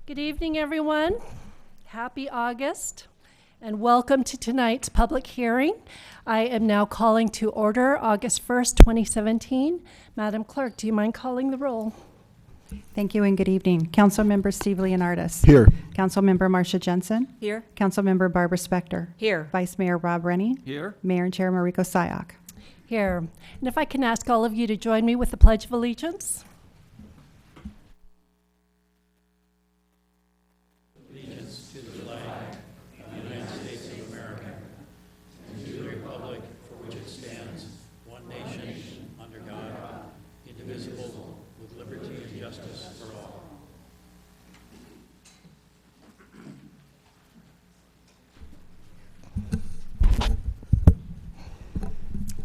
Good evening, everyone. Happy August, and welcome to tonight's public hearing. I am now calling to order August 1st, 2017. Madam Clerk, do you mind calling the roll? Thank you and good evening. Councilmember Steve Leonardis. Here. Councilmember Marcia Jensen. Here. Councilmember Barbara Spector. Here. Vice Mayor Rob Rennie. Here. Mayor and Chair Mariko Sayak. Here. And if I can ask all of you to join me with the Pledge of Allegiance.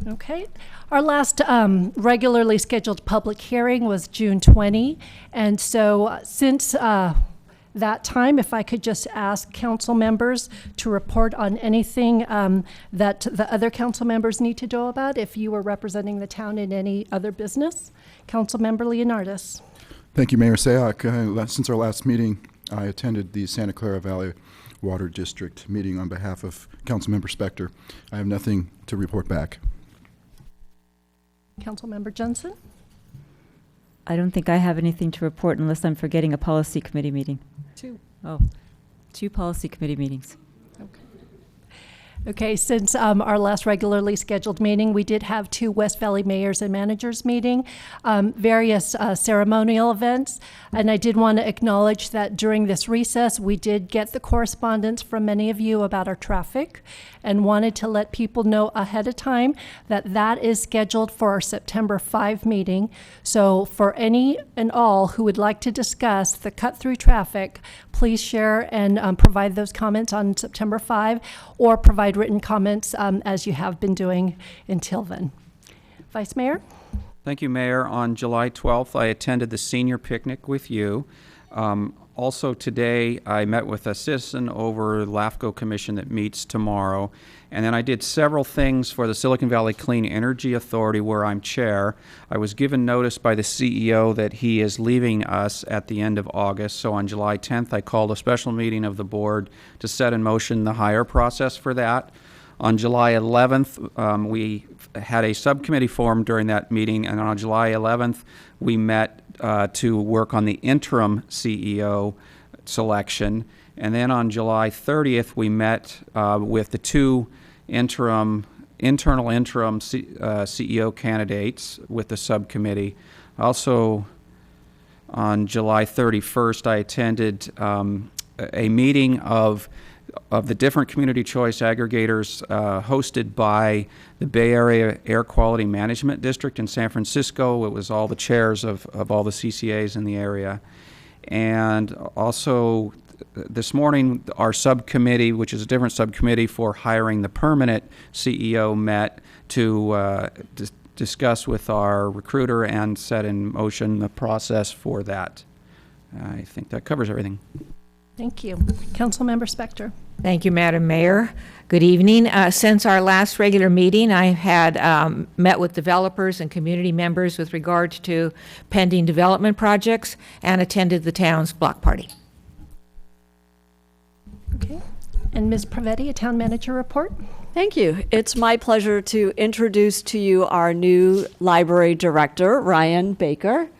Okay. Our last regularly scheduled public hearing was June 20. And so since that time, if I could just ask council members to report on anything that the other council members need to know about if you were representing the town in any other business. Councilmember Leonardis. Thank you, Mayor Sayak. Since our last meeting, I attended the Santa Clara Valley Water District meeting on behalf of Councilmember Spector. I have nothing to report back. Councilmember Jensen. I don't think I have anything to report unless I'm forgetting a policy committee meeting. Two policy committee meetings. Okay, since our last regularly scheduled meeting, we did have two West Valley mayors and managers meeting, various ceremonial events, and I did want to acknowledge that during this recess, we did get the correspondence from many of you about our traffic and wanted to let people know ahead of time that that is scheduled for our September 5 meeting. So for any and all who would like to discuss the cut-through traffic, please share and provide those comments on September 5 or provide written comments as you have been doing until then. Vice Mayor? Thank you, Mayor. On July 12th, I attended the senior picnic with you. Also today, I met with a citizen over the LAFCO Commission that meets tomorrow. And then I did several things for the Silicon Valley Clean Energy Authority, where I'm chair. I was given notice by the CEO that he is leaving us at the end of August. So on July 10th, I called a special meeting of the board to set in motion the hire process for that. On July 11th, we had a subcommittee formed during that meeting, and on July 11th, we met to work on the interim CEO selection. And then on July 30th, we met with the two internal CEO candidates with the subcommittee. Also, on July 31st, I attended a meeting of the different community choice aggregators hosted by the Bay Area Air Quality Management District in San Francisco. It was all the chairs of all the CCAs in the area. And also this morning, our subcommittee, which is a different subcommittee for hiring the permanent CEO, met to discuss with our recruiter and set in motion the process for that. I think that covers everything. Thank you. Councilmember Spector. Thank you, Madam Mayor. Good evening. Since our last regular meeting, I had met with developers and community members with regard to pending development projects and attended the town's block party. Okay. And Ms. Pravetti, a town manager report. Thank you. It's my pleasure to introduce to you our new library director, Ryan Baker.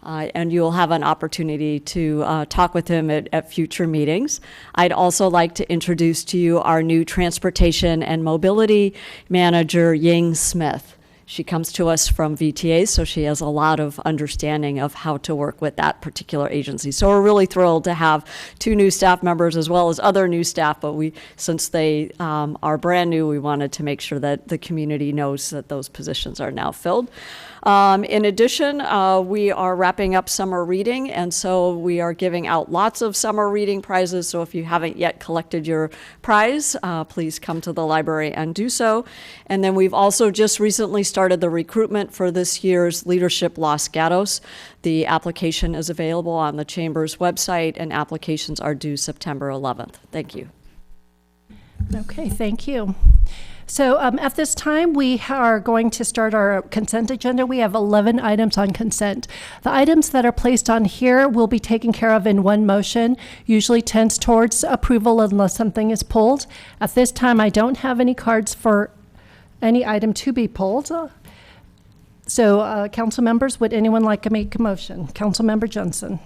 And you'll have an opportunity to talk with him at future meetings. I'd also like to introduce to you our new transportation and mobility manager, Ying Smith. She comes to us from VTA, so she has a lot of understanding of how to work with that particular agency. So we're really thrilled to have two new staff members as well as other new staff, but since they are brand new, we wanted to make sure that the community knows that those positions are now filled. In addition, we are wrapping up summer reading, and so we are giving out lots of summer reading prizes. So if you haven't yet collected your prize, please come to the library and do so. And then we've also just recently started the recruitment for this year's Leadership Los Gatos. The application is available on the Chamber's website, and applications are due September 11th. Thank you. Okay, thank you. So at this time, we are going to start our consent agenda. We have 11 items on consent. The items that are placed on here will be taken care of in one motion, usually tends towards approval unless something is pulled. At this time, I don't have any cards for any item to be pulled. So council members, would anyone like to make a motion? Councilmember Johnson.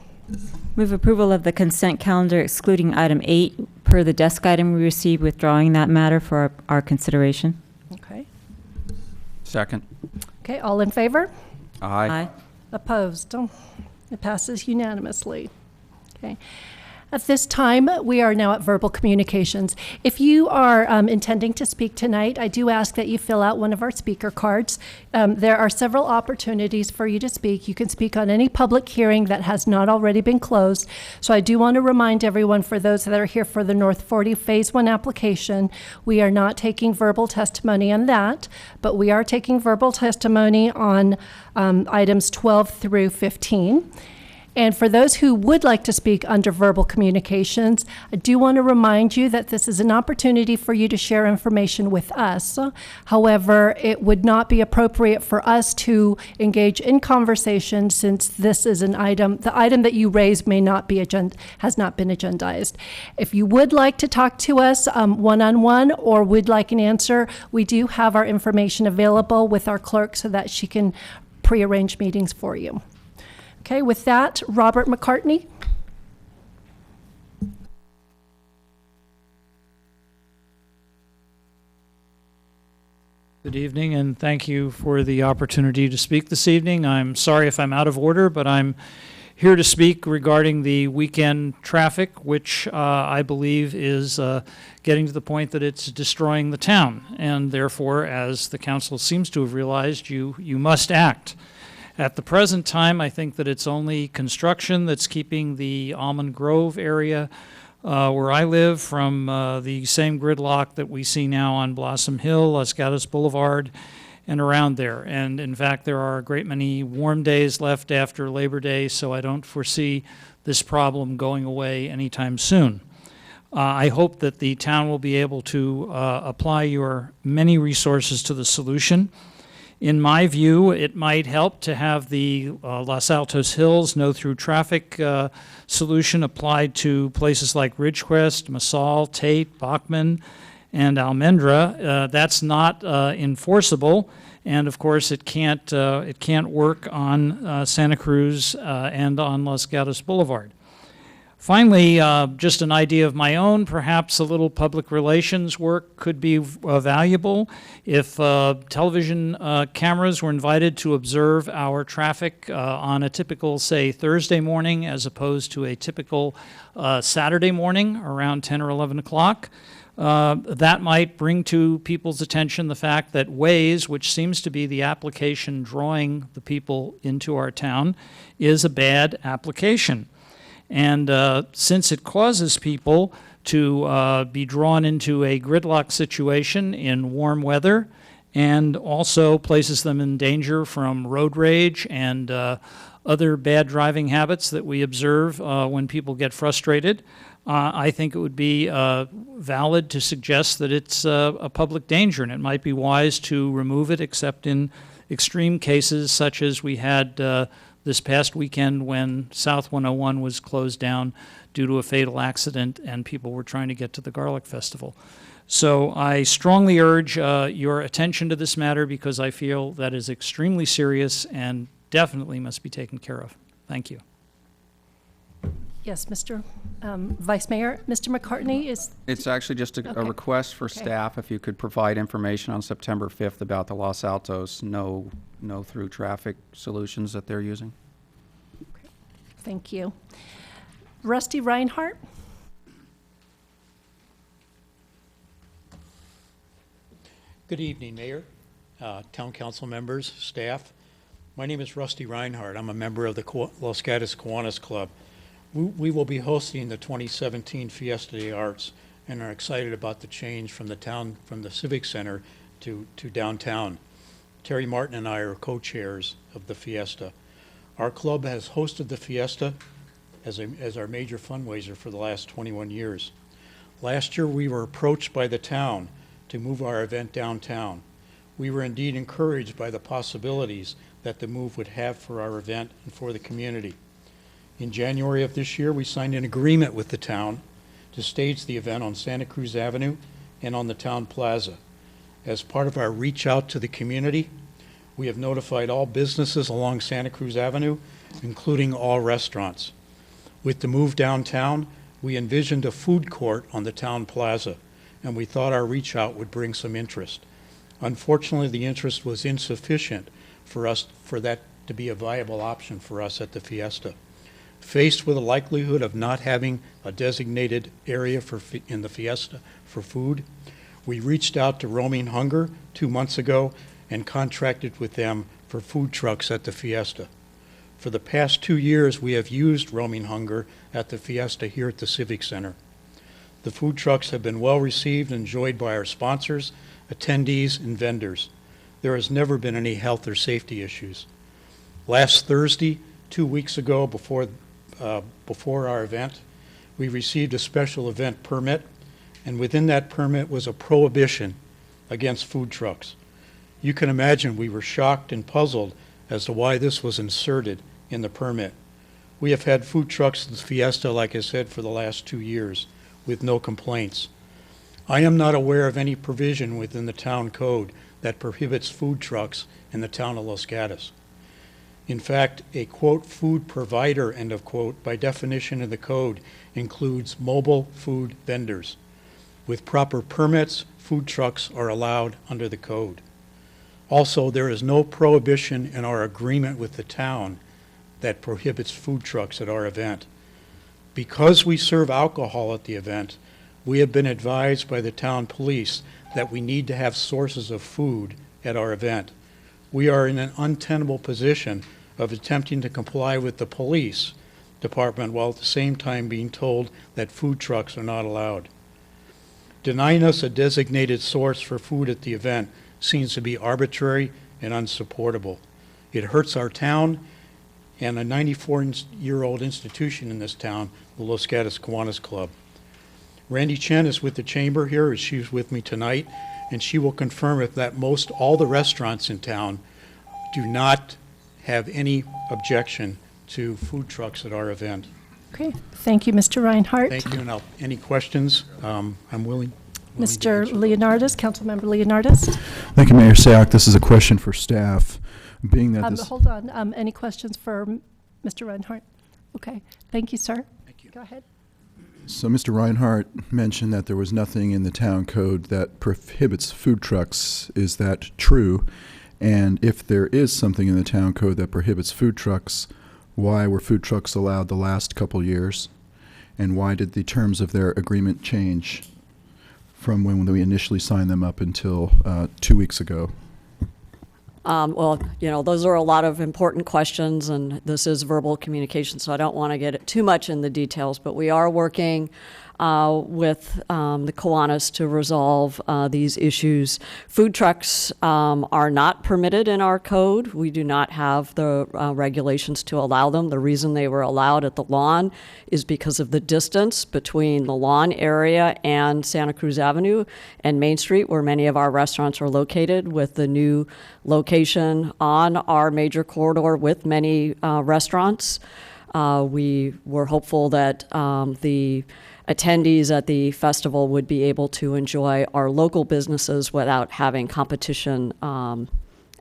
Move approval of the consent calendar excluding item 8 per the desk item we received, withdrawing that matter for our consideration. Okay. Second. Okay, all in favor? Aye. Opposed? It passes unanimously. Okay. At this time, we are now at verbal communications. If you are intending to speak tonight, I do ask that you fill out one of our speaker cards. There are several opportunities for you to speak. You can speak on any public hearing that has not already been closed. So I do want to remind everyone, for those that are here for the North 40 Phase 1 application, we are not taking verbal testimony on that, but we are taking verbal testimony on items 12 through 15. And for those who would like to speak under verbal communications, I do want to remind you that this is an opportunity for you to share information with us. However, it would not be appropriate for us to engage in conversation, since this is an item, the item that you raise may not be has not been agendized. If you would like to talk to us one-on-one or would like an answer, we do have our information available with our clerk so that she can prearrange meetings for you. Okay, with that, Robert McCartney. Good evening, and thank you for the opportunity to speak this evening. I'm sorry if I'm out of order, but I'm here to speak regarding the weekend traffic, which I believe is getting to the point that it's destroying the town. And therefore, as the council seems to have realized, you must act. At the present time, I think that it's only construction that's keeping the Almond Grove area where I live from the same gridlock that we see now on Blossom Hill, Los Gatos Boulevard, and around there. And in fact, there are a great many warm days left after Labor Day, so I don't foresee this problem going away anytime soon. I hope that the town will be able to apply your many resources to the solution. In my view, it might help to have the Los Altos Hills no-through traffic solution applied to places like Ridgecrest, Massal, Tate, Bachman, and Almendra. That's not enforceable, and of course it can't work on Santa Cruz and on Los Gatos Boulevard. Finally, just an idea of my own, perhaps a little public relations work could be valuable if television cameras were invited to observe our traffic on a typical, say, Thursday morning as opposed to a typical Saturday morning around 10 or 11 o'clock. That might bring to people's attention the fact that Waze, which seems to be the application drawing the people into our town, is a bad application. And since it causes people to be drawn into a gridlock situation in warm weather and also places them in danger from road rage and other bad driving habits that we observe when people get frustrated, I think it would be valid to suggest that it's a public danger, and it might be wise to remove it except in extreme cases such as we had this past weekend when South 101 was closed down due to a fatal accident and people were trying to get to the Garlic Festival. So I strongly urge your attention to this matter because I feel that is extremely serious and definitely must be taken care of. Thank you. Yes, Mr. Vice Mayor, Mr. McCartney is... It's actually just a request for staff if you could provide information on September 5th about the Los Altos no-through traffic solutions that they're using. Okay. Thank you. Rusty Reinhardt? Good evening, Mayor, Town Council members, staff. My name is Rusty Reinhardt. I'm a member of the Los Gatos Kiwanis Club. We will be hosting the 2017 Fiesta de Arts and are excited about the change from the Civic Center to downtown. Terry Martin and I are co-chairs of the Fiesta. Our club has hosted the Fiesta as our major fundraiser for the last 21 years. Last year, we were approached by the town to move our event downtown. We were indeed encouraged by the possibilities that the move would have for our event and for the community. In January of this year, we signed an agreement with the town to stage the event on Santa Cruz Avenue and on the town plaza. As part of our reach out to the community, we have notified all businesses along Santa Cruz Avenue, including all restaurants. With the move downtown, we envisioned a food court on the town plaza, and we thought our reach out would bring some interest. Unfortunately, the interest was insufficient for that to be a viable option for us at the Fiesta. Faced with the likelihood of not having a designated area in the Fiesta for food, we reached out to Roaming Hunger 2 months ago and contracted with them for food trucks at the Fiesta. For the past 2 years, we have used Roaming Hunger at the Fiesta here at the Civic Center. The food trucks have been well received and enjoyed by our sponsors, attendees, and vendors. There has never been any health or safety issues. Last Thursday, 2 weeks ago, before our event, we received a special event permit, and within that permit was a prohibition against food trucks. You can imagine we were shocked and puzzled as to why this was inserted in the permit. We have had food trucks at the Fiesta, like I said, for the last 2 years with no complaints. I am not aware of any provision within the town code that prohibits food trucks in the town of Los Gatos. In fact, a quote, food provider, end of quote, by definition of the code includes mobile food vendors. With proper permits, food trucks are allowed under the code. Also, there is no prohibition in our agreement with the town that prohibits food trucks at our event. Because we serve alcohol at the event, we have been advised by the town police that we need to have sources of food at our event. We are in an untenable position of attempting to comply with the police department while at the same time being told that food trucks are not allowed. Denying us a designated source for food at the event seems to be arbitrary and unsupportable. It hurts our town and a 94-year-old institution in this town, the Los Gatos Kiwanis Club. Randy Chen is with the chamber here, as she's with me tonight, and she will confirm if that most all the restaurants in town do not have any objection to food trucks at our event. Okay, thank you, Mr. Reinhardt. Thank you, and any questions, I'm willing to Mr. answer. Leonardis, Councilmember Leonardis. Thank you, Mayor Sayak. This is a question for staff. Being that this, Hold on, any questions for Mr. Reinhardt? Okay, thank you, sir. Thank you. Go ahead. so Mr. Reinhardt mentioned that there was nothing in the town code that prohibits food trucks. Is that true? And if there is something in the town code that prohibits food trucks, why were food trucks allowed the last couple years? And why did the terms of their agreement change from when we initially signed them up until 2 weeks ago? Well, those are a lot of important questions, and this is verbal communication, so I don't want to get too much in the details, but we are working with the Kiwanis to resolve these issues. Food trucks are not permitted in our code. We do not have the regulations to allow them. The reason they were allowed at the lawn is because of the distance between the lawn area and Santa Cruz Avenue and Main Street, where many of our restaurants are located. With the new location on our major corridor with many restaurants, we were hopeful that the attendees at the festival would be able to enjoy our local businesses without having competition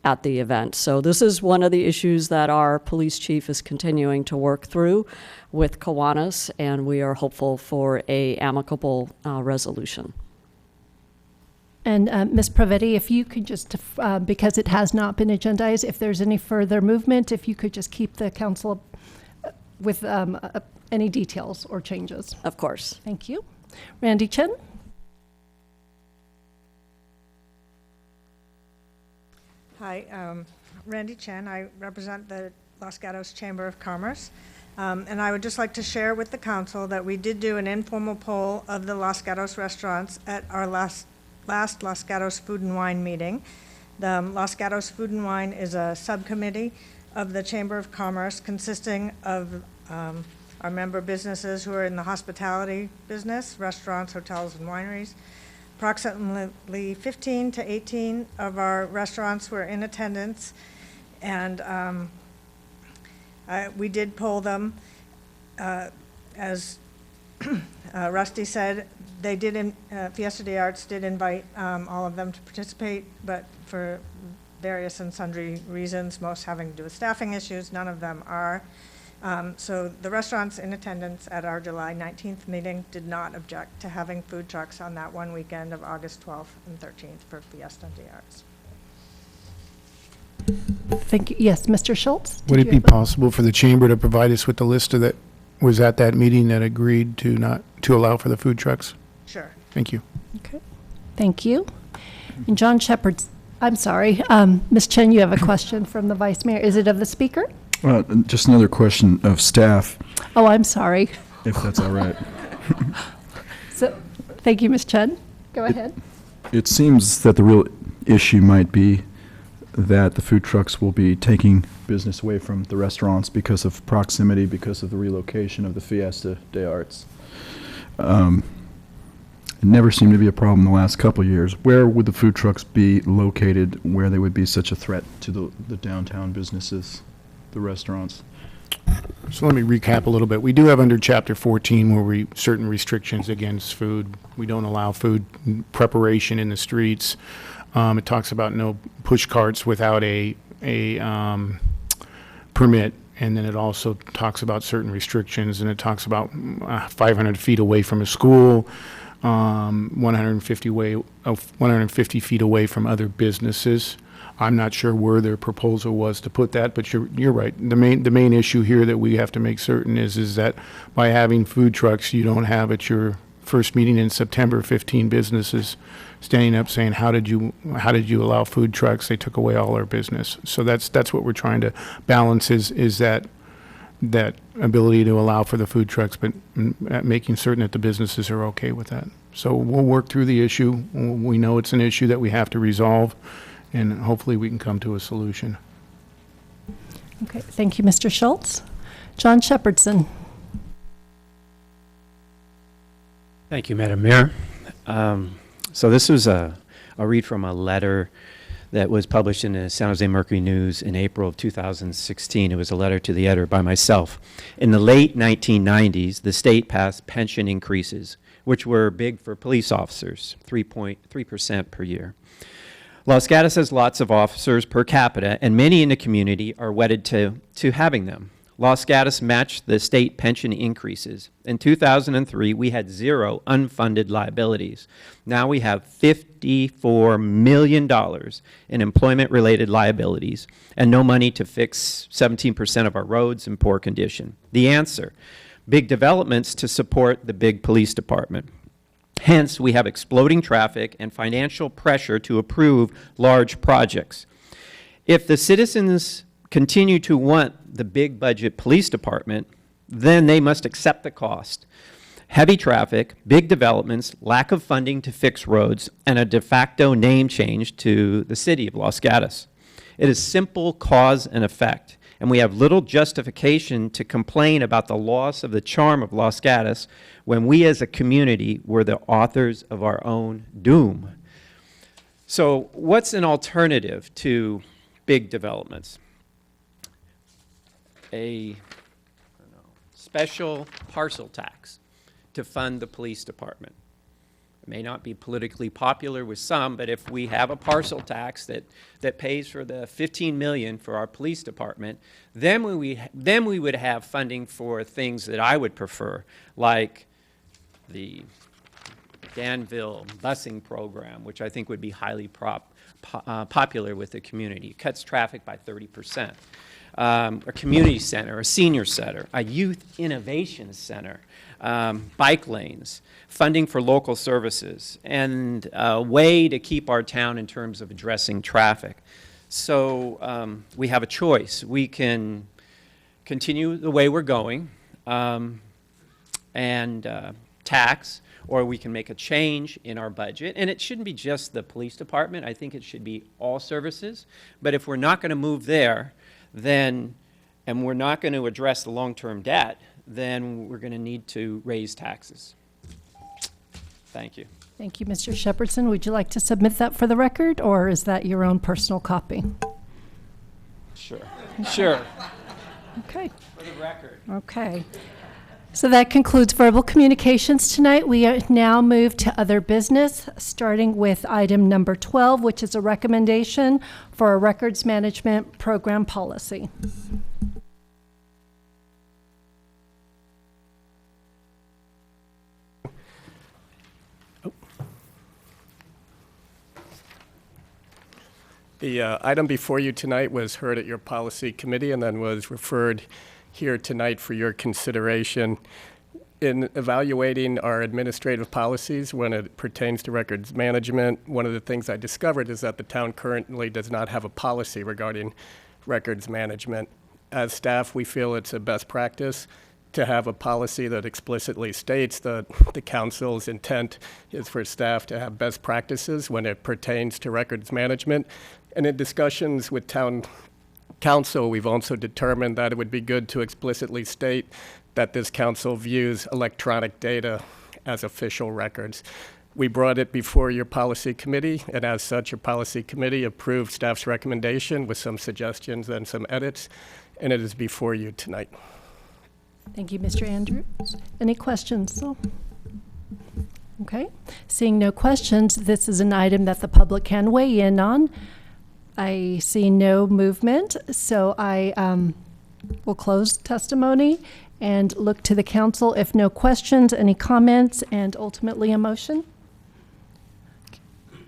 at the event. So this is one of the issues that our police chief is continuing to work through with Kiwanis, and we are hopeful for a amicable resolution. And Ms. Pravetti, if you could just, because it has not been agendized, if there's any further movement, if you could just keep the council with any details or changes. Of course. Thank you. Randy Chen. Hi, Randy Chen. I represent the Los Gatos Chamber of Commerce. And I would just like to share with the council that we did do an informal poll of the Los Gatos restaurants at our last Los Gatos Food and Wine meeting. The Los Gatos Food and Wine is a subcommittee of the Chamber of Commerce consisting of our member businesses who are in the hospitality business, restaurants, hotels, and wineries, Approximately 15 to 18 of our restaurants were in attendance, and we did poll them. As Rusty said, they did. Fiesta de Arts did invite all of them to participate, but for various and sundry reasons, most having to do with staffing issues, none of them are. So the restaurants in attendance at our July 19th meeting did not object to having food trucks on that one weekend of August 12th and 13th for Fiesta de Arts. Thank you. Yes, Mr. Schultz? Would did it you be have a- possible for the chamber to provide us with the list of that was at that meeting that agreed to not to allow for the food trucks? Sure. Thank you. Okay. Thank you. And John Shepherd's, I'm sorry, Ms. Chen, you have a question from the Vice Mayor. Is it of the speaker? Just another question of staff, Oh, I'm sorry. if that's all right. So, thank you, Ms. Chen. Go ahead. It seems that the real issue might be that the food trucks will be taking business away from the restaurants because of proximity, because of the relocation of the Fiesta de Arts. It never seemed to be a problem the last couple of years. Where would the food trucks be located where they would be such a threat to the downtown businesses, the restaurants? So let me recap a little bit. We do have under Chapter 14 where certain restrictions against food. We don't allow food preparation in the streets. It talks about no push carts without a permit, and then it also talks about certain restrictions, and it talks about 500 feet away from a school, 150 feet away from other businesses. I'm not sure where their proposal was to put that, but you're right. The main issue here that we have to make certain is that by having food trucks, you don't have at your first meeting in September 15 businesses standing up saying, how did you allow food trucks? They took away all our business. So that's what we're trying to balance is that ability to allow for the food trucks, but making certain that the businesses are okay with that. So we'll work through the issue. We know it's an issue that we have to resolve, and hopefully we can come to a solution. Okay, thank you, Mr. Schultz. John Shepherdson. Thank you, Madam Mayor. So this was a read from a letter that was published in the San Jose Mercury News in April of 2016. It was a letter to the editor by myself. In the late 1990s, the state passed pension increases, which were big for police officers, 3.3% per year. Los Gatos has lots of officers per capita, and many in the community are wedded to having them. Los Gatos matched the state pension increases. In 2003, we had 0 unfunded liabilities. Now we have $54 million in employment-related liabilities and no money to fix 17% of our roads in poor condition. The answer, big developments to support the big police department. Hence, we have exploding traffic and financial pressure to approve large projects. If the citizens continue to want the big budget police department, then they must accept the cost. Heavy traffic, big developments, lack of funding to fix roads, and a de facto name change to the city of Los Gatos. It is simple cause and effect, and we have little justification to complain about the loss of the charm of Los Gatos when we as a community were the authors of our own doom. So what's an alternative to big developments? A special parcel tax to fund the police department. It may not be politically popular with some, but if we have a parcel tax that pays for the $15 million for our police department, then we would have funding for things that I would prefer, like the Danville busing program, which I think would be highly popular with the community. It cuts traffic by 30%. A community center, a senior center, a youth innovation center, bike lanes, funding for local services, and a way to keep our town in terms of addressing traffic. So we have a choice. We can continue the way we're going and tax, or we can make a change in our budget. And it shouldn't be just the police department. I think it should be all services. But if we're not going to move there, then, and we're not going to address the long-term debt, then we're going to need to raise taxes. Thank you. Thank you, Mr. Shepherdson. Would you like to submit that for the record, or is that your own personal copy? Sure. Sure. Okay. For the record. Okay. So that concludes verbal communications tonight. We now move to other business, starting with item number 12, which is a recommendation for a records management program policy. The item before you tonight was heard at your policy committee and then was referred here tonight for your consideration. In evaluating our administrative policies when it pertains to records management, one of the things I discovered is that the town currently does not have a policy regarding records management. As staff, we feel it's a best practice to have a policy that explicitly states that the council's intent is for staff to have best practices when it pertains to records management. And in discussions with town council, we've also determined that it would be good to explicitly state that this council views electronic data as official records. We brought it before your policy committee, and as such, your policy committee approved staff's recommendation with some suggestions and some edits, and it is before you tonight. Thank you, Mr. Andrews. Any questions? Okay. Seeing no questions, this is an item that the public can weigh in on. I see no movement, so I will close testimony and look to the council if no questions, any comments, and ultimately a motion.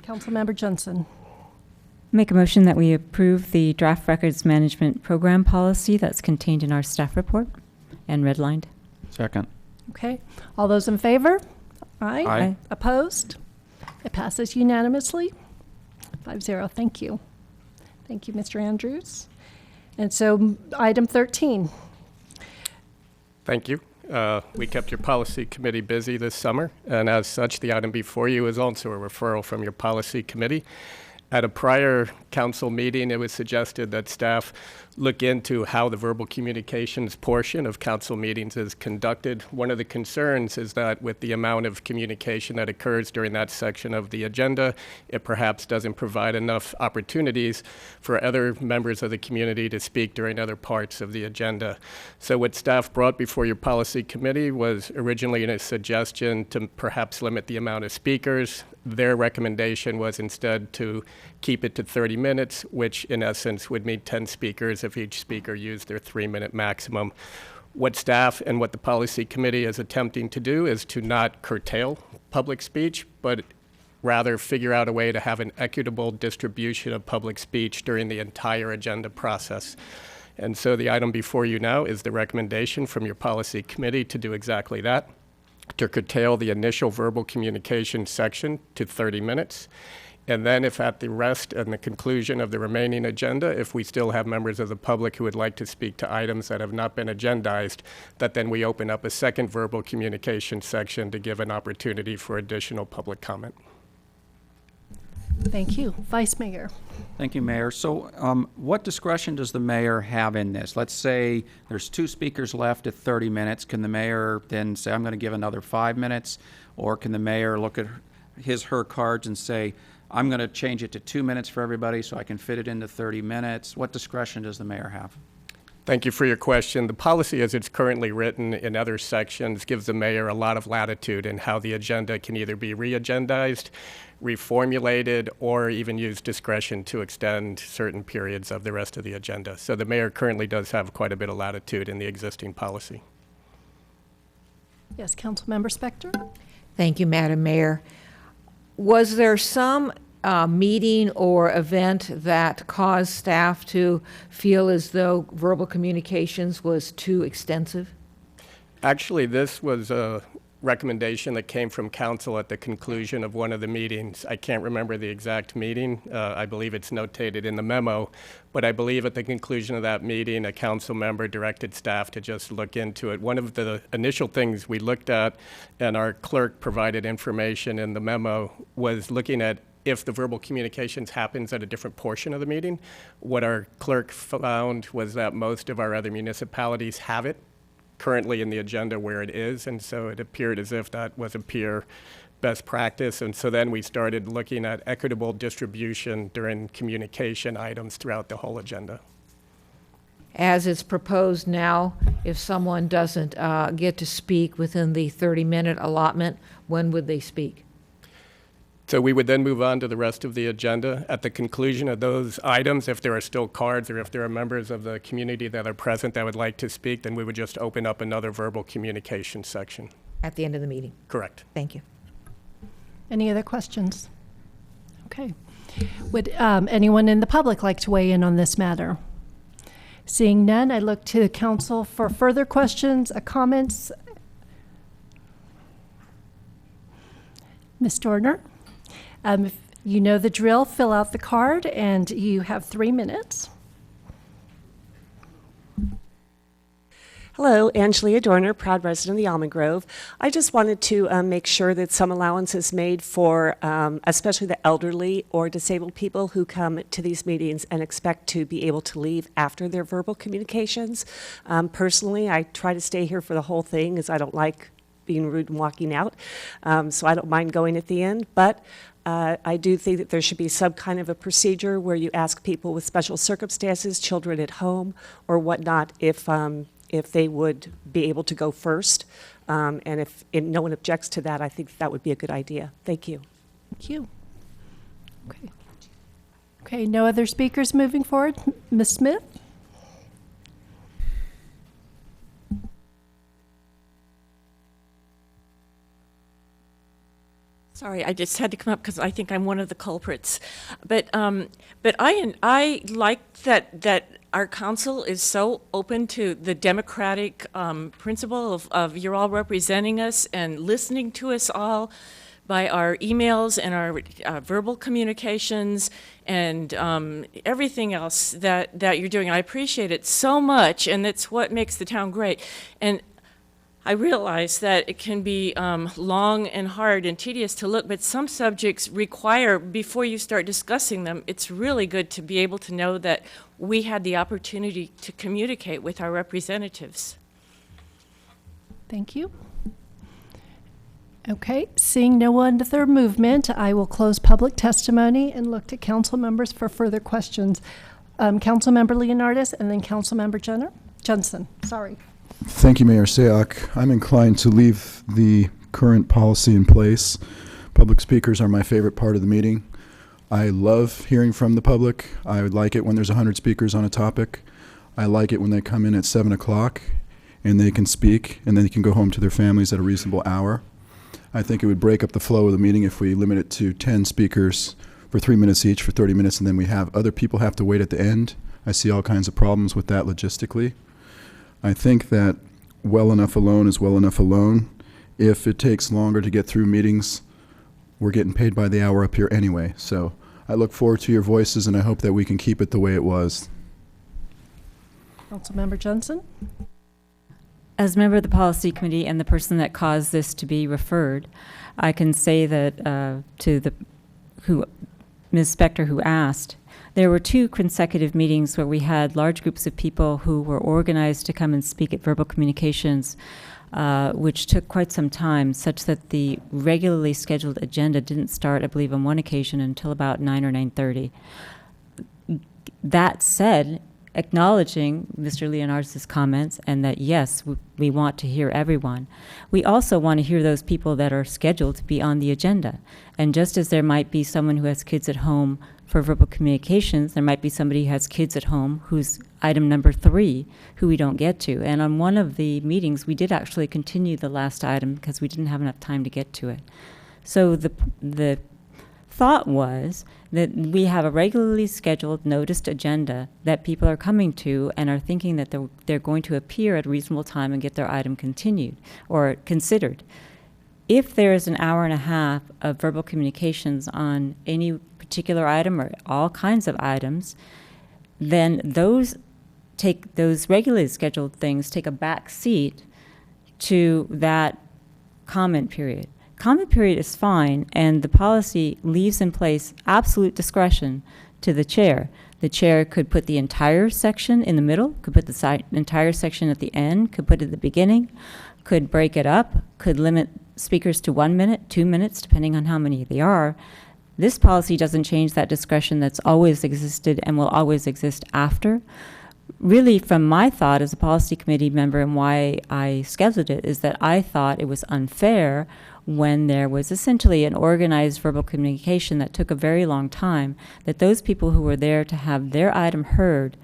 Councilmember Johnson. Make a motion that we approve the draft records management program policy that's contained in our staff report and redlined. Second. Okay. All those in favor? Aye. Aye. Opposed? It passes unanimously. 5-0. Thank you. Thank you, Mr. Andrews. And so item 13. Thank you. We kept your policy committee busy this summer, and as such, the item before you is also a referral from your policy committee. At a prior council meeting, it was suggested that staff look into how the verbal communications portion of council meetings is conducted. One of the concerns is that with the amount of communication that occurs during that section of the agenda, it perhaps doesn't provide enough opportunities for other members of the community to speak during other parts of the agenda. So what staff brought before your policy committee was originally a suggestion to perhaps limit the amount of speakers. Their recommendation was instead to keep it to 30 minutes, which in essence would mean 10 speakers if each speaker used their 3-minute maximum. What staff and what the policy committee is attempting to do is to not curtail public speech, but rather figure out a way to have an equitable distribution of public speech during the entire agenda process. And so the item before you now is the recommendation from your policy committee to do exactly that, to curtail the initial verbal communication section to 30 minutes. And then if at the rest and the conclusion of the remaining agenda, if we still have members of the public who would like to speak to items that have not been agendized, that then we open up a second verbal communication section to give an opportunity for additional public comment. Thank you. Vice Mayor. Thank you, Mayor. So what discretion does the mayor have in this? Let's say there's 2 speakers left at 30 minutes. Can the mayor then say, I'm going to give another 5 minutes? Or can the mayor look at her cards and say, I'm going to change it to 2 minutes for everybody so I can fit it into 30 minutes? What discretion does the mayor have? Thank you for your question. The policy as it's currently written in other sections gives the mayor a lot of latitude in how the agenda can either be re-agendized, reformulated, or even use discretion to extend certain periods of the rest of the agenda. So the mayor currently does have quite a bit of latitude in the existing policy. Yes, Councilmember Spector. Thank you, Madam Mayor. Was there some meeting or event that caused staff to feel as though verbal communications was too extensive? Actually, this was a recommendation that came from council at the conclusion of one of the meetings. I can't remember the exact meeting. I believe it's notated in the memo, but I believe at the conclusion of that meeting, a council member directed staff to just look into it. One of the initial things we looked at, and our clerk provided information in the memo, was looking at if the verbal communications happens at a different portion of the meeting. What our clerk found was that most of our other municipalities have it currently in the agenda where it is, and so it appeared as if that was a peer best practice. And so then we started looking at equitable distribution during communication items throughout the whole agenda. As it's proposed now, if someone doesn't get to speak within the 30-minute allotment, when would they speak? So we would then move on to the rest of the agenda. At the conclusion of those items, if there are still cards or if there are members of the community that are present that would like to speak, then we would just open up another verbal communication section. At the end of the meeting? Correct. Thank you. Any other questions? Okay. Would anyone in the public like to weigh in on this matter? Seeing none, I look to the council for further questions, comments. Ms. Dorner, if you know the drill, fill out the card, and you have 3 minutes. Hello, Angelia Dorner, proud resident of the Almond Grove. I just wanted to make sure that some allowance is made for especially the elderly or disabled people who come to these meetings and expect to be able to leave after their verbal communications. Personally, I try to stay here for the whole thing as I don't like being rude and walking out, so I don't mind going at the end, but I do think that there should be some kind of a procedure where you ask people with special circumstances, children at home or whatnot, if they would be able to go first. And if no one objects to that, I think that would be a good idea. Thank you. Thank you. Okay. Okay, no other speakers moving forward? Ms. Smith? Sorry, I just had to come up because I think I'm one of the culprits. But I like that our council is so open to the democratic principle of you're all representing us and listening to us all by our emails and our verbal communications and everything else that you're doing. I appreciate it so much, and that's what makes the town great. And I realize that it can be long and hard and tedious to look, but some subjects require, before you start discussing them, it's really good to be able to know that we had the opportunity to communicate with our representatives. Thank you. Okay, seeing no other movement, I will close public testimony and look to council members for further questions. Councilmember Leonardis and then Councilmember Jensen. Sorry. Thank you, Mayor Sayoc. I'm inclined to leave the current policy in place. Public speakers are my favorite part of the meeting. I love hearing from the public. I would like it when there's 100 speakers on a topic. I like it when they come in at 7 o'clock and they can speak and then they can go home to their families at a reasonable hour. I think it would break up the flow of the meeting if we limit it to 10 speakers for 3 minutes each for 30 minutes and then we have other people have to wait at the end. I see all kinds of problems with that logistically. I think that well enough alone is well enough alone. If it takes longer to get through meetings, we're getting paid by the hour up here anyway. So I look forward to your voices, and I hope that we can keep it the way it was. Councilmember Jensen? As a member of the policy committee and the person that caused this to be referred, I can say that to Ms. Spector who asked, there were 2 consecutive meetings where we had large groups of people who were organized to come and speak at verbal communications, which took quite some time, such that the regularly scheduled agenda didn't start, I believe, on one occasion until about 9 or 9:30. That said, acknowledging Mr. Leonard's comments and that, yes, we want to hear everyone, we also want to hear those people that are scheduled to be on the agenda. And just as there might be someone who has kids at home for verbal communications, there might be somebody who has kids at home who's item number 3 who we don't get to. And on one of the meetings, we did actually continue the last item because we didn't have enough time to get to it. So the thought was that we have a regularly scheduled noticed agenda that people are coming to and are thinking that they're going to appear at a reasonable time and get their item continued or considered. If there is an hour and a half of verbal communications on any particular item or all kinds of items, then those regularly scheduled things take a back seat to that comment period. Comment period is fine, and the policy leaves in place absolute discretion to the chair. The chair could put the entire section in the middle, could put the entire section at the end, could put it at the beginning, could break it up, could limit speakers to 1 minute, 2 minutes, depending on how many there are. This policy doesn't change that discretion that's always existed and will always exist after. Really, from my thought as a policy committee member and why I scheduled it, is that I thought it was unfair when there was essentially an organized verbal communication that took a very long time, that those people who were there to have their item heard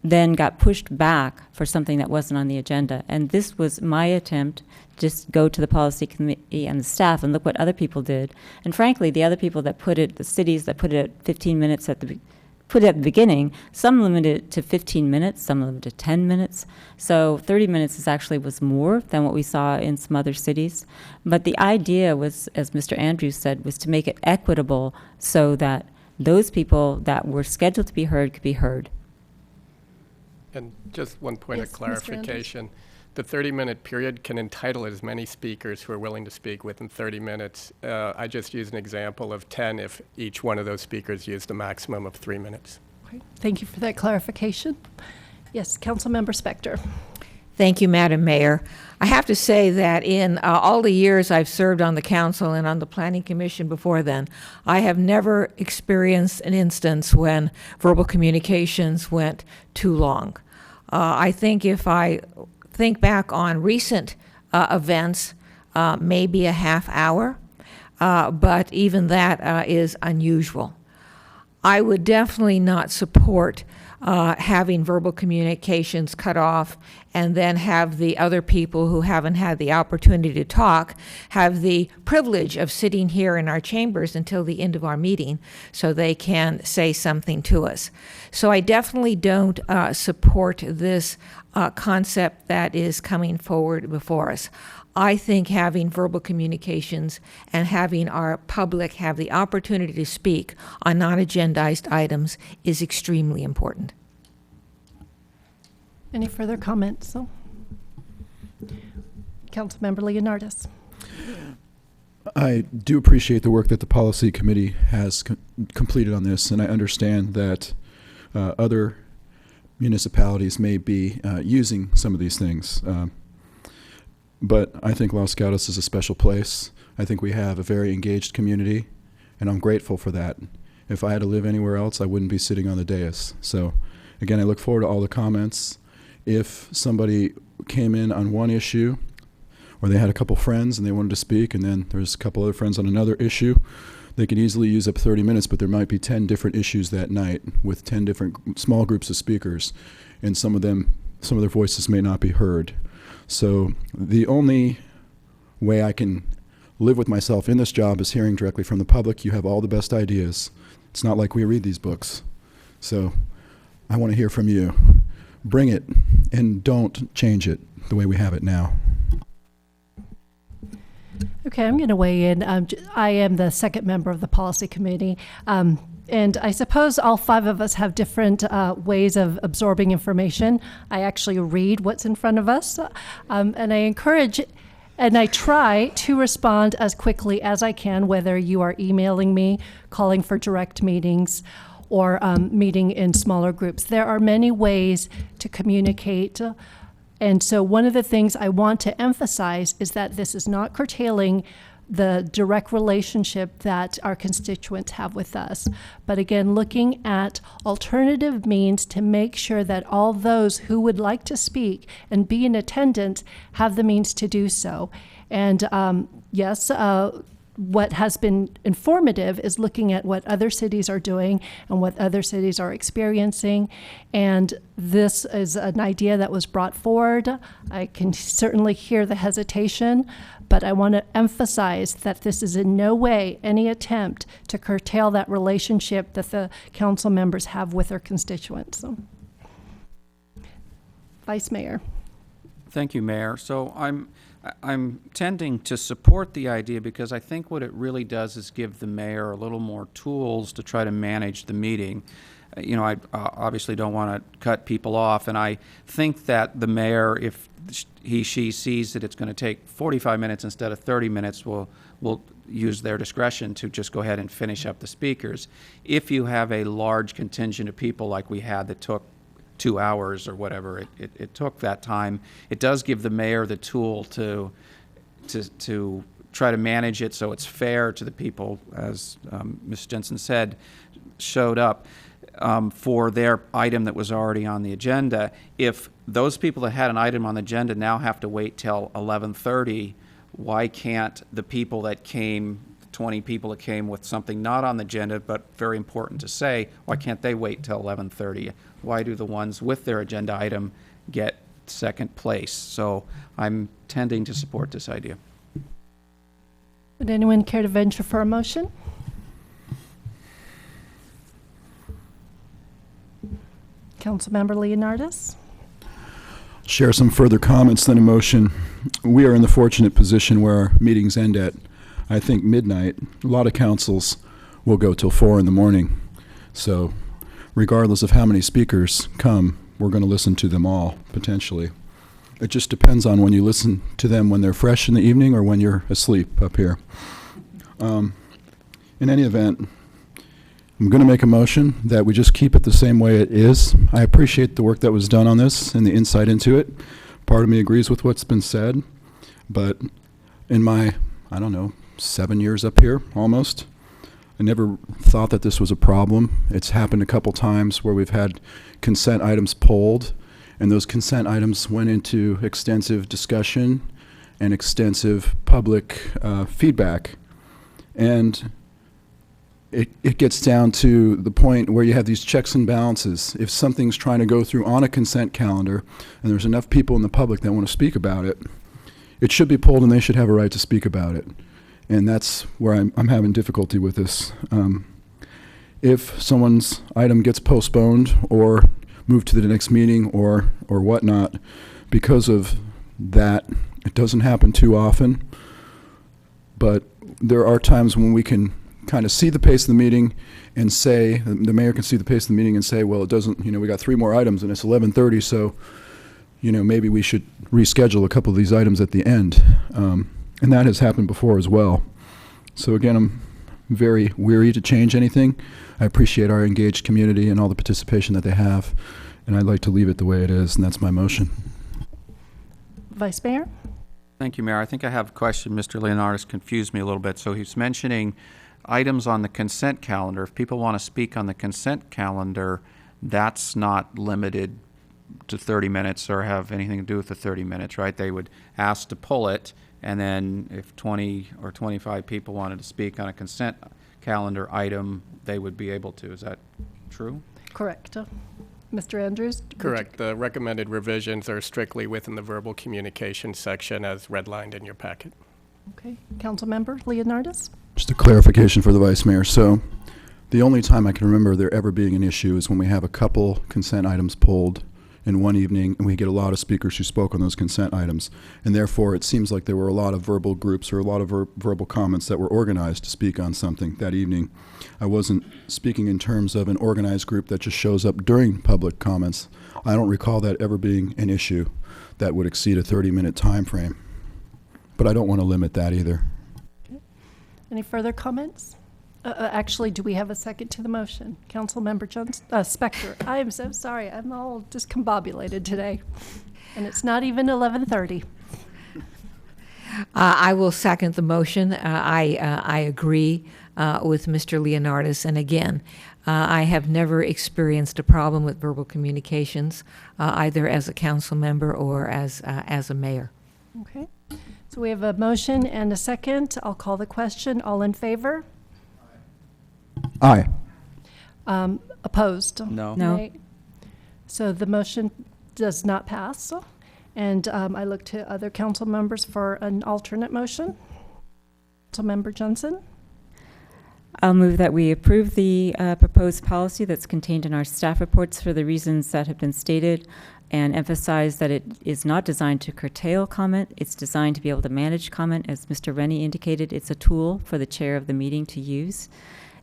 then got pushed back for something that wasn't on the agenda. And this was my attempt, just go to the policy committee and the staff and look what other people did. And frankly, the other people that put it, the cities that put it at 15 minutes put it at the beginning, some limited it to 15 minutes, some limited it to 10 minutes. So 30 minutes was more than what we saw in some other cities. But the idea was, as Mr. Andrews said, was to make it equitable so that those people that were scheduled to be heard could be heard. And just one point Yes, of Mr. clarification. The 30-minute period can entitle as many speakers who are willing to speak within 30 minutes. I just used an example of 10 if each one of those speakers used a maximum of 3 minutes. Great. Thank you for that clarification. Yes, Councilmember Spector. Thank you, Madam Mayor. I have to say that in all the years I've served on the council and on the Planning Commission before then, I have never experienced an instance when verbal communications went too long. I think if I think back on recent events, maybe a half hour, but even that is unusual. I would definitely not support having verbal communications cut off and then have the other people who haven't had the opportunity to talk have the privilege of sitting here in our chambers until the end of our meeting so they can say something to us. So I definitely don't support this concept that is coming forward before us. I think having verbal communications and having our public have the opportunity to speak on non-agendized items is extremely important. Any further comments? So, Councilmember Leonardis. I do appreciate the work that the policy committee has completed on this, and I understand that other municipalities may be using some of these things. But I think Los Gatos is a special place. I think we have a very engaged community, and I'm grateful for that. If I had to live anywhere else, I wouldn't be sitting on the dais. So, again, I look forward to all the comments. If somebody came in on one issue, or they had a couple friends and they wanted to speak, and then there's a couple other friends on another issue, they could easily use up 30 minutes, but there might be 10 different issues that night with 10 different small groups of speakers, and some of their voices may not be heard. So the only way I can live with myself in this job is hearing directly from the public. You have all the best ideas. It's not like we read these books. So I want to hear from you. Bring it, and don't change it the way we have it now. Okay, I'm going to weigh in. I am the second member of the policy committee. And I suppose all five of us have different ways of absorbing information. I actually read what's in front of us, and I encourage and I try to respond as quickly as I can, whether you are emailing me, calling for direct meetings, or meeting in smaller groups. There are many ways to communicate. And so one of the things I want to emphasize is that this is not curtailing the direct relationship that our constituents have with us. But again, looking at alternative means to make sure that all those who would like to speak and be in attendance have the means to do so. And yes, what has been informative is looking at what other cities are doing and what other cities are experiencing. And this is an idea that was brought forward. I can certainly hear the hesitation, but I want to emphasize that this is in no way any attempt to curtail that relationship that the council members have with their constituents. So, Vice Mayor. Thank you, Mayor. So I'm tending to support the idea because I think what it really does is give the mayor a little more tools to try to manage the meeting. You know, I obviously don't want to cut people off, and I think that the mayor, if she sees that it's going to take 45 minutes instead of 30 minutes, will use their discretion to just go ahead and finish up the speakers. If you have a large contingent of people like we had that took 2 hours or whatever it took that time, it does give the mayor the tool to to try to manage it so it's fair to the people, as Ms. Jensen said, showed up for their item that was already on the agenda. If those people that had an item on the agenda now have to wait till 11:30, why can't the people that came, 20 people that came with something not on the agenda but very important to say, why can't they wait till 11:30? Why do the ones with their agenda item get second place? So I'm tending to support this idea. Would anyone care to venture for a motion? Councilmember Leonardis? Share some further comments than a motion. We are in the fortunate position where our meetings end at, I think, midnight. A lot of councils will go till 4 in the morning. So regardless of how many speakers come, we're going to listen to them all, potentially. It just depends on when you listen to them, when they're fresh in the evening or when you're asleep up here. In any event, I'm going to make a motion that we just keep it the same way it is. I appreciate the work that was done on this and the insight into it. Part of me agrees with what's been said, but in my, 7 years up here, almost, I never thought that this was a problem. It's happened a couple times where we've had consent items pulled, and those consent items went into extensive discussion and extensive public feedback. And it gets down to the point where you have these checks and balances. If something's trying to go through on a consent calendar and there's enough people in the public that want to speak about it, it should be pulled and they should have a right to speak about it. And that's where I'm having difficulty with this. If someone's item gets postponed or moved to the next meeting or whatnot, because of that, it doesn't happen too often, but there are times when we can kind of see the pace of the meeting and say, the mayor can see the pace of the meeting and say, well, it doesn't, we got 3 more items and it's 11:30, so, maybe we should reschedule a couple of these items at the end. And that has happened before as well. So again, I'm very weary to change anything. I appreciate our engaged community and all the participation that they have, and I'd like to leave it the way it is, and that's my motion. Vice Mayor? Thank you, Mayor. I think I have a question. Mr. Leonardis confused me a little bit. So he's mentioning items on the consent calendar. If people want to speak on the consent calendar, that's not limited to 30 minutes or have anything to do with the 30 minutes, right? They would ask to pull it, and then if 20 or 25 people wanted to speak on a consent calendar item, they would be able to. Is that true? Correct. Mr. Andrews? Correct. The recommended revisions are strictly within the verbal communication section as redlined in your packet. Okay. Councilmember Leonardis? Just a clarification for the Vice Mayor. So the only time I can remember there ever being an issue is when we have a couple consent items pulled in one evening and we get a lot of speakers who spoke on those consent items. And therefore, it seems like there were a lot of verbal groups or a lot of verbal comments that were organized to speak on something that evening. I wasn't speaking in terms of an organized group that just shows up during public comments. I don't recall that ever being an issue that would exceed a 30-minute time frame. But I don't want to limit that either. Okay. Any further comments? Actually, do we have a second to the motion? Councilmember Spector. I am so sorry. I'm all discombobulated today. And it's not even 11:30. I will second the motion. I agree with Mr. Leonardis. And again, I have never experienced a problem with verbal communications, either as a council member or as a mayor. Okay. So we have a motion and a second. I'll call the question. All in favor? Aye. Opposed? No. No. Nay. So the motion does not pass. And I look to other council members for an alternate motion. Councilmember Johnson? I'll move that we approve the proposed policy that's contained in our staff reports for the reasons that have been stated, and emphasize that it is not designed to curtail comment. It's designed to be able to manage comment. As Mr. Rennie indicated, it's a tool for the chair of the meeting to use.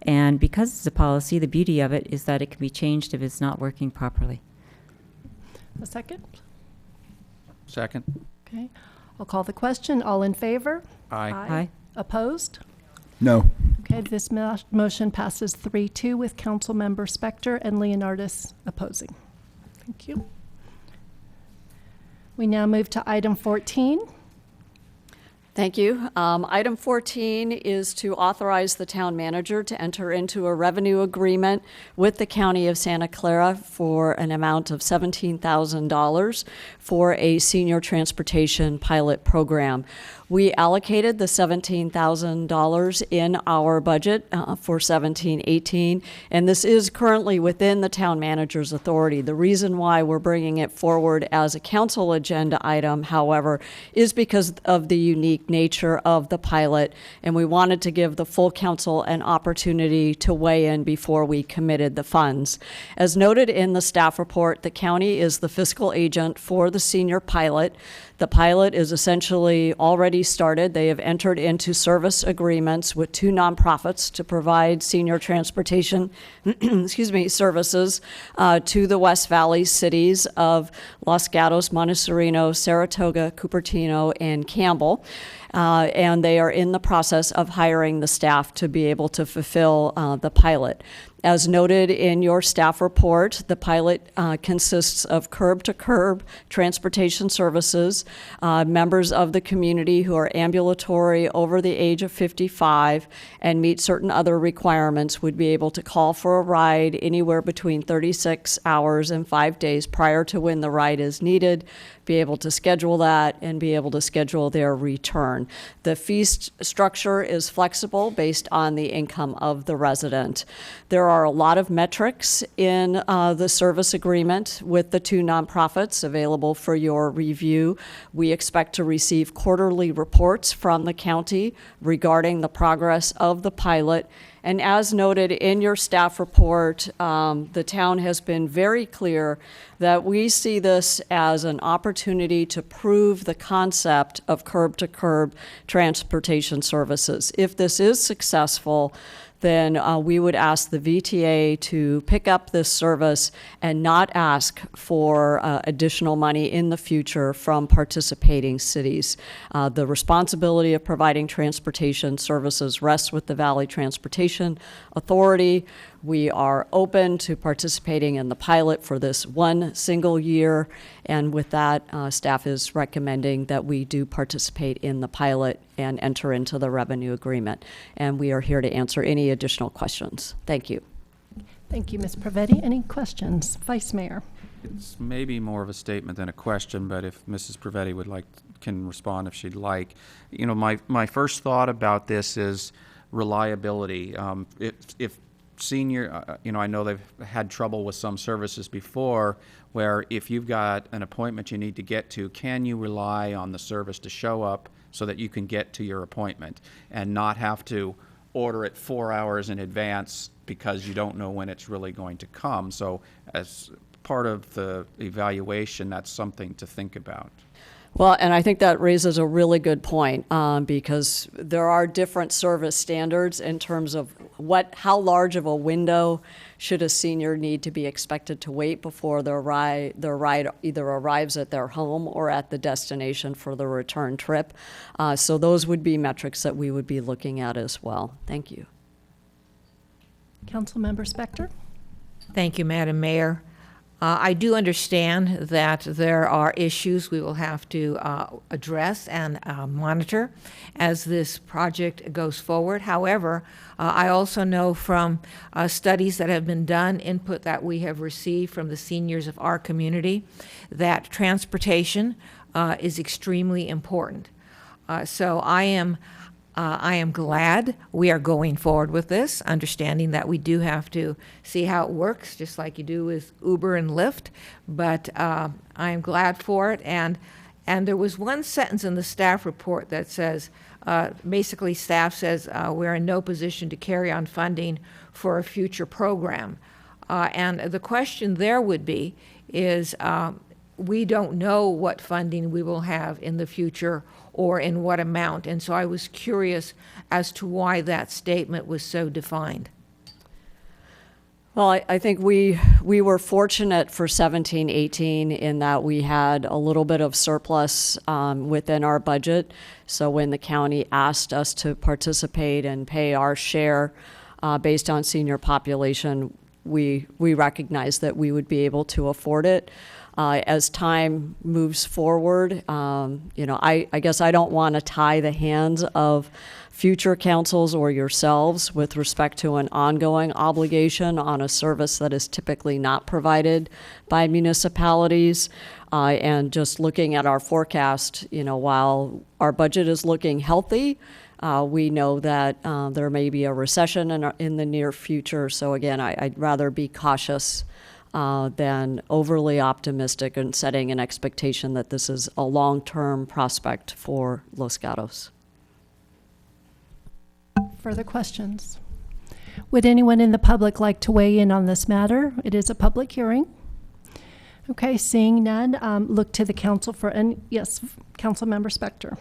And because it's a policy, the beauty of it is that it can be changed if it's not working properly. A second? Second? Okay. I'll call the question. All in favor? Aye. Aye. Opposed? No. Okay, this motion passes 3-2 with Councilmember Spector and Leonardis opposing. Thank you. We now move to item 14. Thank you. Item 14 is to authorize the town manager to enter into a revenue agreement with the County of Santa Clara for an amount of $17,000 for a senior transportation pilot program. We allocated the $17,000 in our budget for 17-18, and this is currently within the town manager's authority. The reason why we're bringing it forward as a council agenda item, however, is because of the unique nature of the pilot, and we wanted to give the full council an opportunity to weigh in before we committed the funds. As noted in the staff report, the county is the fiscal agent for the senior pilot. The pilot is essentially already started. They have entered into service agreements with 2 nonprofits to provide senior transportation services to the West Valley cities of Los Gatos, Montecito, Saratoga, Cupertino, and Campbell. And they are in the process of hiring the staff to be able to fulfill the pilot. As noted in your staff report, the pilot consists of curb-to-curb transportation services. Members of the community who are ambulatory over the age of 55 and meet certain other requirements would be able to call for a ride anywhere between 36 hours and 5 days prior to when the ride is needed, be able to schedule that, and be able to schedule their return. The fee structure is flexible based on the income of the resident. There are a lot of metrics in the service agreement with the 2 nonprofits available for your review. We expect to receive quarterly reports from the county regarding the progress of the pilot. And as noted in your staff report, the town has been very clear that we see this as an opportunity to prove the concept of curb-to-curb transportation services. If this is successful, then we would ask the VTA to pick up this service and not ask for additional money in the future from participating cities. The responsibility of providing transportation services rests with the Valley Transportation Authority. We are open to participating in the pilot for this 1 single year, and with that, staff is recommending that we do participate in the pilot and enter into the revenue agreement. And we are here to answer any additional questions. Thank you. Thank you, Ms. Pravetti. Any questions? Vice Mayor. It's maybe more of a statement than a question, but if Mrs. Pravetti would like, can respond if she'd like. You know, my first thought about this is reliability. If senior, you know, I know they've had trouble with some services before where if you've got an appointment you need to get to, can you rely on the service to show up so that you can get to your appointment and not have to order it 4 hours in advance because you don't know when it's really going to come? So as part of the evaluation, that's something to think about. Well, and I think that raises a really good point because there are different service standards in terms of how large of a window should a senior need to be expected to wait before their ride either arrives at their home or at the destination for the return trip. So those would be metrics that we would be looking at as well. Thank you. Councilmember Spector. Thank you, Madam Mayor. I do understand that there are issues we will have to address and monitor as this project goes forward. However, I also know from studies that have been done, input that we have received from the seniors of our community, that transportation is extremely important. So I am glad we are going forward with this, understanding that we do have to see how it works, just like you do with Uber and Lyft. But I am glad for it. And there was one sentence in the staff report that says, basically staff says, we're in no position to carry on funding for a future program. And the question there would be is, we don't know what funding we will have in the future or in what amount. And so I was curious as to why that statement was so defined. Well, I think we were fortunate for 17-18 in that we had a little bit of surplus within our budget. So when the county asked us to participate and pay our share based on senior population, we recognized that we would be able to afford it. As time moves forward, I guess I don't want to tie the hands of future councils or yourselves with respect to an ongoing obligation on a service that is typically not provided by municipalities. And just looking at our forecast, while our budget is looking healthy, we know that there may be a recession in the near future. So again, I'd rather be cautious than overly optimistic and setting an expectation that this is a long-term prospect for Los Gatos. Further questions? Would anyone in the public like to weigh in on this matter? It is a public hearing. Okay, seeing none, look to the council for any, yes, Councilmember Spector.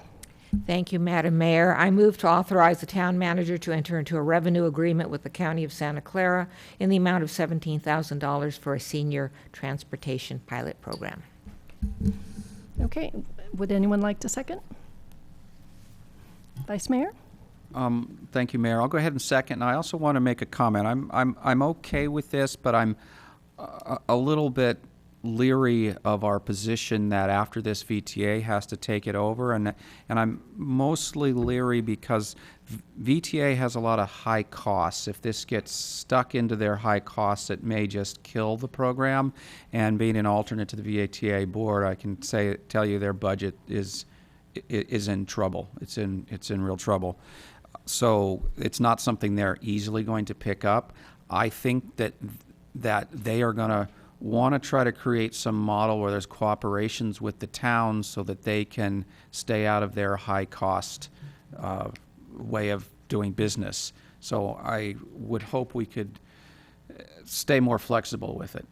Thank you, Madam Mayor. I move to authorize the town manager to enter into a revenue agreement with the County of Santa Clara in the amount of $17,000 for a senior transportation pilot program. Okay, would anyone like to second? Vice Mayor? Thank you, Mayor. I'll go ahead and second. And I also want to make a comment. I'm okay with this, but I'm a little bit leery of our position that after this VTA has to take it over, and I'm mostly leery because VTA has a lot of high costs. If this gets stuck into their high costs, it may just kill the program. And being an alternate to the VTA board, I can tell you their budget is in trouble. It's in real trouble. So it's not something they're easily going to pick up. I think that they are going to want to try to create some model where there's cooperations with the towns so that they can stay out of their high cost way of doing business. So I would hope we could stay more flexible with it.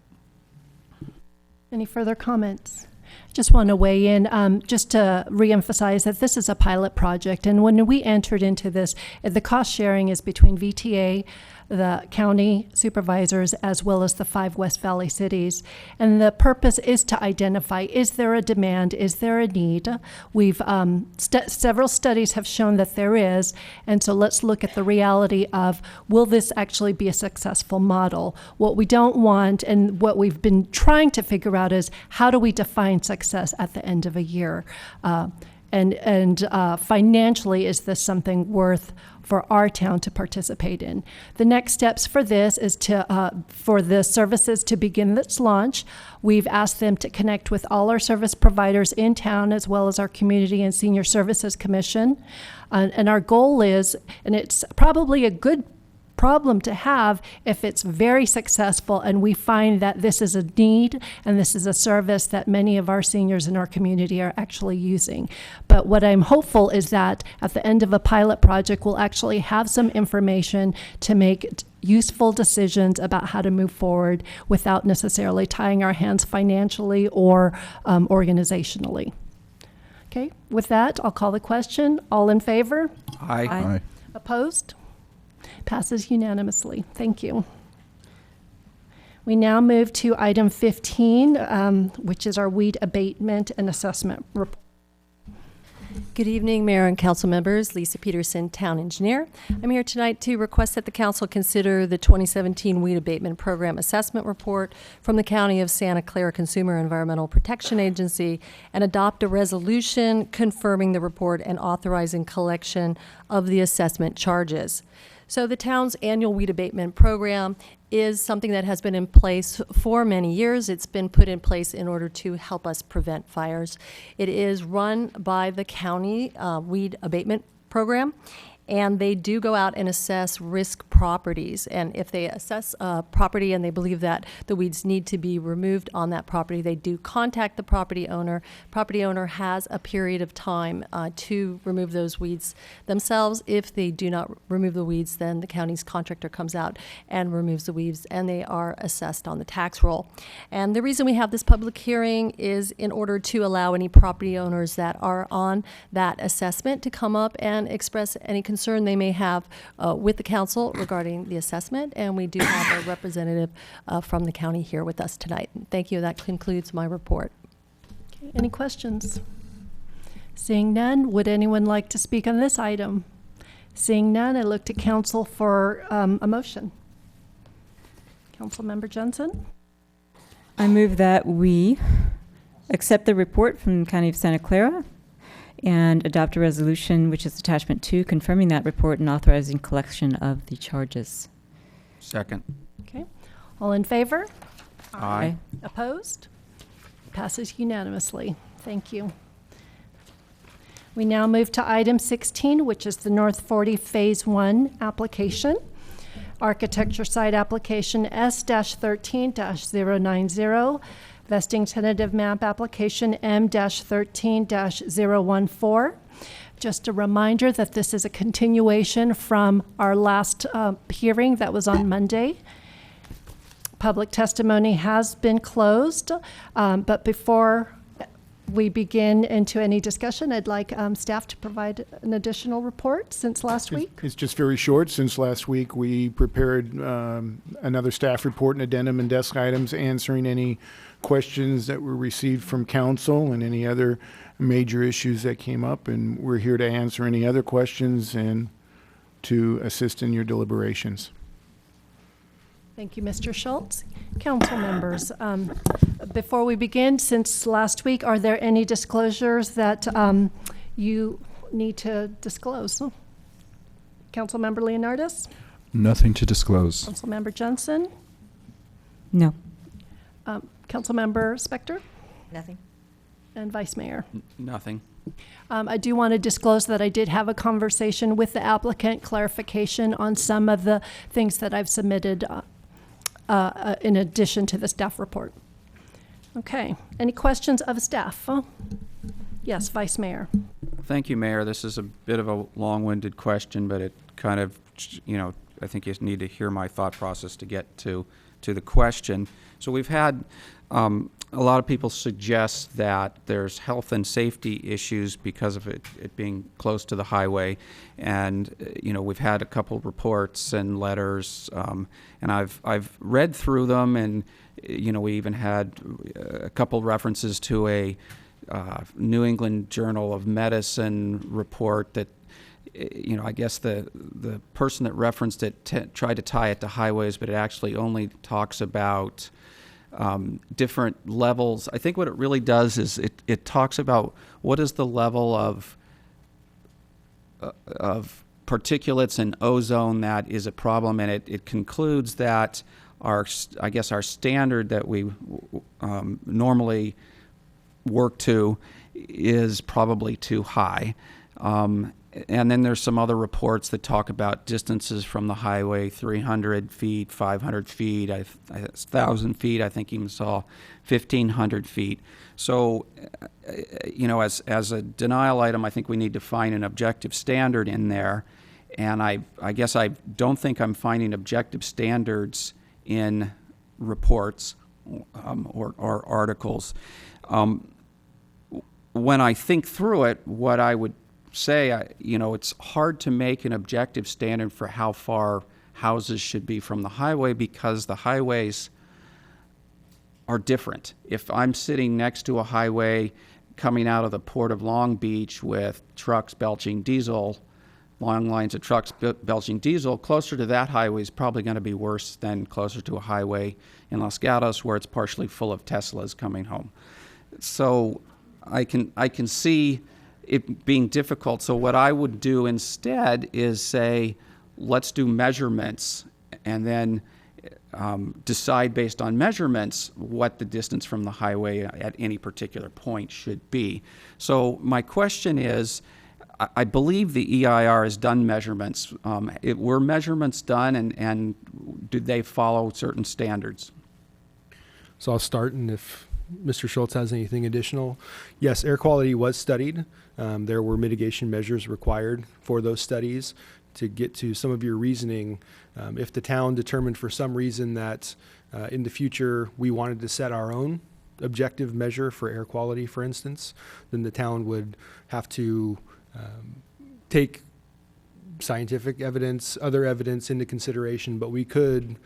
Any further comments? Just want to weigh in just to reemphasize that this is a pilot project, and when we entered into this, the cost sharing is between VTA, the county supervisors, as well as the 5 West Valley cities. And the purpose is to identify, is there a demand, is there a need? We've, several studies have shown that there is, and so let's look at the reality of, will this actually be a successful model? What we don't want, and what we've been trying to figure out is, how do we define success at the end of a year? And financially, is this something worth for our town to participate in? The next steps for this is for the services to begin its launch. We've asked them to connect with all our service providers in town, as well as our Community and Senior Services Commission. And our goal is, and it's probably a good problem to have if it's very successful and we find that this is a need and this is a service that many of our seniors in our community are actually using. But what I'm hopeful is that at the end of a pilot project, we'll actually have some information to make useful decisions about how to move forward without necessarily tying our hands financially or organizationally. Okay, with that, I'll call the question. All in favor? Aye. Aye. Opposed? Passes unanimously. Thank you. We now move to item 15, which is our weed abatement and assessment report. Good evening, Mayor and Council members. Lisa Peterson, Town Engineer. I'm here tonight to request that the Council consider the 2017 Weed Abatement Program Assessment Report from the County of Santa Clara Consumer Environmental Protection Agency and adopt a resolution confirming the report and authorizing collection of the assessment charges. So the town's annual weed abatement program is something that has been in place for many years. It's been put in place in order to help us prevent fires. It is run by the county weed abatement program, and they do go out and assess risk properties. And if they assess a property and they believe that the weeds need to be removed on that property, they do contact the property owner. Property owner has a period of time to remove those weeds themselves. If they do not remove the weeds, then the county's contractor comes out and removes the weeds, and they are assessed on the tax roll. And the reason we have this public hearing is in order to allow any property owners that are on that assessment to come up and express any concern they may have with the council regarding the assessment, and we do have a representative from the county here with us tonight. Thank you. That concludes my report. Okay, any questions? Seeing none, would anyone like to speak on this item? Seeing none, I look to council for a motion. Councilmember Jensen? I move that we Accept the report from the County of Santa Clara and adopt a resolution, which is attachment 2, confirming that report and authorizing collection of the charges. Second. Okay. All in favor? Aye. Opposed? Passes unanimously. Thank you. We now move to item 16, which is the North 40 Phase 1 application. Architecture site application S-13-090. Vesting tentative map application M-13-014. Just a reminder that this is a continuation from our last hearing that was on Monday. Public testimony has been closed, but before we begin into any discussion, I'd like staff to provide an additional report since last week. It's just very short. Since last week, we prepared another staff report and addendum and desk items answering any questions that were received from council and any other major issues that came up. And we're here to answer any other questions and to assist in your deliberations. Thank you, Mr. Schultz. Council members, before we begin, since last week, are there any disclosures that you need to disclose? Councilmember Leonardis? Nothing to disclose. Councilmember Johnson? No. Councilmember Spector? Nothing. And Vice Mayor? Nothing. I do want to disclose that I did have a conversation with the applicant, clarification on some of the things that I've submitted in addition to the staff report. Okay. Any questions of staff? Yes, Vice Mayor. Thank you, Mayor. This is a bit of a long-winded question, but it kind of, I think you need to hear my thought process to get to the question. So we've had a lot of people suggest that there's health and safety issues because of it being close to the highway. And, we've had a couple reports and letters, and I've read through them, and, we even had a couple references to a New England Journal of Medicine report that, I guess the person that referenced it tried to tie it to highways, but it actually only talks about different levels. I think what it really does is it talks about what is the level of particulates and ozone that is a problem, and it concludes that our standard that we normally work to is probably too high. And then there's some other reports that talk about distances from the highway, 300 feet, 500 feet, 1,000 feet. I think even saw 1,500 feet. So, as a denial item, I think we need to find an objective standard in there. And I guess I don't think I'm finding objective standards in reports or articles. When I think through it, what I would say, it's hard to make an objective standard for how far houses should be from the highway because the highways are different. If I'm sitting next to a highway coming out of the Port of Long Beach with trucks belching diesel, long lines of trucks belching diesel, closer to that highway is probably going to be worse than closer to a highway in Los Gatos where it's partially full of Teslas coming home. So I can see it being difficult. So what I would do instead is say, let's do measurements and then decide based on measurements what the distance from the highway at any particular point should be. So my question is, I believe the EIR has done measurements. Were measurements done and did they follow certain standards? So I'll start, and if Mr. Schultz has anything additional. Yes, air quality was studied. There were mitigation measures required for those studies. To get to some of your reasoning, if the town determined for some reason that in the future we wanted to set our own objective measure for air quality, for instance, then the town would have to take scientific evidence, other evidence into consideration, but we could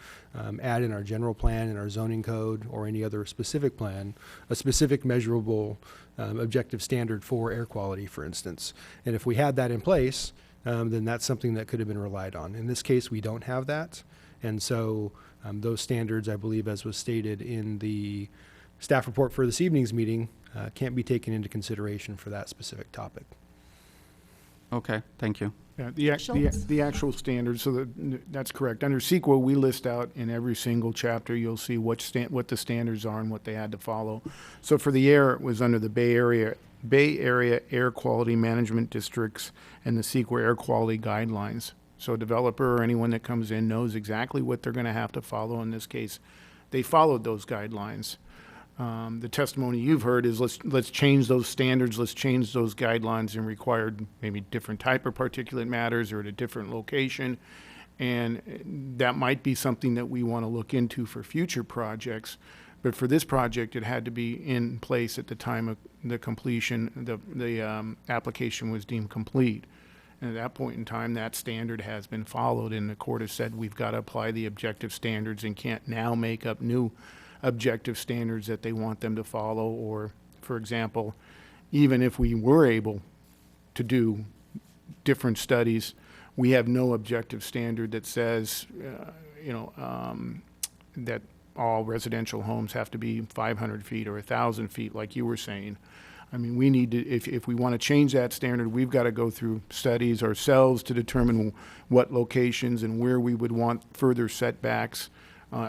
add in our general plan, in our zoning code, or any other specific plan, a specific measurable objective standard for air quality, for instance. And if we had that in place, then that's something that could have been relied on. In this case, we don't have that. And so those standards, I believe, as was stated in the staff report for this evening's meeting, can't be taken into consideration for that specific topic. Okay, thank you. Yeah, Schultz? the actual standards, so that's correct. Under CEQA, we list out in every single chapter, you'll see what the standards are and what they had to follow. So for the air, it was under the Bay Area Air Quality Management Districts and the CEQA Air Quality Guidelines. So a developer or anyone that comes in knows exactly what they're going to have to follow. In this case, they followed those guidelines. The testimony you've heard is let's change those standards, let's change those guidelines and required maybe different type of particulate matters or at a different location. And that might be something that we want to look into for future projects. But for this project, it had to be in place at the time of the completion, the application was deemed complete. And at that point in time, that standard has been followed, and the court has said we've got to apply the objective standards and can't now make up new objective standards that they want them to follow. Or, for example, even if we were able to do different studies, we have no objective standard that says, that all residential homes have to be 500 feet or 1,000 feet, like you were saying. I mean, we need to, if we want to change that standard, we've got to go through studies ourselves to determine what locations and where we would want further setbacks,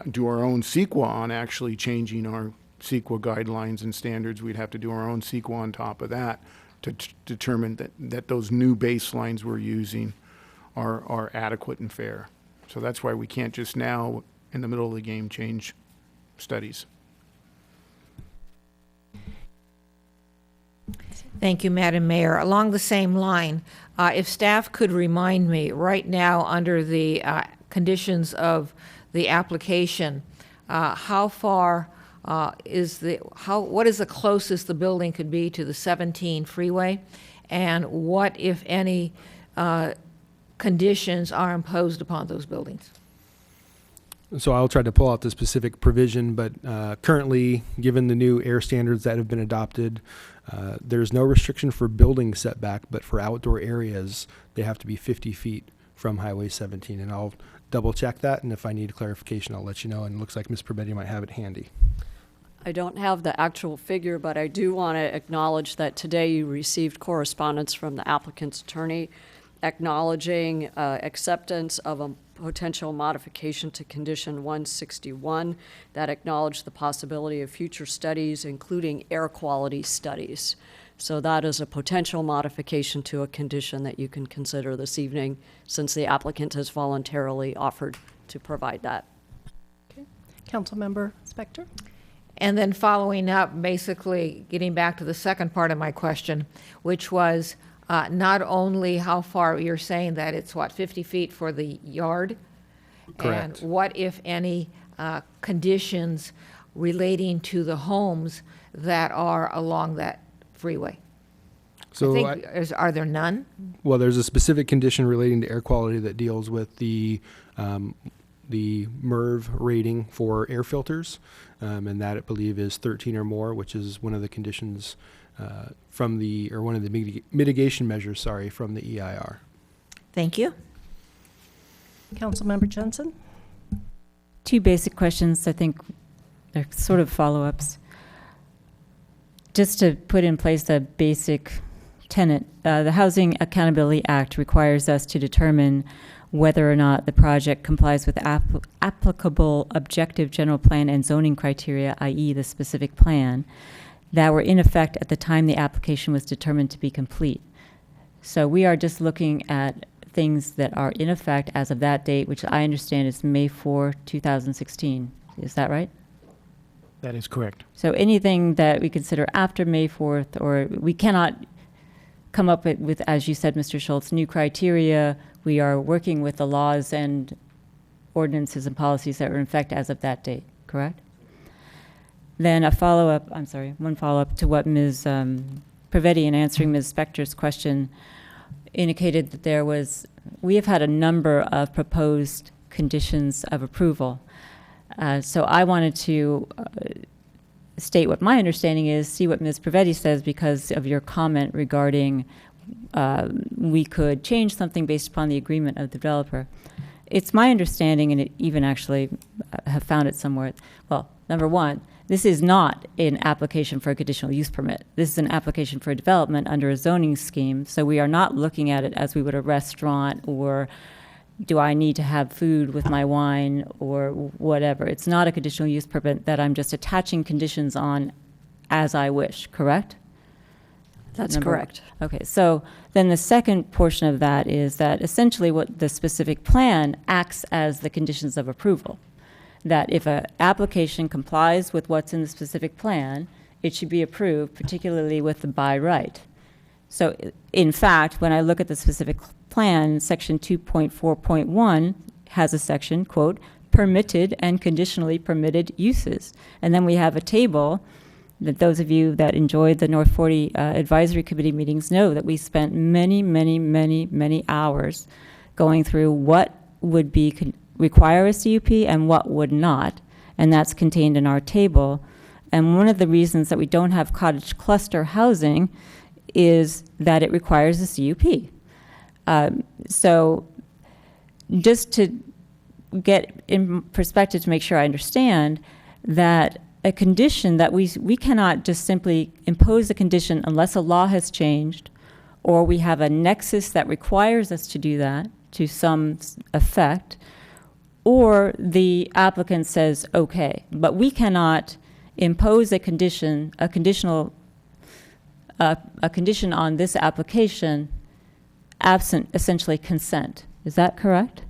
do our own CEQA on actually changing our CEQA guidelines and standards. We'd have to do our own CEQA on top of that to determine that those new baselines we're using are adequate and fair. So that's why we can't just now, in the middle of the game, change studies. Thank you, Madam Mayor. Along the same line, if staff could remind me, right now, under the conditions of the application, how far what is the closest the building could be to the 17 freeway? And what, if any, conditions are imposed upon those buildings? So I'll try to pull out the specific provision, but currently, given the new air standards that have been adopted, there's no restriction for building setback, but for outdoor areas, they have to be 50 feet from Highway 17. And I'll double check that, and if I need clarification, I'll let you know. And it looks like Ms. Perbetti might have it handy. I don't have the actual figure, but I do want to acknowledge that today you received correspondence from the applicant's attorney acknowledging acceptance of a potential modification to condition 161 that acknowledged the possibility of future studies, including air quality studies. So that is a potential modification to a condition that you can consider this evening, since the applicant has voluntarily offered to provide that. Okay. Councilmember Spector? And then following up, basically getting back to the second part of my question, which was not only how far you're saying that it's 50 feet for the yard? Correct. And what, if any, conditions relating to the homes that are along that freeway? So Are there none? Well, there's a specific condition relating to air quality that deals with the MERV rating for air filters, and that I believe is 13 or more, which is one of the conditions one of the mitigation measures, from the EIR. Thank you. Councilmember Jensen? Two basic questions, I think they're sort of follow-ups. Just to put in place a basic tenet, the Housing Accountability Act requires us to determine whether or not the project complies with applicable objective general plan and zoning criteria, i.e. the specific plan, that were in effect at the time the application was determined to be complete. So we are just looking at things that are in effect as of that date, which I understand is May 4, 2016. Is that right? That is correct. So anything that we consider after May 4th, or we cannot come up with, as you said, Mr. Schultz, new criteria. We are working with the laws and ordinances and policies that were in effect as of that date, correct? Then one follow-up to what Ms. Pervetti, in answering Ms. Spector's question, indicated that we have had a number of proposed conditions of approval. So I wanted to state what my understanding is, see what Ms. Pervetti says, because of your comment regarding we could change something based upon the agreement of the developer. It's my understanding, and it even actually have found it somewhere. Well, number one, This is not an application for a conditional use permit. This is an application for a development under a zoning scheme. So we are not looking at it as we would a restaurant, or do I need to have food with my wine or whatever. It's not a conditional use permit that I'm just attaching conditions on as I wish, correct? That's correct. Okay, so then the second portion of that is that essentially what the specific plan acts as the conditions of approval. That if an application complies with what's in the specific plan, it should be approved, particularly with the by right. So in fact, when I look at the specific plan, section 2.4.1 has a section, quote, permitted and conditionally permitted uses. And then we have a table that those of you that enjoyed the North 40 Advisory Committee meetings know that we spent many hours going through what would be require a CUP and what would not, and that's contained in our table. And one of the reasons that we don't have cottage cluster housing is that it requires a CUP. So just to get in perspective to make sure I understand that a condition that we cannot just simply impose a condition unless a law has changed, or we have a nexus that requires us to do that to some effect, or the applicant says okay. But we cannot impose a condition, a condition on this application absent essentially consent. Is that correct?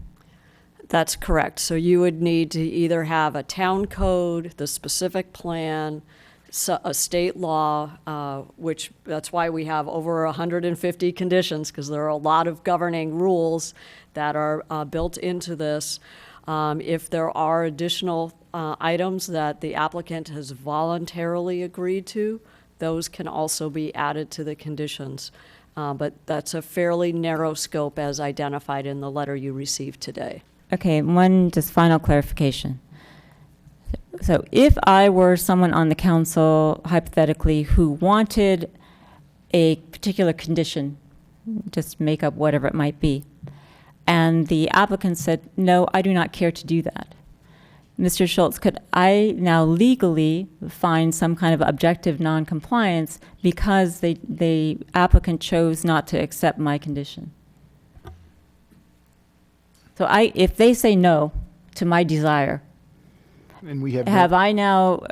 That's correct. So you would need to either have a town code, the specific plan, a state law, which that's why we have over 150 conditions, because there are a lot of governing rules that are built into this. If there are additional items that the applicant has voluntarily agreed to, those can also be added to the conditions. But that's a fairly narrow scope as identified in the letter you received today. Okay, one just final clarification. So if I were someone on the council, hypothetically, who wanted a particular condition, just make up whatever it might be, and the applicant said, no, I do not care to do that, Mr. Schultz, could I now legally find some kind of objective noncompliance because the applicant chose not to accept my condition? So if they say no to my desire, and we have I now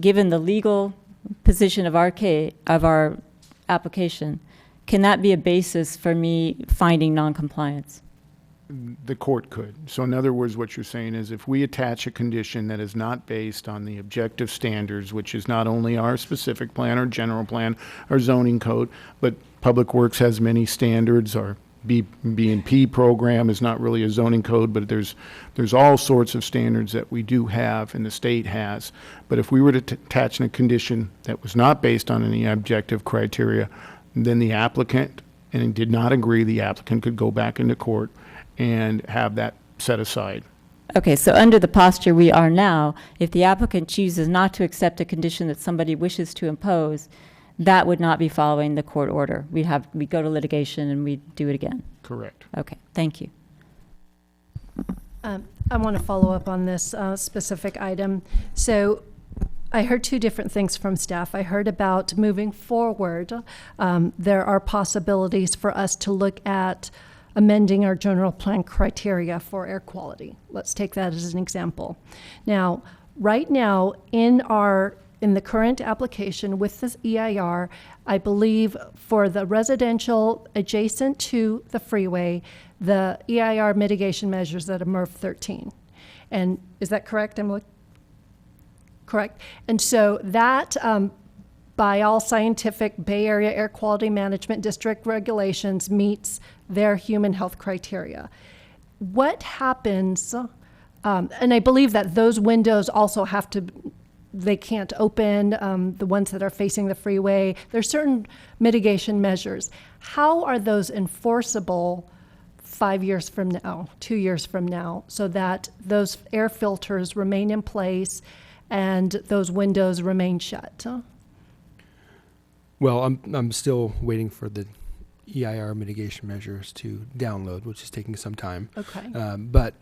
given the legal position of our application, can that be a basis for me finding noncompliance? The court could. So in other words, what you're saying is if we attach a condition that is not based on the objective standards, which is not only our specific plan or general plan or zoning code, but Public Works has many standards, our B&P program is not really a zoning code, but there's all sorts of standards that we do have and the state has. But if we were to attach a condition that was not based on any objective criteria, then the applicant, and it did not agree, the applicant could go back into court and have that set aside. Okay, so under the posture we are now, if the applicant chooses not to accept a condition that somebody wishes to impose, that would not be following the court order. We go to litigation and we do it again. Correct. Okay, thank you. I want to follow up on this specific item. So I heard two different things from staff. I heard about moving forward. There are possibilities for us to look at amending our general plan criteria for air quality. Let's take that as an example. Now, right now in the current application with this EIR, I believe for the residential adjacent to the freeway, the EIR mitigation measures at a MERV 13. And is that correct? Correct. And so that, by all scientific Bay Area Air Quality Management District regulations, meets their human health criteria. What happens, and I believe that those windows also have to, they can't open, the ones that are facing the freeway. There's certain mitigation measures. How are those enforceable 5 years from now, 2 years from now, so that those air filters remain in place and those windows remain shut? Well, I'm still waiting for the EIR mitigation measures to download, which is taking some time. Okay. But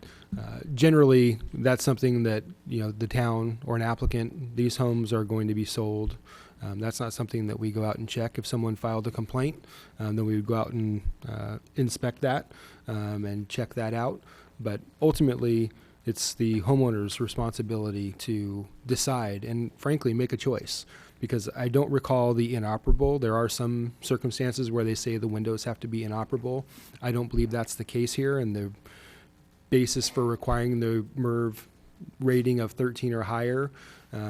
generally, that's something that, the town or an applicant, these homes are going to be sold. That's not something that we go out and check. If someone filed a complaint, then we would go out and inspect that and check that out. But ultimately, it's the homeowner's responsibility to decide and, frankly, make a choice. Because I don't recall the inoperable. There are some circumstances where they say the windows have to be inoperable. I don't believe that's the case here, and the basis for requiring the MERV rating of 13 or higher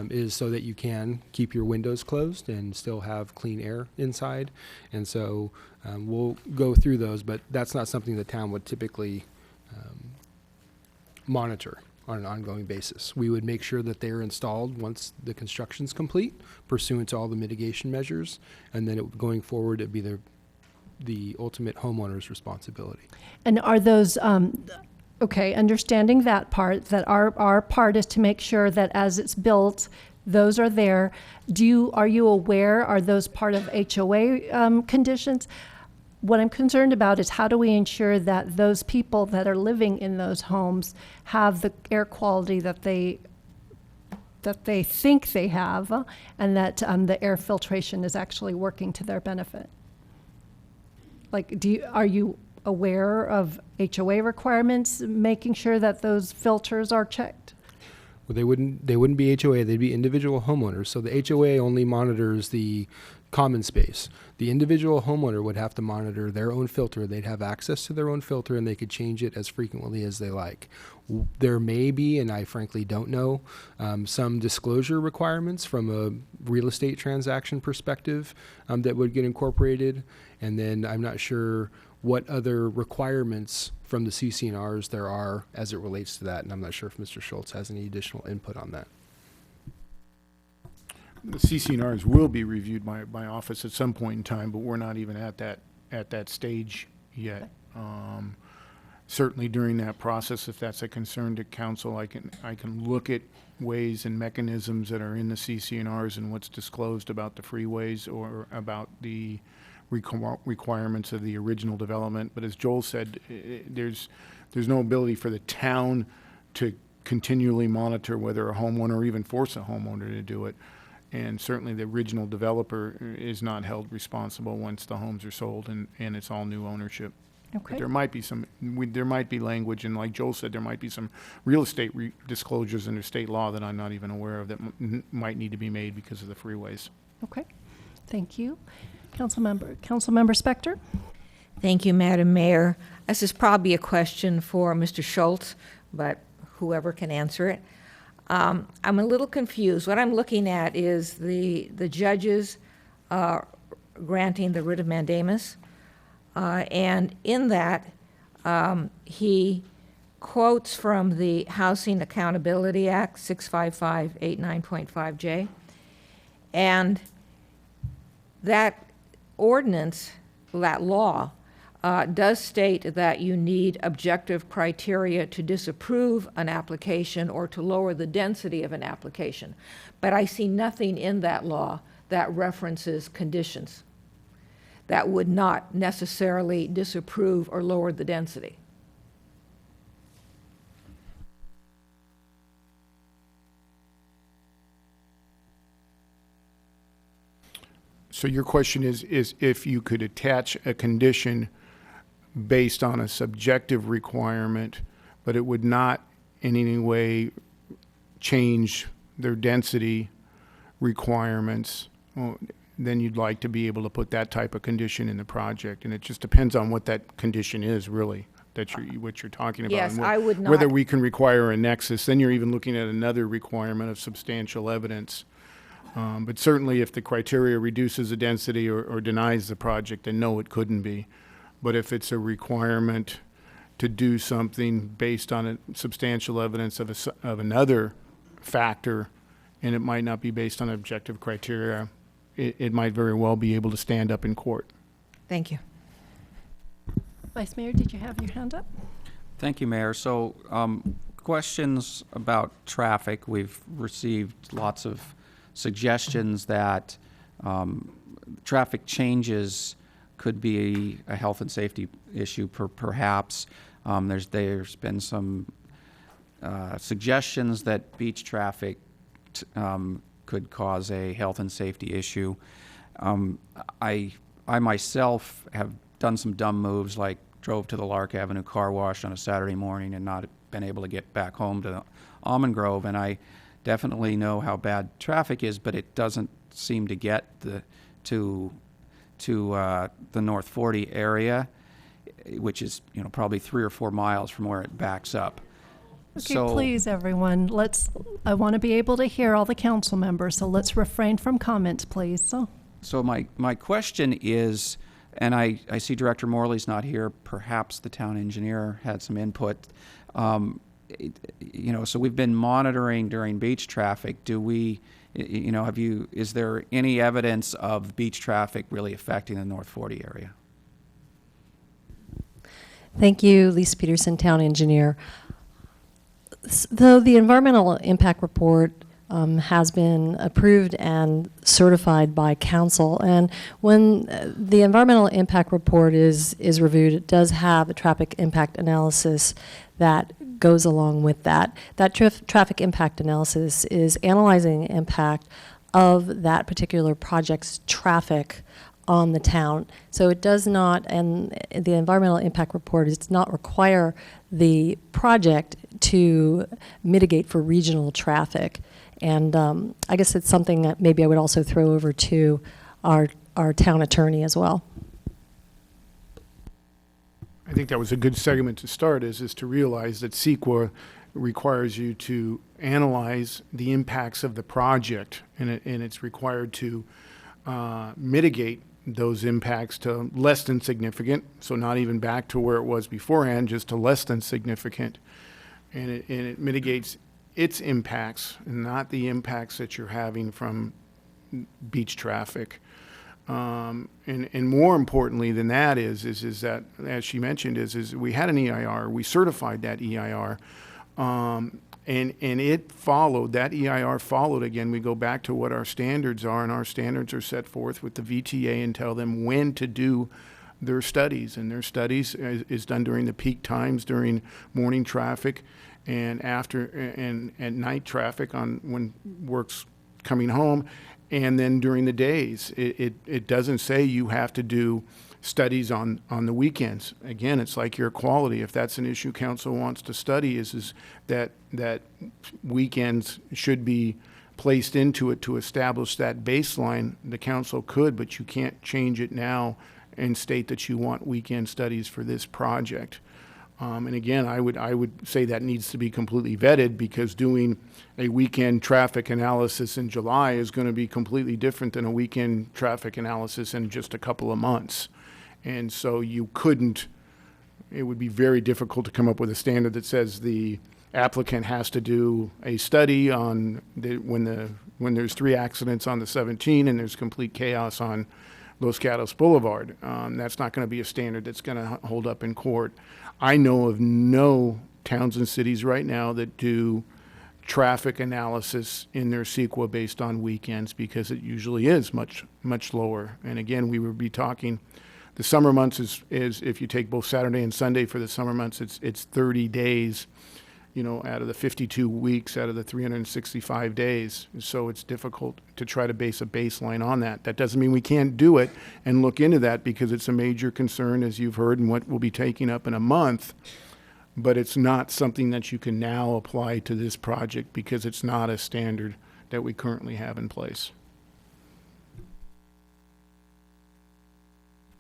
is so that you can keep your windows closed and still have clean air inside. And so we'll go through those, but that's not something the town would typically monitor on an ongoing basis. We would make sure that they're installed once the construction's complete, pursuant to all the mitigation measures, and then going forward, it'd be the ultimate homeowner's responsibility. And are those, okay, understanding that part, that our part is to make sure that as it's built, those are there. Are you aware, are those part of HOA conditions? What I'm concerned about is how do we ensure that those people that are living in those homes have the air quality that they think they have, and that the air filtration is actually working to their benefit? Like, are you aware of HOA requirements, making sure that those filters are checked? Well, they wouldn't be HOA, they'd be individual homeowners. So the HOA only monitors the common space. The individual homeowner would have to monitor their own filter. They'd have access to their own filter, and they could change it as frequently as they like. There may be, and I frankly don't know, some disclosure requirements from a real estate transaction perspective that would get incorporated. And then I'm not sure what other requirements from the CC&Rs there are as it relates to that. And I'm not sure if Mr. Schultz has any additional input on that. The CC&Rs will be reviewed by my office at some point in time, but we're not even at that stage yet. Certainly during that process, if that's a concern to council, I can look at ways and mechanisms that are in the CC&Rs and what's disclosed about the freeways or about the requirements of the original development. But as Joel said, there's no ability for the town to continually monitor whether a homeowner or even force a homeowner to do it. And certainly the original developer is not held responsible once the homes are sold and it's all new ownership. Okay. But there might be language, and like Joel said, there might be some real estate disclosures under state law that I'm not even aware of that might need to be made because of the freeways. Okay, thank you. Councilmember Spector? Thank you, Madam Mayor. This is probably a question for Mr. Schultz, but whoever can answer it. I'm a little confused. What I'm looking at is the judges granting the writ of mandamus, and in that he quotes from the Housing Accountability Act 65589.5J, and that ordinance, that law, does state that you need objective criteria to disapprove an application or to lower the density of an application. But I see nothing in that law that references conditions that would not necessarily disapprove or lower the density. So your question is if you could attach a condition based on a subjective requirement, but it would not in any way change their density requirements, well, then you'd like to be able to put that type of condition in the project. And it just depends on what that condition is, really, what you're talking about. Yes, and I would not. Whether we can require a nexus, then you're even looking at another requirement of substantial evidence. But certainly if the criteria reduces the density or denies the project, then no, it couldn't be. But if it's a requirement to do something based on a substantial evidence of another factor, and it might not be based on objective criteria, it might very well be able to stand up in court. Thank you. Vice Mayor, did you have your hand up? Thank you, Mayor. So questions about traffic. We've received lots of suggestions that traffic changes could be a health and safety issue, perhaps. There's been some suggestions that beach traffic could cause a health and safety issue. I myself have done some dumb moves, like drove to the Lark Avenue car wash on a Saturday morning and not been able to get back home to Almond Grove, and I definitely know how bad traffic is, but it doesn't seem to get to the North 40 area, which is probably 3 or 4 miles from where it backs up. Okay, So, please, everyone, I want to be able to hear all the council members, so let's refrain from comments, please. So my question is, and I see Director Morley's not here, perhaps the town engineer had some input. So we've been monitoring during beach traffic. Do we, is there any evidence of beach traffic really affecting the North 40 area? Thank you, Lisa Peterson, Town Engineer. Though the environmental impact report has been approved and certified by council, and when the environmental impact report is reviewed, it does have a traffic impact analysis that goes along with that. That traffic impact analysis is analyzing the impact of that particular project's traffic on the town. So it does not, and the environmental impact report does not require the project to mitigate for regional traffic. And I guess it's something that maybe I would also throw over to our town attorney as well. I think that was a good segment to start, is to realize that CEQA requires you to analyze the impacts of the project, and it's required to mitigate those impacts to less than significant, so not even back to where it was beforehand, just to less than significant. And it mitigates its impacts, and not the impacts that you're having from beach traffic. And more importantly than that is that, as she mentioned, is we had an EIR, we certified that EIR, and it followed, that EIR followed, again, we go back to what our standards are, and our standards are set forth with the VTA and tell them when to do their studies, and their studies is done during the peak times, during morning traffic, and after, and at night traffic on when work's coming home, and then during the days. It doesn't say you have to do studies on the weekends. Again, it's like your quality. If that's an issue council wants to study, is that weekends should be placed into it to establish that baseline. The council could, but you can't change it now and state that you want weekend studies for this project. And again, I would say that needs to be completely vetted, because doing a weekend traffic analysis in July is going to be completely different than a weekend traffic analysis in just a couple of months. And so it would be very difficult to come up with a standard that says the applicant has to do a study on when there's 3 accidents on the 17 and there's complete chaos on Los Gatos Boulevard. That's not going to be a standard that's going to hold up in court. I know of no towns and cities right now that do traffic analysis in their CEQA based on weekends, because it usually is much, much lower. And again, we would be talking, the summer months is if you take both Saturday and Sunday for the summer months, it's 30 days, out of the 52 weeks, out of the 365 days. So it's difficult to try to base a baseline on that. That doesn't mean we can't do it and look into that, because it's a major concern, as you've heard, and what we'll be taking up in a month. But it's not something that you can now apply to this project, because it's not a standard that we currently have in place.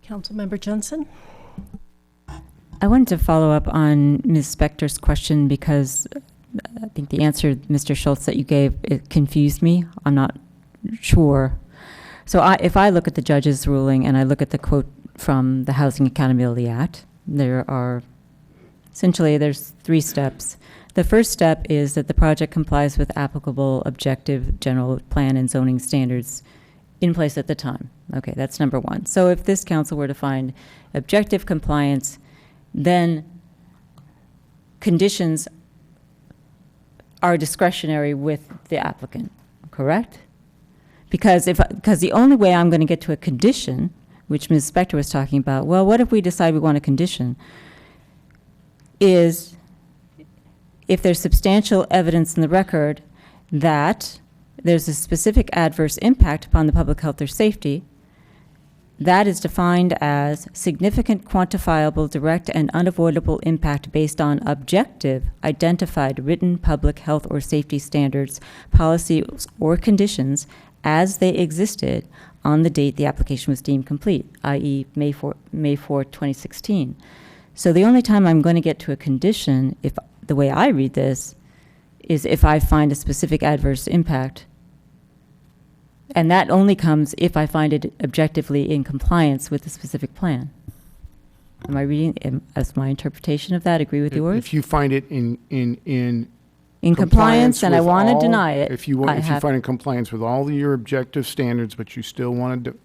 Councilmember Jensen? I wanted to follow up on Ms. Spector's question, because I think the answer, Mr. Schultz, that you gave, it confused me. I'm not sure. So if I look at the judge's ruling and I look at the quote from the Housing Accountability Act, there's 3 steps. The first step is that the project complies with applicable objective general plan and zoning standards in place at the time. Okay, that's number 1. So if this council were to find objective compliance, then conditions are discretionary with the applicant, correct? Because the only way I'm going to get to a condition which Ms. Spector was talking about, well, what if we decide we want a condition? Is if there's substantial evidence in the record that there's a specific adverse impact upon the public health or safety, that is defined as significant, quantifiable, direct, and unavoidable impact based on objective, identified, written public health or safety standards, policies, or conditions as they existed on the date the application was deemed complete, i.e. May 4, 2016. So the only time I'm going to get to a condition, if the way I read this, is if I find a specific adverse impact. And that only comes if I find it objectively in compliance with the specific plan. Am I reading, as my interpretation of that, agree with yours? If you find it in compliance and I with want to all- deny it, If you find in compliance with all your objective standards, but you still want to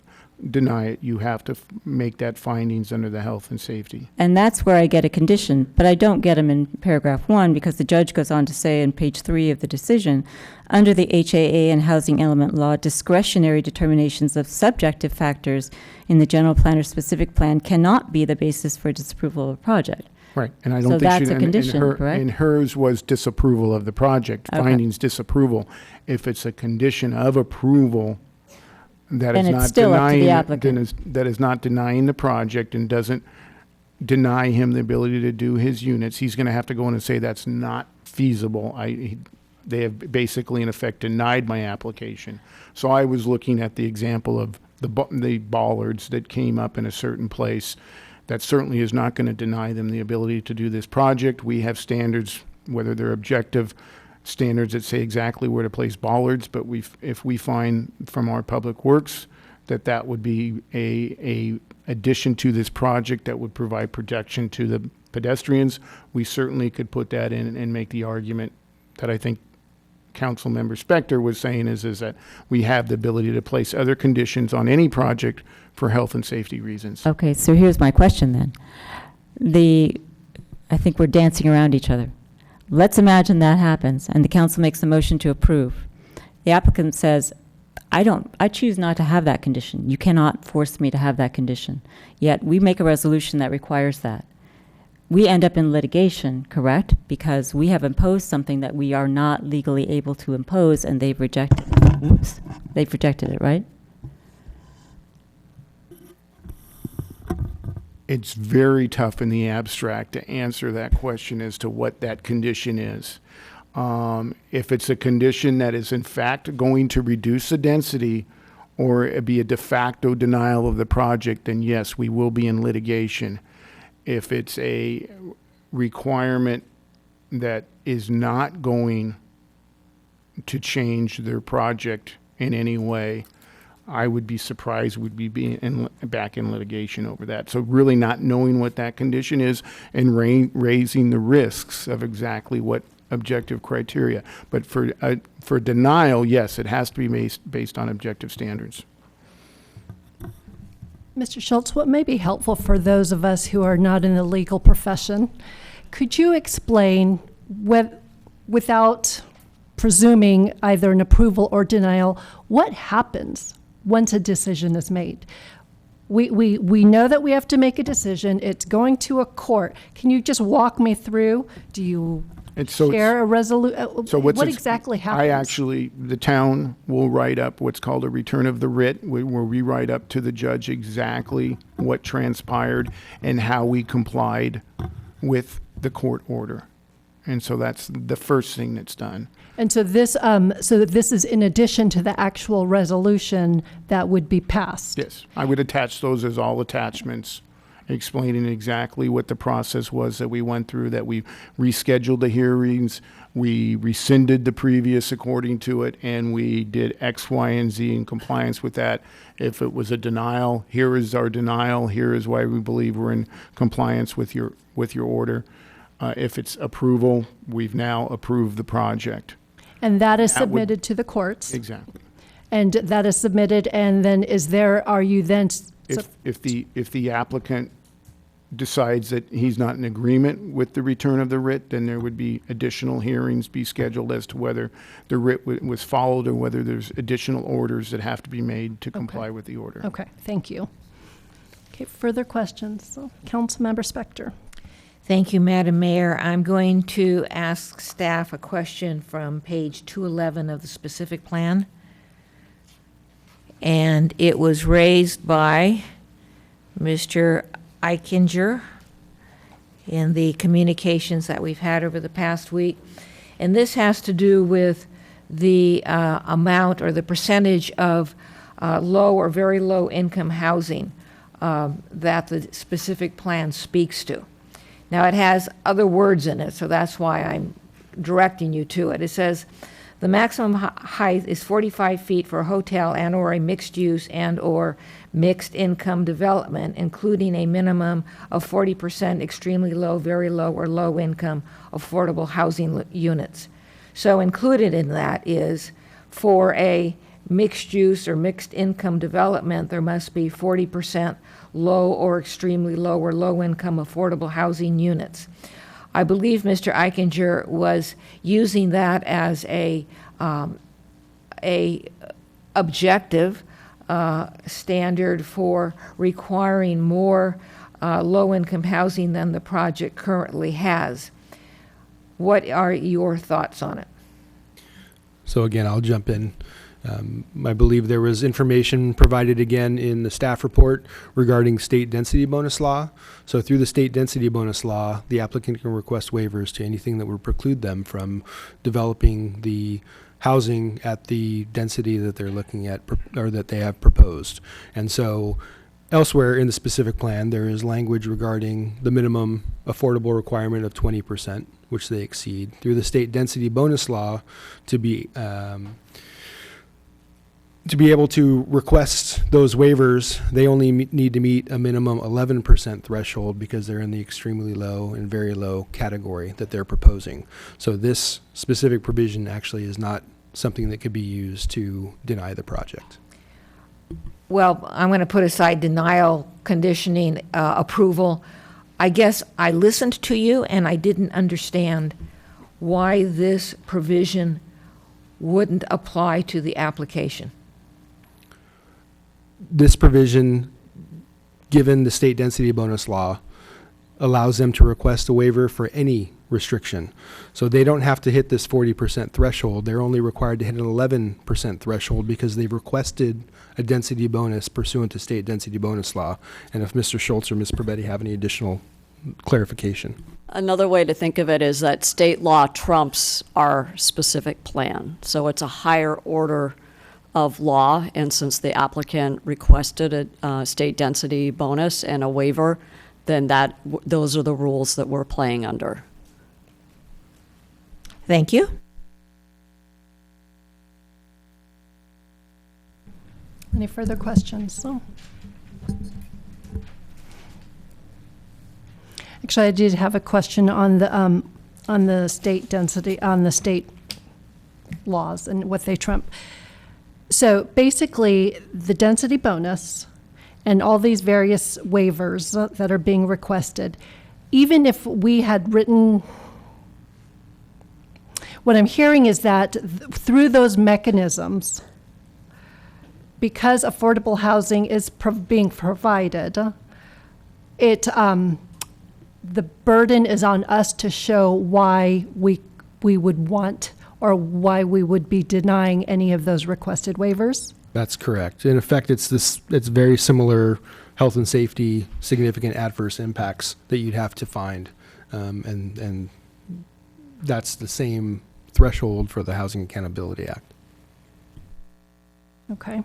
deny it, you have to make that findings under the health and safety. and that's where I get a condition, but I don't get them in paragraph 1 because the judge goes on to say in page 3 of the decision, under the HAA and housing element law, discretionary determinations of subjective factors in the general plan or specific plan cannot be the basis for disapproval of a project. Right, and I don't So think that's a condition, correct? And hers was disapproval of the project, Okay. findings disapproval. If it's a condition of approval that Then is it's not still up to the denying, applicant. that is not denying the project and doesn't deny him the ability to do his units, he's going to have to go in and say that's not feasible. They have basically, in effect, denied my application. So I was looking at the example of the bollards that came up in a certain place. That certainly is not going to deny them the ability to do this project. We have standards, whether they're objective standards that say exactly where to place bollards, but if we find from our public works that would be a addition to this project that would provide protection to the pedestrians, we certainly could put that in and make the argument that I think Councilmember Spector was saying is that we have the ability to place other conditions on any project for health and safety reasons. Okay, so here's my question then. I think we're dancing around each other. Let's imagine that happens and the council makes a motion to approve. The applicant says, I choose not to have that condition. You cannot force me to have that condition. Yet we make a resolution that requires that. We end up in litigation, correct? Because we have imposed something that we are not legally able to impose and they've rejected it. Oops, they've rejected it, right? It's very tough in the abstract to answer that question as to what that condition is. If it's a condition that is in fact going to reduce the density or it be a de facto denial of the project, then yes, we will be in litigation. If it's a requirement that is not going to change their project in any way, I would be surprised we'd be back in litigation over that. So really not knowing what that condition is and raising the risks of exactly what objective criteria. But for denial, yes, it has to be based on objective standards. Mr. Schultz, what may be helpful for those of us who are not in the legal profession, could you explain, without presuming either an approval or denial, what happens once a decision is made? We know that we have to make a decision. It's going to a court. Can you just walk me through? Do you share a resolution? So what exactly happens? The town will write up what's called a return of the writ, where we write up to the judge exactly what transpired and how we complied with the court order. And so that's the first thing that's done. And so this is in addition to the actual resolution that would be passed? Yes, I would attach those as all attachments, explaining exactly what the process was that we went through, that we rescheduled the hearings, we rescinded the previous according to it, and we did X, Y, and Z in compliance with that. If it was a denial, here is our denial, here is why we believe we're in compliance with your order. If it's approval, we've now approved the project. And that is submitted to the courts? Exactly. And that is submitted, and then are you then? If the applicant decides that he's not in agreement with the return of the writ, then there would be additional hearings be scheduled as to whether the writ was followed or whether there's additional orders that have to be made to comply with the order. Okay, thank you. Okay, further questions? So, Councilmember Spector. Thank you, Madam Mayor. I'm going to ask staff a question from page 211 of the specific plan. And it was raised by Mr. Eichinger in the communications that we've had over the past week. And this has to do with the amount or the percentage of low or very low income housing that the specific plan speaks to. Now, it has other words in it, so that's why I'm directing you to it. It says, the maximum height is 45 feet for a hotel and or a mixed use and or mixed income development, including a minimum of 40% extremely low, very low, or low income affordable housing units. So included in that is, for a mixed use or mixed income development, there must be 40% low or extremely low or low income affordable housing units. I believe Mr. Eichinger was using that as a objective standard for requiring more low-income housing than the project currently has. What are your thoughts on it? So again, I'll jump in. I believe there was information provided again in the staff report regarding state density bonus law. So through the state density bonus law, the applicant can request waivers to anything that would preclude them from developing the housing at the density that they're looking at or that they have proposed. And so elsewhere in the specific plan, there is language regarding the minimum affordable requirement of 20%, which they exceed. Through the state density bonus law, to be able to request those waivers, they only need to meet a minimum 11% threshold because they're in the extremely low and very low category that they're proposing. So this specific provision actually is not something that could be used to deny the project. Well, I'm going to put aside denial, conditioning, approval. I guess I listened to you and I didn't understand why this provision wouldn't apply to the application. This provision, given the state density bonus law, allows them to request a waiver for any restriction. So they don't have to hit this 40% threshold. They're only required to hit an 11% threshold because they've requested a density bonus pursuant to state density bonus law. And if Mr. Schultz or Ms. Perbetti have any additional clarification. Another way to think of it is that state law trumps our specific plan. So it's a higher order of law, and since the applicant requested a state density bonus and a waiver, then those are the rules that we're playing under. Thank you. Any further questions? So, actually, I did have a question on the state density, on the state laws and what they trump. So basically, the density bonus and all these various waivers that are being requested, even if we had written, what I'm hearing is that through those mechanisms, because affordable housing is being provided, the burden is on us to show why we would want or why we would be denying any of those requested waivers? That's correct. In effect, it's very similar health and safety, significant adverse impacts that you'd have to find. And that's the same threshold for the Housing Accountability Act. Okay.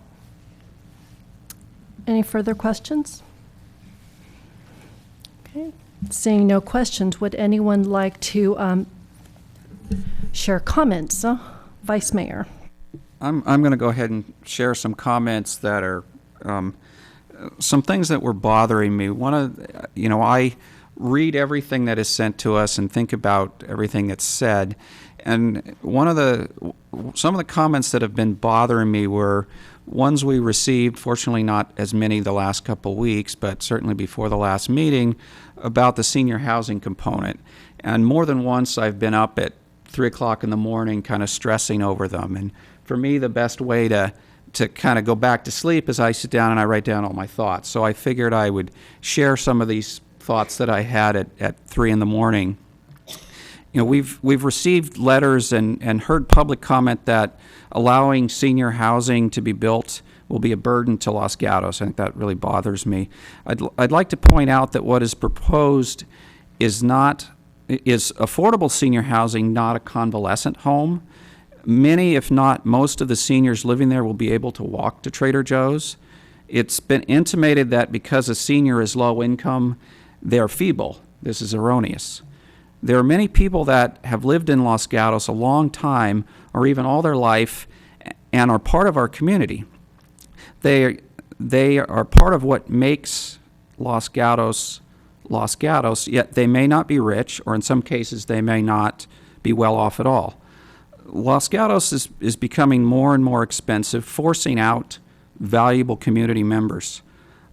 Any further questions? Okay. Seeing no questions, would anyone like to share comments? Vice Mayor. I'm going to go ahead and share some comments that are some things that were bothering me. I read everything that is sent to us and think about everything that's said. And some of the comments that have been bothering me were ones we received, fortunately not as many the last couple weeks, but certainly before the last meeting, about the senior housing component. And more than once I've been up at 3 o'clock in the morning kind of stressing over them. And for me, the best way to to kind of go back to sleep as I sit down and I write down all my thoughts. So I figured I would share some of these thoughts that I had at 3 in the morning. You know, we've received letters and heard public comment that allowing senior housing to be built will be a burden to Los Gatos. I think that really bothers me. I'd like to point out that what is proposed is affordable senior housing, not a convalescent home. Many, if not most, of the seniors living there will be able to walk to Trader Joe's. It's been intimated that because a senior is low income, they're feeble. This is erroneous. There are many people that have lived in Los Gatos a long time, or even all their life, and are part of our community. They are part of what makes Los Gatos, yet they may not be rich, or in some cases they may not be well off at all. Los Gatos is becoming more and more expensive, forcing out valuable community members.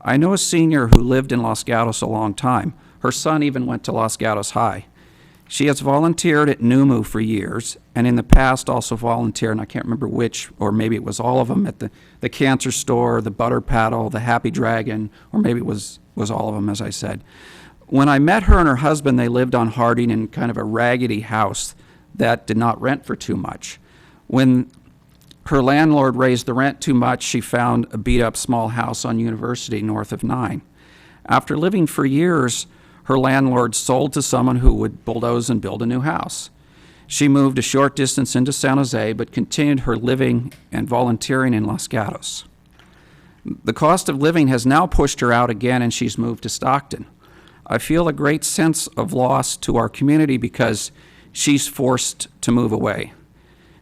I know a senior who lived in Los Gatos a long time. Her son even went to Los Gatos High. She has volunteered at NUMU for years, and in the past also volunteered, and I can't remember which, or maybe it was all of them, at the cancer store, the Butter Paddle, the Happy Dragon, or maybe it was all of them, as I said. When I met her and her husband, they lived on Harding in kind of a raggedy house that did not rent for too much. When her landlord raised the rent too much, she found a beat-up small house on University north of 9. After living for years, her landlord sold to someone who would bulldoze and build a new house. She moved a short distance into San Jose, but continued her living and volunteering in Los Gatos. The cost of living has now pushed her out again, and she's moved to Stockton. I feel a great sense of loss to our community because she's forced to move away.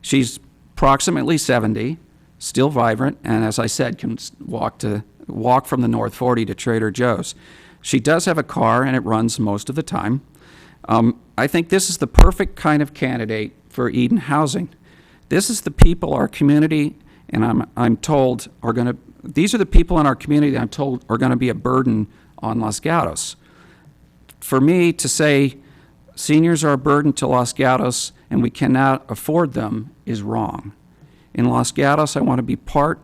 She's approximately 70, still vibrant, and as I said, can walk from the North 40 to Trader Joe's. She does have a car, and it runs most of the time. I think this is the perfect kind of candidate for Eden Housing. This is the people our community, and I'm told these are the people in our community that I'm told are going to be a burden on Los Gatos. For me to say seniors are a burden to Los Gatos and we cannot afford them is wrong. In Los Gatos, I want to be part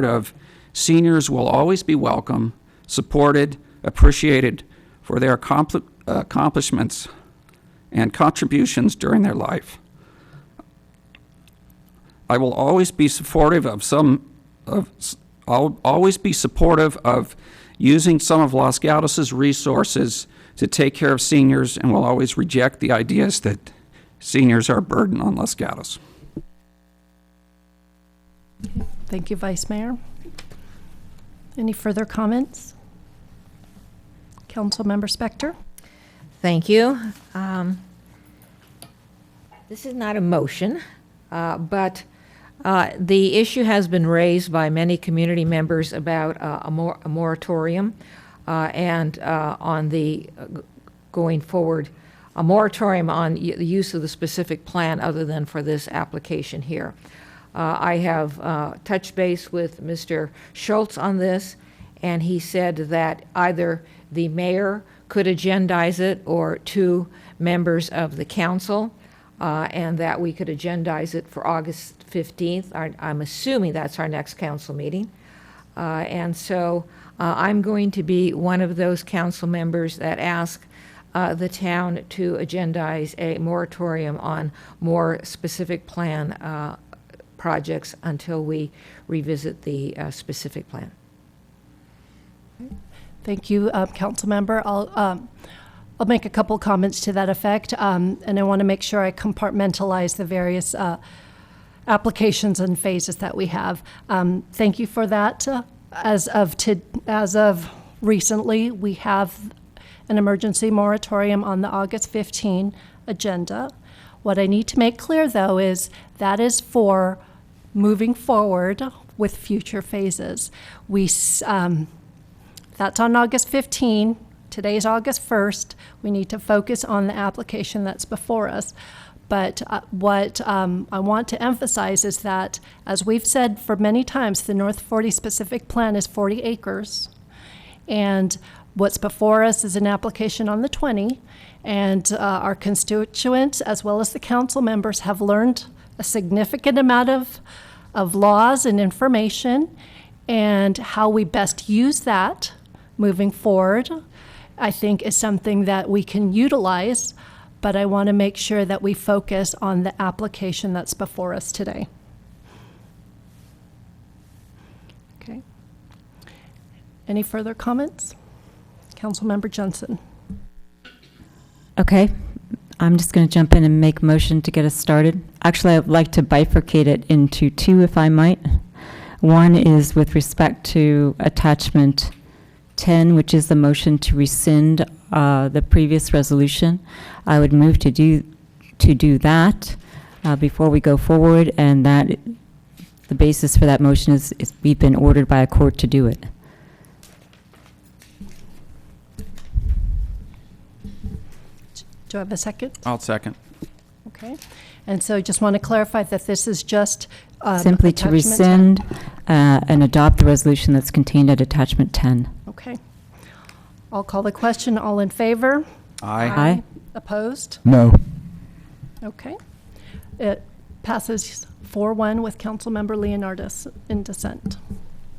of. Seniors will always be welcome, supported, appreciated for their accomplishments and contributions during their life. I will always be supportive of using some of Los Gatos' resources to take care of seniors, and will always reject the ideas that seniors are a burden on Los Gatos. Thank you, Vice Mayor. Any further comments? Councilmember Spector? Thank you. This is not a motion, but the issue has been raised by many community members about a moratorium and on the going forward, a moratorium on the use of the specific plan other than for this application here. I have touched base with Mr. Schultz on this, and he said that either the mayor could agendize it or 2 members of the council, and that we could agendize it for August 15th. I'm assuming that's our next council meeting. And so I'm going to be one of those council members that ask the town to agendize a moratorium on more specific plan projects until we revisit the specific plan. Thank you, Council Member. I'll make a couple comments to that effect, and I want to make sure I compartmentalize the various applications and phases that we have. Thank you for that. As of recently, we have an emergency moratorium on the August 15 agenda. What I need to make clear, though, is that is for moving forward with future phases. That's on August 15. Today's August 1st. We need to focus on the application that's before us. But what I want to emphasize is that, as we've said for many times, the North 40 specific plan is 40 acres. And what's before us is an application on the 20. And our constituents, as well as the council members, have learned a significant amount of of laws and information and how we best use that moving forward, I think is something that we can utilize, but I want to make sure that we focus on the application that's before us today. Okay. Any further comments? Councilmember Jensen. Okay, I'm just going to jump in and make a motion to get us started. Actually, I'd like to bifurcate it into two, if I might. One is with respect to attachment 10, which is the motion to rescind the previous resolution. I would move to do that before we go forward, and that the basis for that motion is we've been ordered by a court to do it. Do I have a second? I'll second. Okay. And so I just want to clarify that this is just Simply to attachment 10. rescind and adopt the resolution that's contained at attachment 10. Okay. I'll call the question. All in favor? Aye. Opposed? No. Okay. It passes 4-1 with Councilmember Leonardis in dissent.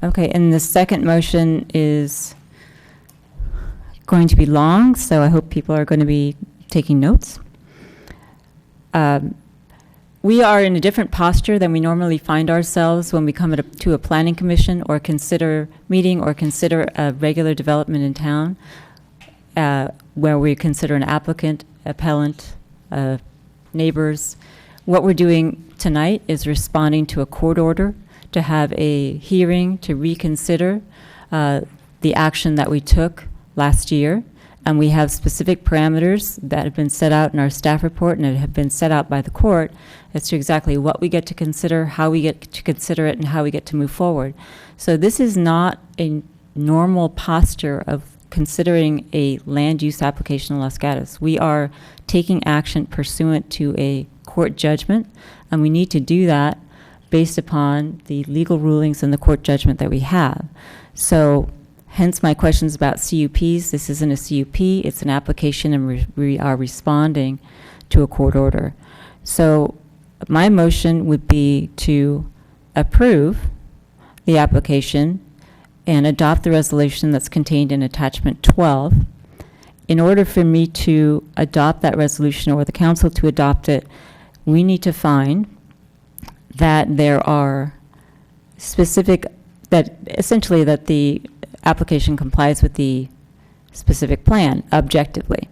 Okay, and the second motion is going to be long, so I hope people are going to be taking notes. We are in a different posture than we normally find ourselves when we come to a planning commission or consider a regular development in town, where we consider an applicant, appellant, neighbors. What we're doing tonight is responding to a court order to have a hearing to reconsider the action that we took last year. And we have specific parameters that have been set out in our staff report and that have been set out by the court as to exactly what we get to consider, how we get to consider it, and how we get to move forward. So this is not a normal posture of considering a land use application in Los Gatos. We are taking action pursuant to a court judgment, and we need to do that based upon the legal rulings and the court judgment that we have. So hence my questions about CUPs. This isn't a CUP, it's an application, and we are responding to a court order. So my motion would be to approve the application and adopt the resolution that's contained in attachment 12. In order for me to adopt that resolution or the council to adopt it, we need to find that there are essentially that the application complies with the specific plan objectively.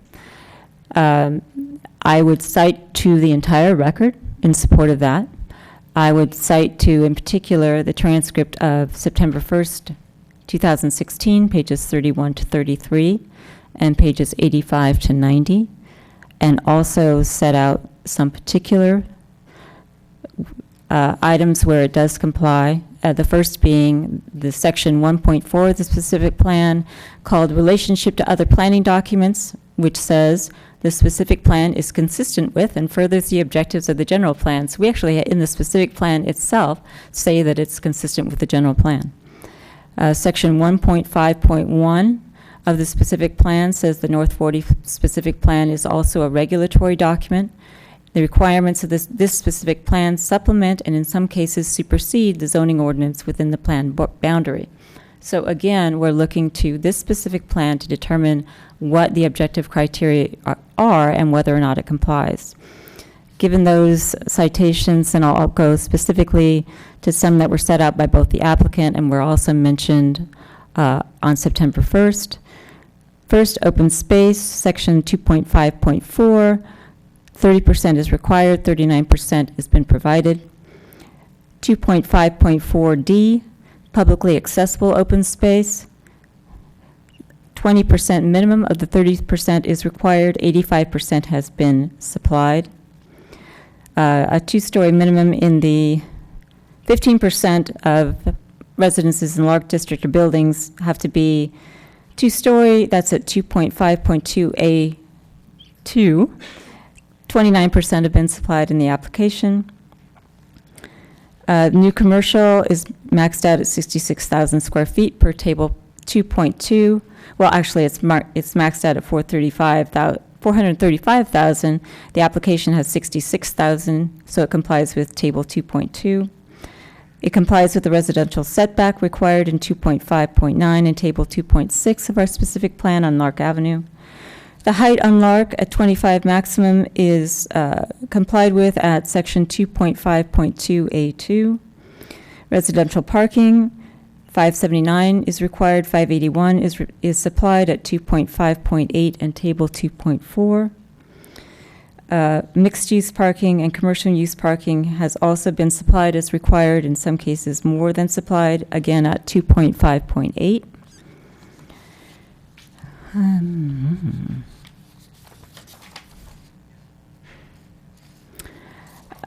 I would cite to the entire record in support of that. I would cite to, in particular, the transcript of September 1st, 2016, pages 31 to 33, and pages 85 to 90, and also set out some particular items where it does comply. The first being the section 1.4 of the specific plan called Relationship to Other Planning Documents, which says the specific plan is consistent with and furthers the objectives of the general plan. So we actually, in the specific plan itself, say that it's consistent with the general plan. Section 1.5.1 of the specific plan says the North 40 specific plan is also a regulatory document. The requirements of this specific plan supplement and in some cases supersede the zoning ordinance within the plan boundary. So again, we're looking to this specific plan to determine what the objective criteria are and whether or not it complies. Given those citations, and I'll go specifically to some that were set out by both the applicant and were also mentioned on September 1st. First, open space, section 2.5.4. 30% is required, 39% has been provided. 2.5.4D, publicly accessible open space. 20% minimum of the 30% is required, 85% has been supplied. A two-story minimum in the 15% of residences in large district or buildings have to be two-story, that's at 2.5.2A2. 29% have been supplied in the application. New commercial is maxed out at 66,000 square feet per table 2.2. Well, actually, it's maxed out at 435,000. The application has 66,000, so it complies with table 2.2. It complies with the residential setback required in 2.5.9 and Table 2.6 of our specific plan on Lark Avenue. The height on Lark at 25 maximum is complied with at Section 2.5.2A2. Residential parking, 579 is required, 581 is supplied at 2.5.8 and Table 2.4. Mixed-use parking and commercial use parking has also been supplied as required, in some cases more than supplied, again at 2.5.8.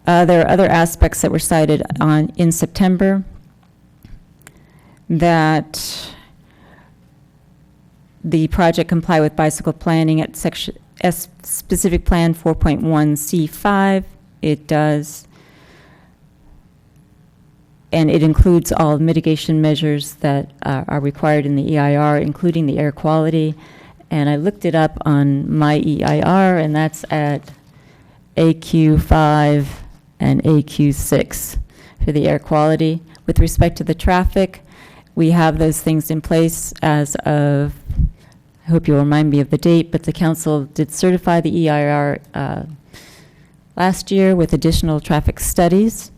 There are other aspects that were cited in September that the project comply with bicycle planning at section specific plan 4.1C5. It does, and it includes all mitigation measures that are required in the EIR, including the air quality. And I looked it up on my EIR, and that's at AQ5 and AQ6 for the air quality. With respect to the traffic, we have those things in place as of, I hope you'll remind me of the date, but the council did certify the EIR last year with additional traffic studies.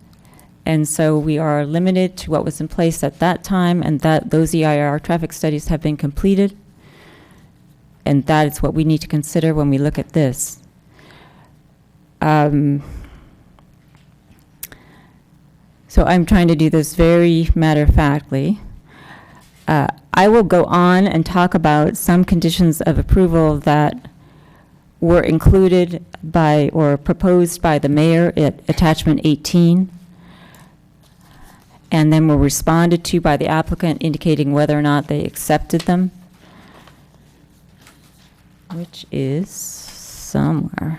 And so we are limited to what was in place at that time, and that those EIR traffic studies have been completed. And that is what we need to consider when we look at this. So I'm trying to do this very matter-of-factly. I will go on and talk about some conditions of approval that were included by or proposed by the mayor at attachment 18, and then were responded to by the applicant indicating whether or not they accepted them, which is somewhere.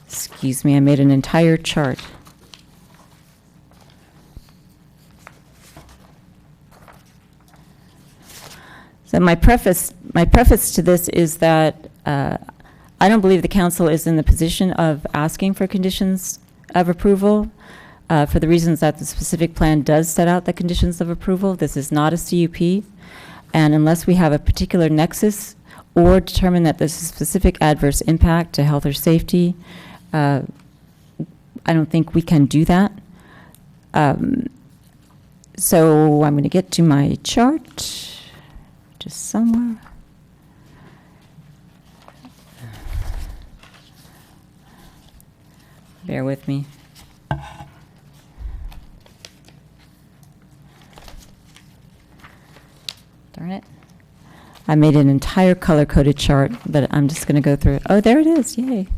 Excuse me, I made an entire chart. So my preface to this is that I don't believe the council is in the position of asking for conditions of approval for the reasons that the specific plan does set out the conditions of approval. This is not a CUP, and unless we have a particular nexus or determine that there's a specific adverse impact to health or safety, I don't think we can do that. So I'm going to get to my chart. Just somewhere. Bear with me. Darn it. I made an entire color-coded chart, but I'm just going to go through it. Oh, there it is. Yay.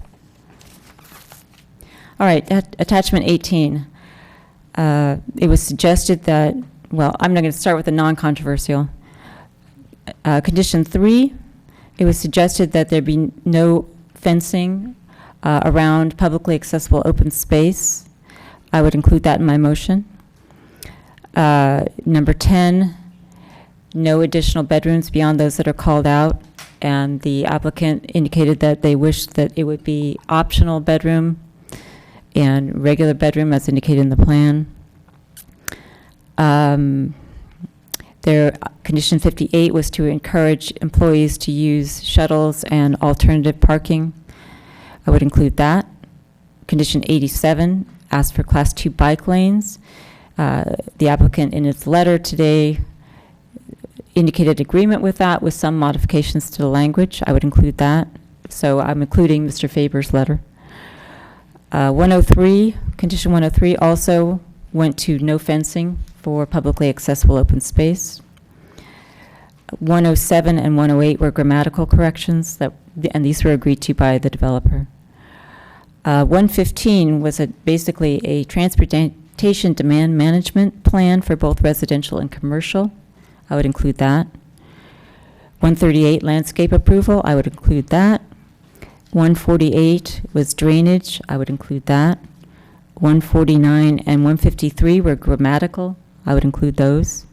All right, attachment 18. It was suggested that, well, I'm not going to start with the non-controversial. Condition 3, it was suggested that there be no fencing around publicly accessible open space. I would include that in my motion. Number 10, no additional bedrooms beyond those that are called out, and the applicant indicated that they wished that it would be optional bedroom and regular bedroom as indicated in the plan. Condition 58 was to encourage employees to use shuttles and alternative parking. I would include that. Condition 87 asked for Class 2 bike lanes. The applicant in its letter today indicated agreement with that with some modifications to the language. I would include that. So I'm including Mr. Faber's letter. 103, condition 103 also went to no fencing for publicly accessible open space. 107 and 108 were grammatical corrections, and these were agreed to by the developer. 115 was basically a transportation demand management plan for both residential and commercial. I would include that. 138, landscape approval. I would include that. 148 was drainage. I would include that. 149 and 153 were grammatical. I would include those.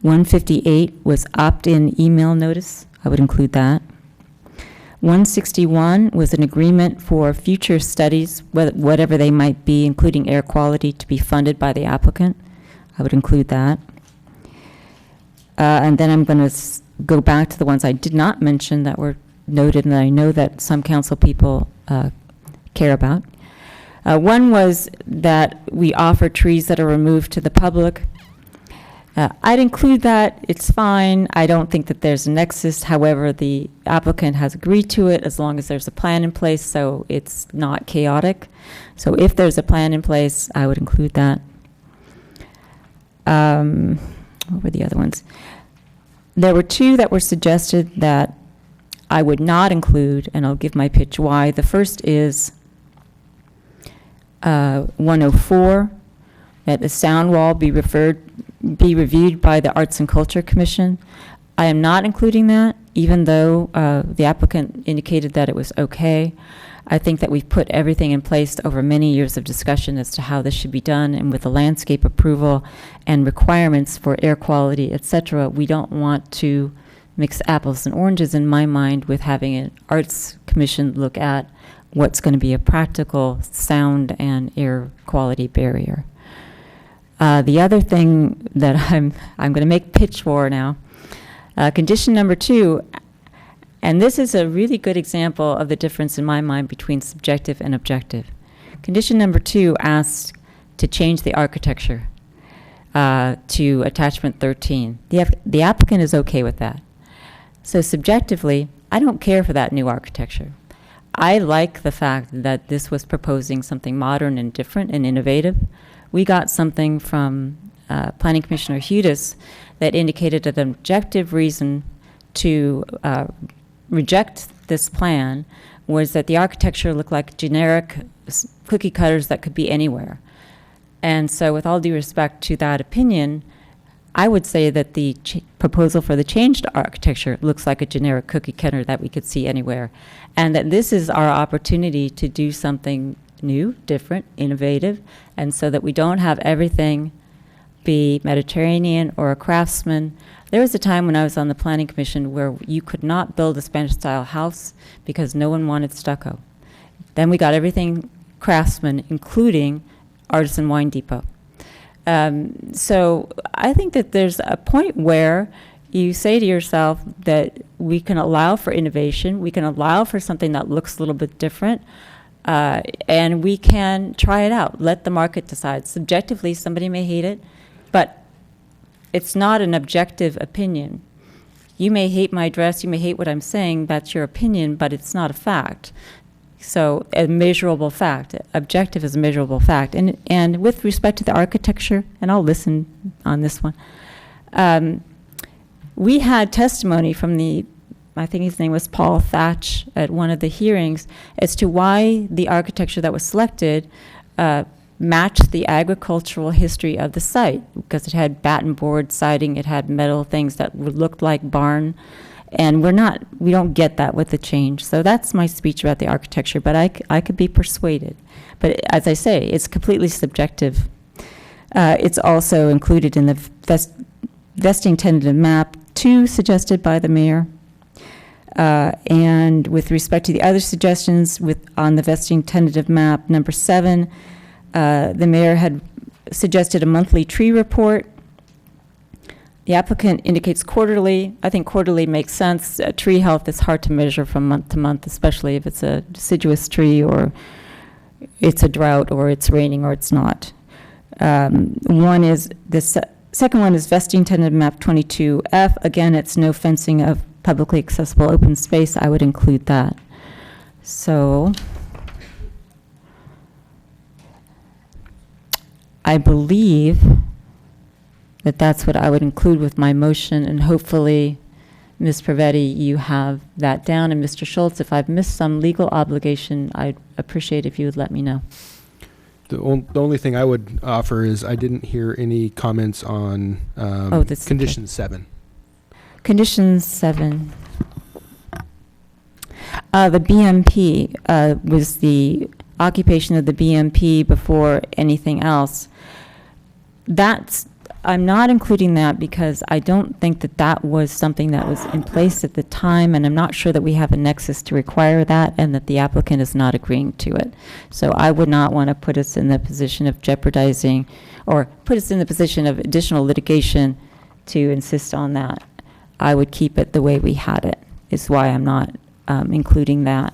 158 was opt-in email notice. I would include that. 161 was an agreement for future studies, whatever they might be, including air quality, to be funded by the applicant. I would include that. And then I'm going to go back to the ones I did not mention that were noted, and I know that some council people care about. One was that we offer trees that are removed to the public. I'd include that. It's fine. I don't think that there's a nexus. However, the applicant has agreed to it as long as there's a plan in place, so it's not chaotic. So if there's a plan in place, I would include that. What were the other ones? There were two that were suggested that I would not include, and I'll give my pitch why. The first is 104, that the sound wall be reviewed by the Arts and Culture Commission. I am not including that, even though the applicant indicated that it was okay. I think that we've put everything in place over many years of discussion as to how this should be done, and with the landscape approval and requirements for air quality, et cetera, we don't want to mix apples and oranges in my mind with having an Arts Commission look at what's going to be a practical sound and air quality barrier. The other thing that I'm going to make pitch for now, condition number 2, and this is a really good example of the difference in my mind between subjective and objective. Condition number 2 asks to change the architecture to attachment 13. The applicant is okay with that. So subjectively, I don't care for that new architecture. I like the fact that this was proposing something modern and different and innovative. We got something from Planning Commissioner Hudis that indicated an objective reason to reject this plan was that the architecture looked like generic cookie cutters that could be anywhere. And so with all due respect to that opinion, I would say that the proposal for the changed architecture looks like a generic cookie cutter that we could see anywhere. And that this is our opportunity to do something new, different, innovative, and so that we don't have everything be Mediterranean or a craftsman. There was a time when I was on the Planning Commission where you could not build a Spanish-style house because no one wanted stucco. Then we got everything craftsman, including Artisan Wine Depot. So I think that there's a point where you say to yourself that we can allow for innovation, we can allow for something that looks a little bit different, and we can try it out. Let the market decide. Subjectively, somebody may hate it, but it's not an objective opinion. You may hate my dress, you may hate what I'm saying, that's your opinion, but it's not a fact. So a measurable fact, objective is a measurable fact. And with respect to the architecture, and I'll listen on this one, we had testimony from I think his name was Paul Thatch at one of the hearings as to why the architecture that was selected matched the agricultural history of the site, because it had batten board siding, it had metal things that looked like barn, and we don't get that with the change. So that's my speech about the architecture, but I could be persuaded. But as I say, it's completely subjective. It's also included in the vesting tentative map 2 suggested by the mayor. And with respect to the other suggestions on the vesting tentative map number 7, the mayor had suggested a monthly tree report. The applicant indicates quarterly. I think quarterly makes sense. Tree health is hard to measure from month to month, especially if it's a deciduous tree or it's a drought or it's raining or it's not. Second one is vesting tentative map 22F. Again, it's no fencing of publicly accessible open space. I would include that. So I believe that that's what I would include with my motion, and hopefully, Ms. Pravetti, you have that down. And Mr. Schultz, if I've missed some legal obligation, I'd appreciate if you would let me know. The only thing I would offer is I didn't hear any comments on condition 7. Condition 7. The BMP was the occupation of the BMP before anything else. That's I'm not including that because I don't think that that was something that was in place at the time, and I'm not sure that we have a nexus to require that, and that the applicant is not agreeing to it. So I would not want to put us in the position of jeopardizing, or put us in the position of additional litigation to insist on that. I would keep it the way we had it, is why I'm not including that.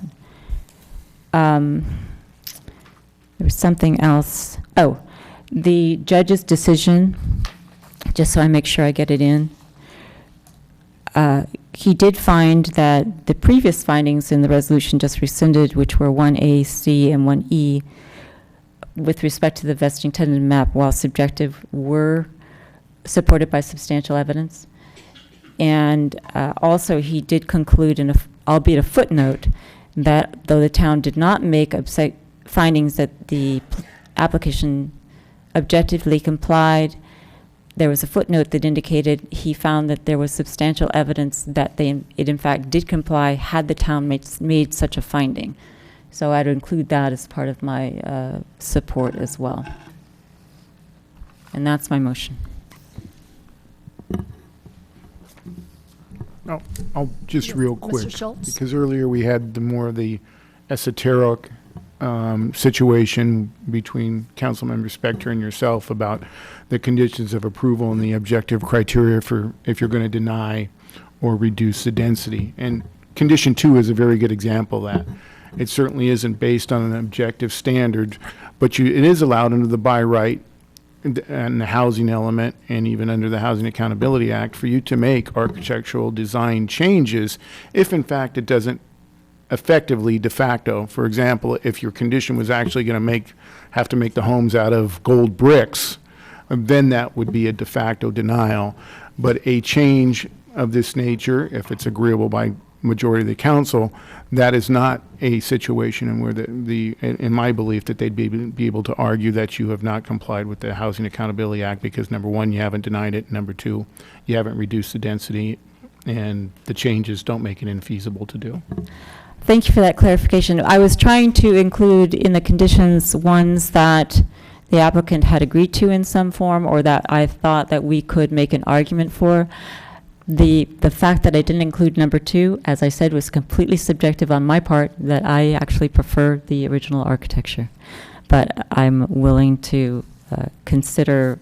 There was something else. Oh, the judge's decision, just so I make sure I get it in. He did find that the previous findings in the resolution just rescinded, which were 1A, C, and 1E, with respect to the vesting tentative map, while subjective, were supported by substantial evidence. And also he did conclude, in albeit a footnote, that though the town did not make findings that the application objectively complied, there was a footnote that indicated he found that there was substantial evidence that it in fact did comply had the town made such a finding. So I'd include that as part of my support as well. And that's my motion. No, I'll just real quick, Mr. Schultz? because earlier we had the esoteric situation between Councilmember Spector and yourself about the conditions of approval and the objective criteria for if you're going to deny or reduce the density. And condition 2 is a very good example of that. It certainly isn't based on an objective standard, but it is allowed under the by right and the housing element, and even under the Housing Accountability Act, for you to make architectural design changes if in fact it doesn't effectively de facto. For example, if your condition was actually going to have to make the homes out of gold bricks, then that would be a de facto denial. But a change of this nature, if it's agreeable by majority of the council, that is not a situation in where in my belief, that they'd be able to argue that you have not complied with the Housing Accountability Act because, number one, you haven't denied it, number two, you haven't reduced the density, and the changes don't make it infeasible to do. Thank you for that clarification. I was trying to include in the conditions ones that the applicant had agreed to in some form, or that I thought that we could make an argument for. The fact that I didn't include number 2, as I said, was completely subjective on my part, that I actually prefer the original architecture. But I'm willing to consider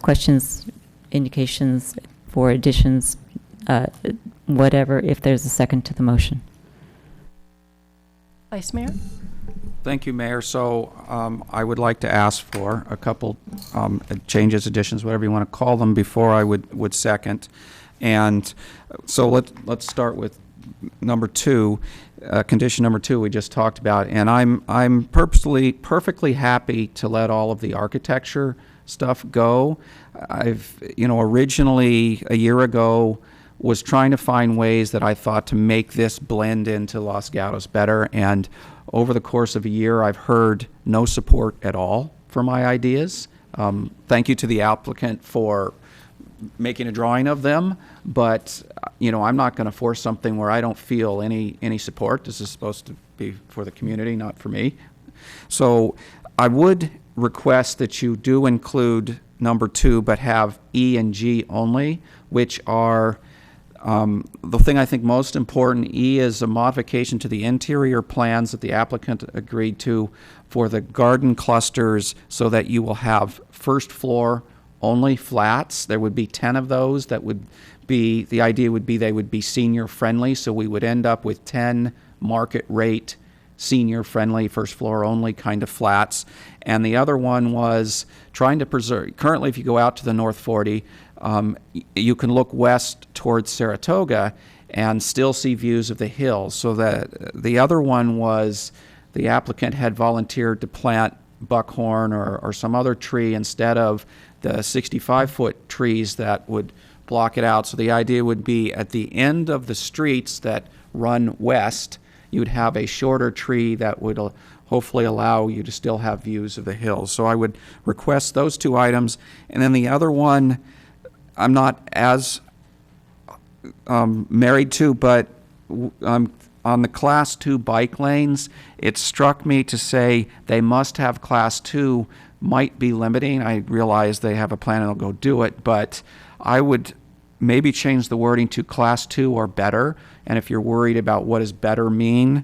questions, indications for additions, whatever, if there's a second to the motion. Vice Mayor? Thank you, Mayor. So I would like to ask for a couple changes, additions, whatever you want to call them, before I would second. And so let's start with number 2, condition number 2 we just talked about. And I'm perfectly happy to let all of the architecture stuff go. I've originally a year ago was trying to find ways that I thought to make this blend into Los Gatos better, and over the course of a year, I've heard no support at all for my ideas. Thank you to the applicant for making a drawing of them, but I'm not going to force something where I don't feel any support. This is supposed to be for the community, not for me. So I would request that you do include number 2, but have E and G only, which are the thing I think most important. E is a modification to the interior plans that the applicant agreed to for the garden clusters, so that you will have first floor only flats. There would be 10 of those. That would be, the idea would be they would be senior friendly, so we would end up with 10 market rate senior friendly first floor only kind of flats. And the other one was trying to preserve, currently if you go out to the North 40, you can look west towards Saratoga and still see views of the hills. So that the other one was the applicant had volunteered to plant buckhorn or some other tree instead of the 65-foot trees that would block it out. So the idea would be at the end of the streets that run west, you would have a shorter tree that would hopefully allow you to still have views of the hills. So I would request those 2 items. And then the other one, I'm not as married to, but on the Class 2 bike lanes, it struck me to say they must have Class 2 might be limiting. I realize they have a plan and they'll go do it, but I would maybe change the wording to Class 2 or better. And if you're worried about what does better mean,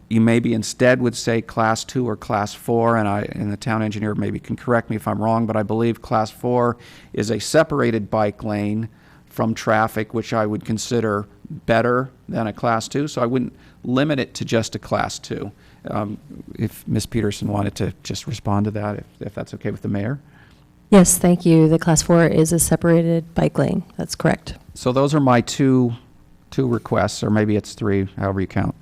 you maybe instead would say Class 2 or Class 4, and the town engineer maybe can correct me if I'm wrong, but I believe Class 4 is a separated bike lane from traffic, which I would consider better than a Class 2, so I wouldn't limit it to just a Class 2. If Ms. Peterson wanted to just respond to that, if that's okay with the mayor. Yes, thank you. The Class 4 is a separated bike lane. That's correct. So those are my two requests, or maybe it's 3, however you count.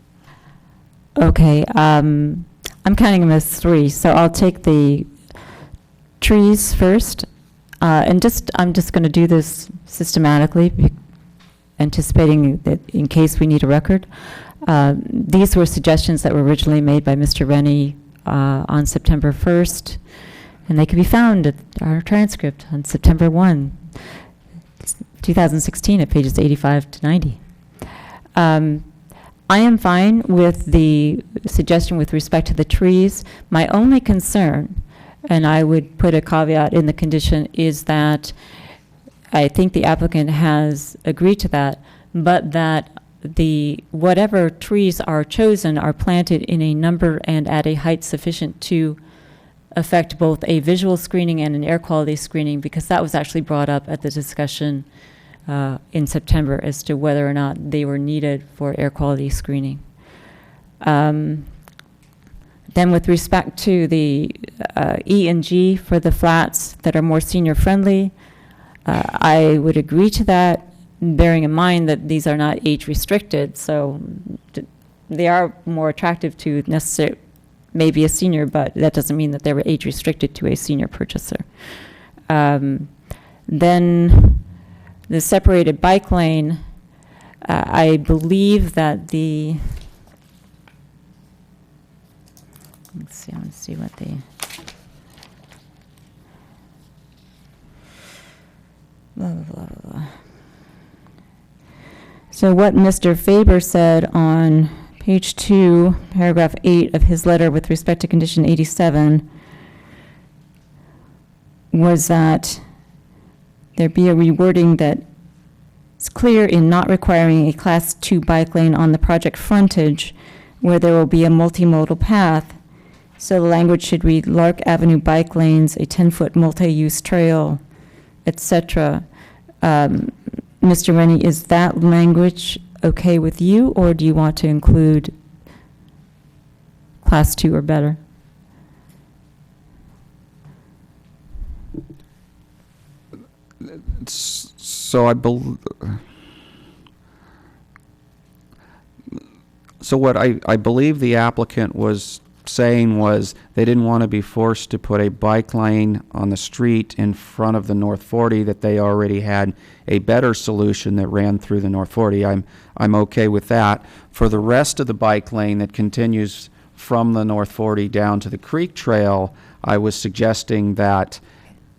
Okay, I'm counting them as 3, so I'll take the trees first. I'm just going to do this systematically, anticipating that in case we need a record. These were suggestions that were originally made by Mr. Rennie on September 1st, and they can be found at our transcript on September 1, 2016 at pages 85 to 90. I am fine with the suggestion with respect to the trees. My only concern, and I would put a caveat in the condition, is that I think the applicant has agreed to that, but that whatever trees are chosen are planted in a number and at a height sufficient to affect both a visual screening and an air quality screening, because that was actually brought up at the discussion in September as to whether or not they were needed for air quality screening. Then with respect to the E and G for the flats that are more senior friendly, I would agree to that, bearing in mind that these are not age restricted, so they are more attractive to maybe a senior, but that doesn't mean that they were age restricted to a senior purchaser. Then the separated bike lane, I believe that let's see, I want to see what blah, blah, blah, blah. So what Mr. Faber said on page 2, paragraph 8 of his letter with respect to condition 87 was that there be a rewording that is clear in not requiring a Class 2 bike lane on the project frontage where there will be a multimodal path. So the language should read Lark Avenue bike lanes, a 10-foot multi-use trail, etc. Mr. Rennie, is that language okay with you, or do you want to include Class 2 or better? So what I believe the applicant was saying was they didn't want to be forced to put a bike lane on the street in front of the North 40, that they already had a better solution that ran through the North 40. I'm okay with that. For the rest of the bike lane that continues from the North 40 down to the Creek Trail, I was suggesting that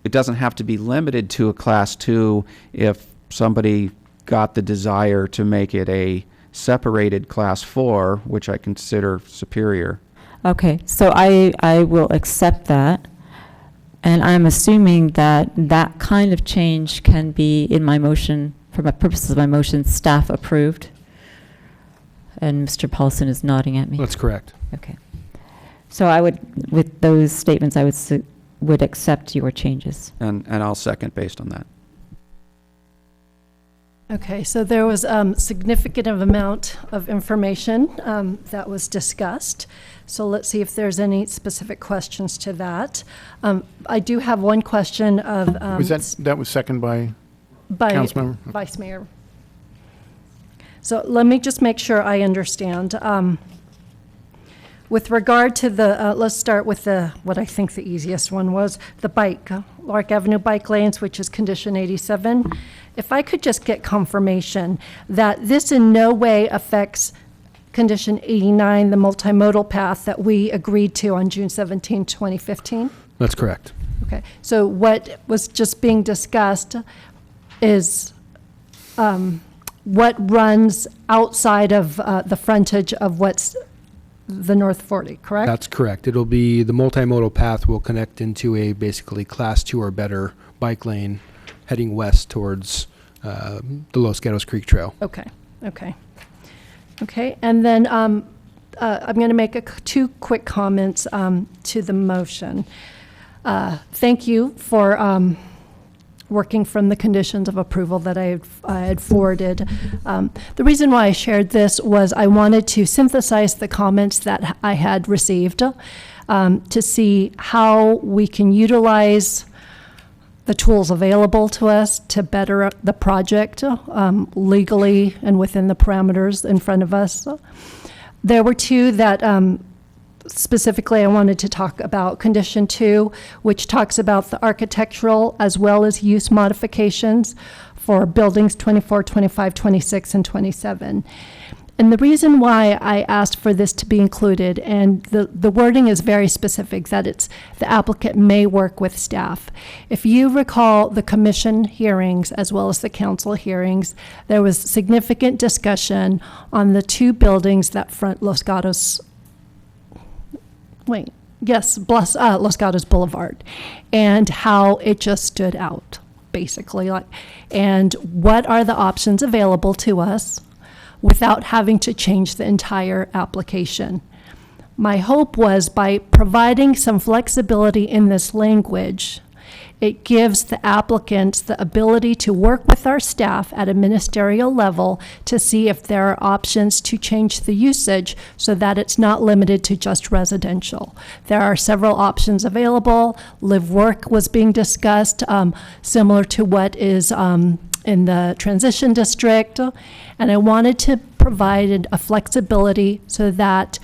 it doesn't have to be limited to a Class 2 if somebody got the desire to make it a separated Class 4, which I consider superior. Okay, so I will accept that, and I'm assuming that that kind of change can be in my motion, for my purposes of my motion, staff approved. And Mr. Paulson is nodding at me. That's correct. Okay. So I would, with those statements, I would accept your changes. And I'll second based on that. Okay, so there was significant amount of information that was discussed. So let's see if there's any specific questions to that. I do have one question of... that was second by Councilmember? Vice Mayor. So let me just make sure I understand. With regard to the, let's start with what I think the easiest one was, the Lark Avenue bike lanes, which is condition 87. If I could just get confirmation that this in no way affects condition 89, the multimodal path that we agreed to on June 17, 2015? That's correct. Okay, so what was just being discussed is what runs outside of the frontage of what's the North 40, correct? That's correct. It'll be, the multimodal path will connect into a basically class 2 or better bike lane heading west towards the Los Gatos Creek Trail. Okay, okay. Okay, and then I'm going to make two quick comments to the motion. Thank you for working from the conditions of approval that I had forwarded. The reason why I shared this was I wanted to synthesize the comments that I had received to see how we can utilize the tools available to us to better the project legally and within the parameters in front of us. There were two that specifically I wanted to talk about. Condition 2, which talks about the architectural as well as use modifications for buildings 24, 25, 26, and 27. And the reason why I asked for this to be included, and the wording is very specific, that it's the applicant may work with staff. If you recall the commission hearings as well as the council hearings, there was significant discussion on the two buildings that front Los Gatos Boulevard, and how it just stood out, basically. And what are the options available to us without having to change the entire application? My hope was by providing some flexibility in this language, it gives the applicants the ability to work with our staff at a ministerial level to see if there are options to change the usage so that it's not limited to just residential. There are several options available. Live-work was being discussed, similar to what is in the transition district. And I wanted to provide a flexibility so that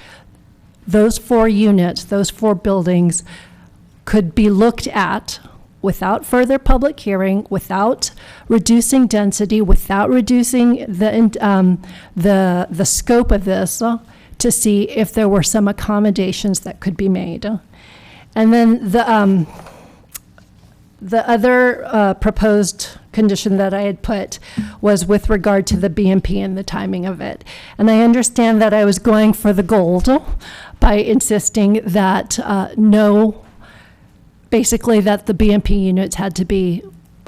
those 4 units, those 4 buildings could be looked at without further public hearing, without reducing density, without reducing the scope of this, to see if there were some accommodations that could be made. And then the other proposed condition that I had put was with regard to the BMP and the timing of it. And I understand that I was going for the gold by insisting that basically that the BMP units had to be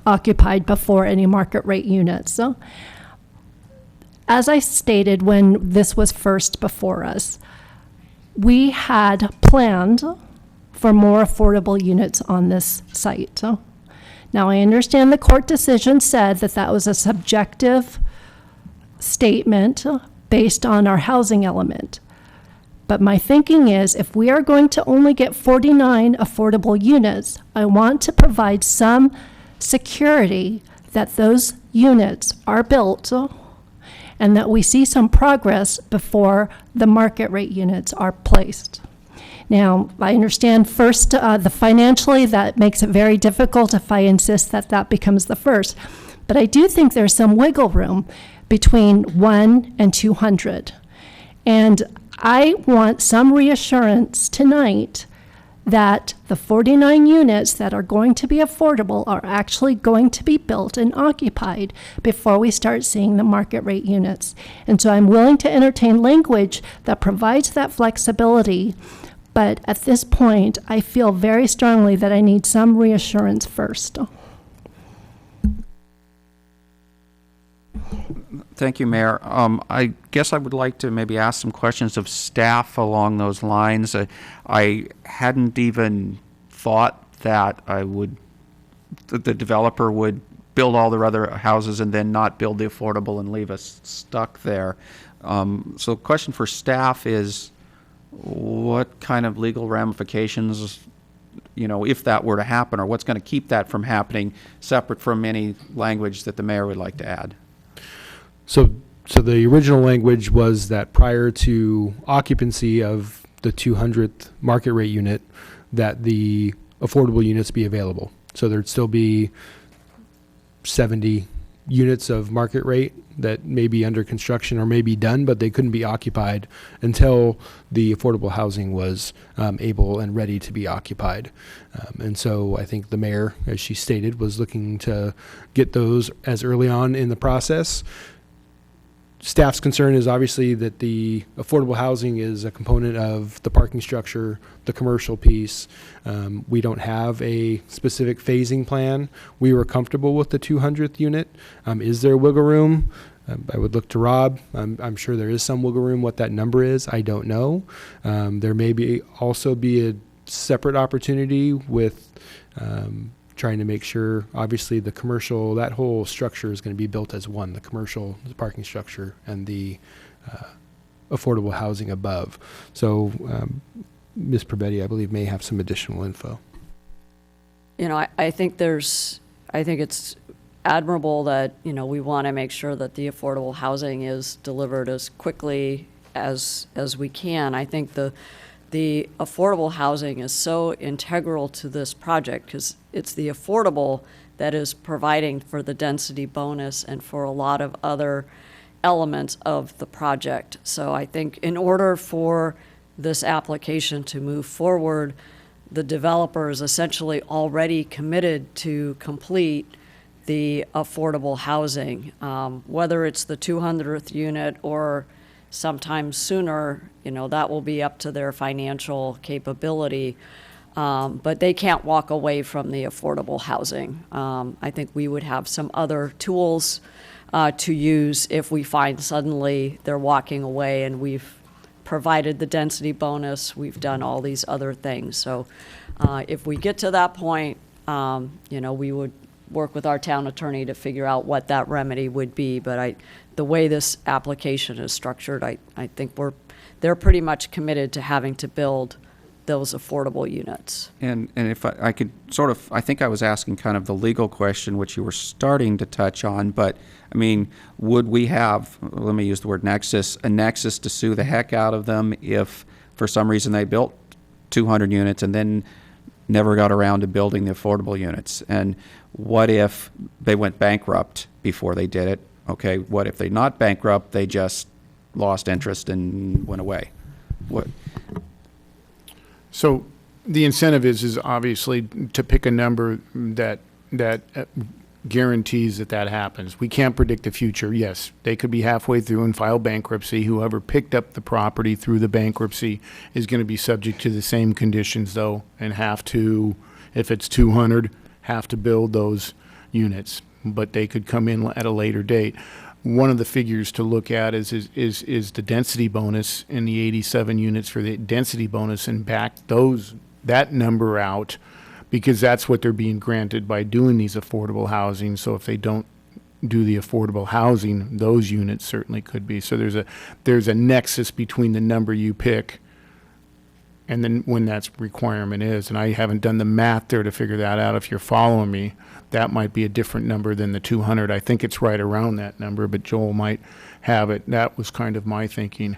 occupied before any market rate units. So, as I stated when this was first before us, we had planned for more affordable units on this site. Now, I understand the court decision said that that was a subjective statement based on our housing element. But my thinking is, if we are going to only get 49 affordable units, I want to provide some security that those units are built and that we see some progress before the market rate units are placed. Now, I understand first, the financially, that makes it very difficult if I insist that that becomes the first. But I do think there's some wiggle room between 1 and 200. And I want some reassurance tonight that the 49 units that are going to be affordable are actually going to be built and occupied before we start seeing the market rate units. And so I'm willing to entertain language that provides that flexibility, but at this point, I feel very strongly that I need some reassurance first. Thank you, Mayor. I guess I would like to maybe ask some questions of staff along those lines. I hadn't even thought that the developer would build all their other houses and then not build the affordable and leave us stuck there. So the question for staff is, what kind of legal ramifications, if that were to happen, or what's going to keep that from happening, separate from any language that the mayor would like to add? So the original language was that prior to occupancy of the 200th market rate unit, that the affordable units be available. So there'd still be 70 units of market rate that may be under construction or may be done, but they couldn't be occupied until the affordable housing was able and ready to be occupied. And so I think the mayor, as she stated, was looking to get those as early on in the process. Staff's concern is obviously that the affordable housing is a component of the parking structure, the commercial piece. We don't have a specific phasing plan. We were comfortable with the 200th unit. Is there wiggle room? I would look to Rob. I'm sure there is some wiggle room. What that number is, I don't know. There may also be a separate opportunity with trying to make sure, obviously, the commercial, that whole structure is going to be built as one, the commercial, the parking structure, and the affordable housing above. So Ms. Perbetti, I believe, may have some additional info. You know, I think it's admirable that, you know, we want to make sure that the affordable housing is delivered as quickly as we can. I think the affordable housing is so integral to this project because it's the affordable that is providing for the density bonus and for a lot of other elements of the project. So I think in order for this application to move forward, the developer is essentially already committed to complete the affordable housing, whether it's the 200th unit or sometime sooner. You know, that will be up to their financial capability, but they can't walk away from the affordable housing. I think we would have some other tools to use if we find suddenly they're walking away and we've provided the density bonus, we've done all these other things. So if we get to that point, you know, we would work with our town attorney to figure out what that remedy would be. But the way this application is structured, I think they're pretty much committed to having to build those affordable units. And if I could sort of, I think I was asking kind of the legal question, which you were starting to touch on, but I mean, would we have, let me use the word a nexus to sue the heck out of them if for some reason they built 200 units and then never got around to building the affordable units? And what if they went bankrupt before they did it? Okay, what if they're not bankrupt, they just lost interest and went away? What? So the incentive is obviously to pick a number that guarantees that happens. We can't predict the future. Yes, they could be halfway through and file bankruptcy. Whoever picked up the property through the bankruptcy is going to be subject to the same conditions, though, and have to, if it's 200, have to build those units. But they could come in at a later date. One of the figures to look at is the density bonus in the 87 units for the density bonus and back that number out, because that's what they're being granted by doing these affordable housing. So if they don't do the affordable housing, those units certainly could be. So there's a nexus between the number you pick and then when that requirement is. And I haven't done the math there to figure that out. If you're following me, that might be a different number than the 200. I think it's right around that number, but Joel might have it. That was kind of my thinking.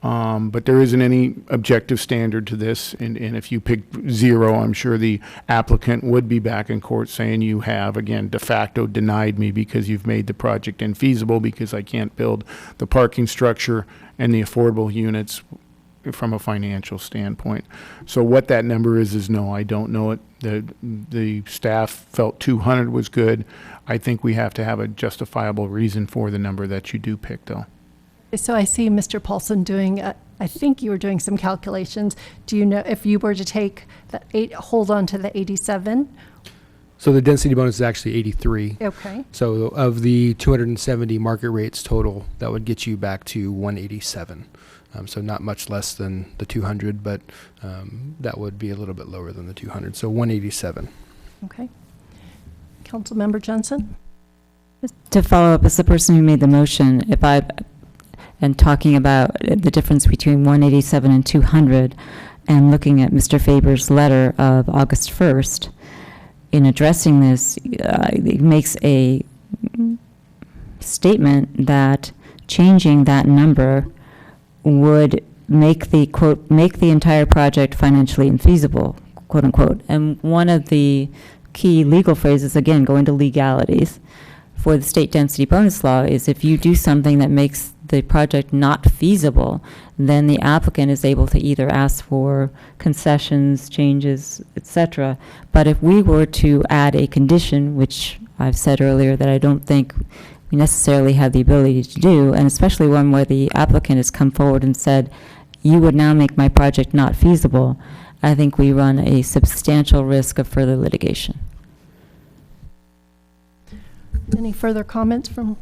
But there isn't any objective standard to this. And if you pick 0, I'm sure the applicant would be back in court saying you have, again, de facto denied me because you've made the project infeasible because I can't build the parking structure and the affordable units from a financial standpoint. So what that number is no, I don't know it. The staff felt 200 was good. I think we have to have a justifiable reason for the number that you do pick, though. So I see Mr. Paulson doing, I think you were doing some calculations. Do you know if you were to take hold on to the 87? So the density bonus is actually 83. Okay. So of the 270 market rates total, that would get you back to 187. So not much less than the 200, but that would be a little bit lower than the 200. So 187. Okay. Councilmember Jensen? To follow up as the person who made the motion, and talking about the difference between 187 and 200, and looking at Mr. Faber's letter of August 1st, in addressing this, it makes a statement that changing that number would make the entire project financially infeasible, quote unquote. And one of the key legal phrases, again, going to legalities, for the state density bonus law is if you do something that makes the project not feasible, then the applicant is able to either ask for concessions, changes, etc. But if we were to add a condition, which I've said earlier that I don't think we necessarily have the ability to do, and especially one where the applicant has come forward and said, you would now make my project not feasible, I think we run a substantial risk of further litigation. Any further comments from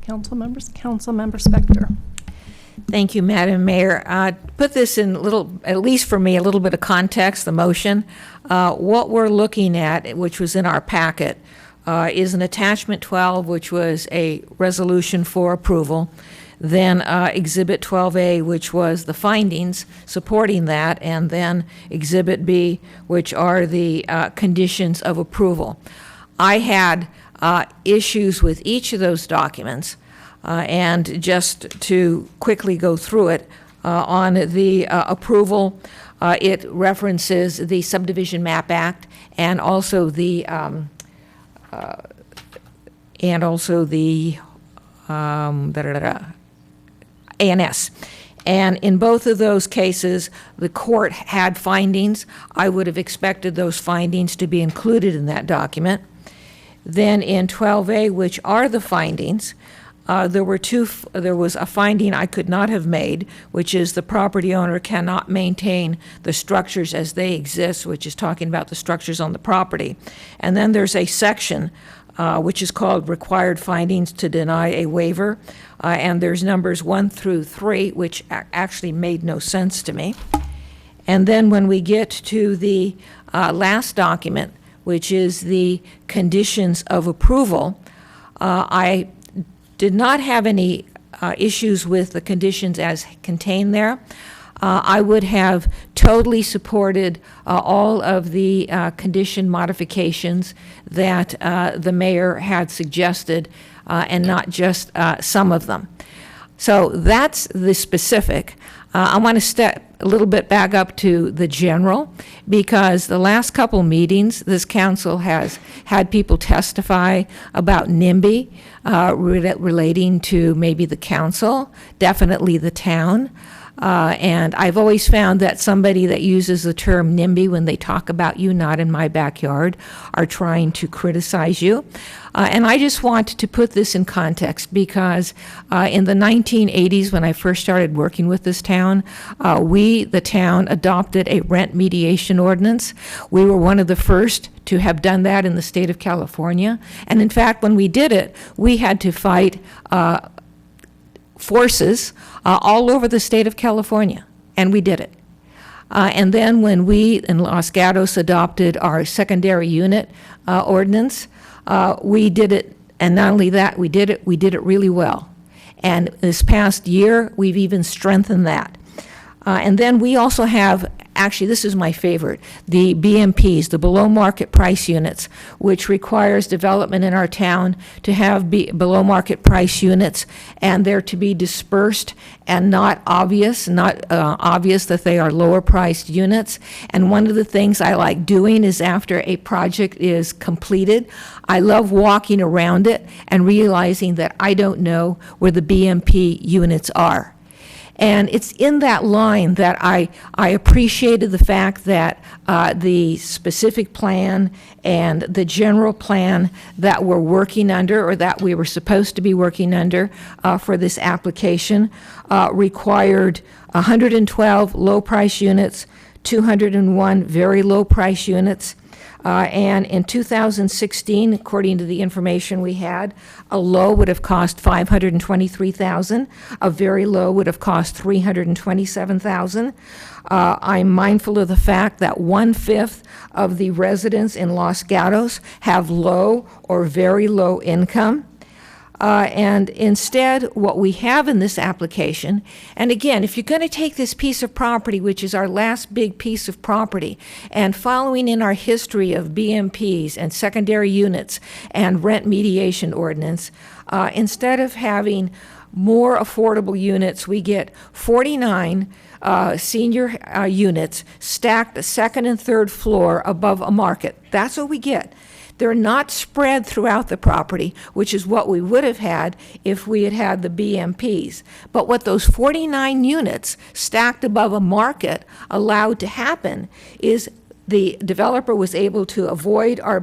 council members? Councilmember Spector. Thank you, Madam Mayor. Put this in at least for me, a little bit of context, the motion. What we're looking at, which was in our packet, is an attachment 12, which was a resolution for approval. Then Exhibit 12A, which was the findings supporting that, and then Exhibit B, which are the conditions of approval. I had issues with each of those documents, and just to quickly go through it, on the approval, it references the Subdivision Map Act and also the ANS. And in both of those cases, the court had findings. I would have expected those findings to be included in that document. Then in 12A, which are the findings, there was a finding I could not have made, which is the property owner cannot maintain the structures as they exist, which is talking about the structures on the property. And then there's a section which is called required findings to deny a waiver, and there's numbers 1 through 3, which actually made no sense to me. And then when we get to the last document, which is the conditions of approval, I did not have any issues with the conditions as contained there. I would have totally supported all of the condition modifications that the mayor had suggested, and not just some of them. So that's the specific. I want to step a little bit back up to the general, because the last couple meetings, this council has had people testify about NIMBY relating to maybe the council, definitely the town. And I've always found that somebody that uses the term NIMBY when they talk about you, not in my backyard, are trying to criticize you. And I just want to put this in context, because in the 1980s, when I first started working with this town, we, the town, adopted a rent mediation ordinance. We were one of the first to have done that in the state of California. And in fact, when we did it, we had to fight forces all over the state of California, and we did it. And then when we in Los Gatos adopted our secondary unit ordinance, we did it, and not only that, we did it really well. And this past year, we've even strengthened that. And then we also have, actually, this is my favorite, the BMPs, the below market price units, which requires development in our town to have below market price units, and they're to be dispersed and not obvious that they are lower priced units. And one of the things I like doing is after a project is completed, I love walking around it and realizing that I don't know where the BMP units are. And it's in that line that I appreciated the fact that the specific plan and the general plan that we're working under, or that we were supposed to be working under for this application, required 112 low-price units, 201 very low-price units. And in 2016, according to the information we had, a low would have cost $523,000. A very low would have cost $327,000. I'm mindful of the fact that 1/5 of the residents in Los Gatos have low or very low income. And instead, what we have in this application, and again, if you're going to take this piece of property, which is our last big piece of property, and following in our history of BMPs and secondary units and rent mediation ordinance, instead of having more affordable units, we get 49 senior units stacked the second and third floor above a market. That's what we get. They're not spread throughout the property, which is what we would have had if we had had the BMPs. But what those 49 units stacked above a market allowed to happen is The developer was able to avoid our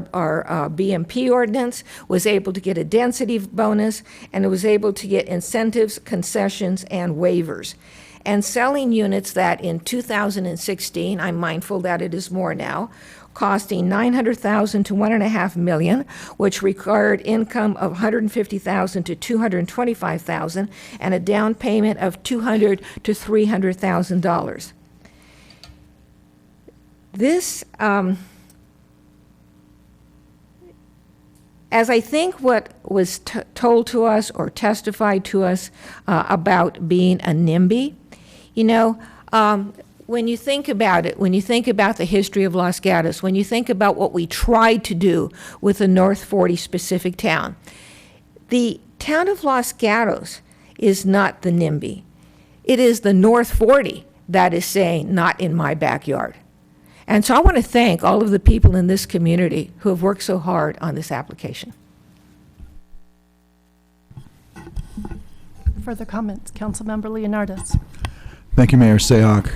BMP ordinance, was able to get a density bonus, and it was able to get incentives, concessions, and waivers. And selling units that in 2016, I'm mindful that it is more now, costing $900,000 to $1.5 million, which required income of $150,000 to $225,000, and a down payment of $200,000 to $300,000. This, as I think what was told to us or testified to us about being a NIMBY, you know, when you think about it, when you think about the history of Los Gatos, when you think about what we tried to do with the North 40 specific town, the town of Los Gatos is not the NIMBY. It is the North 40 that is saying, not in my backyard. And so I want to thank all of the people in this community who have worked so hard on this application. Further comments? Councilmember Leonardis. Thank you, Mayor Sayoc.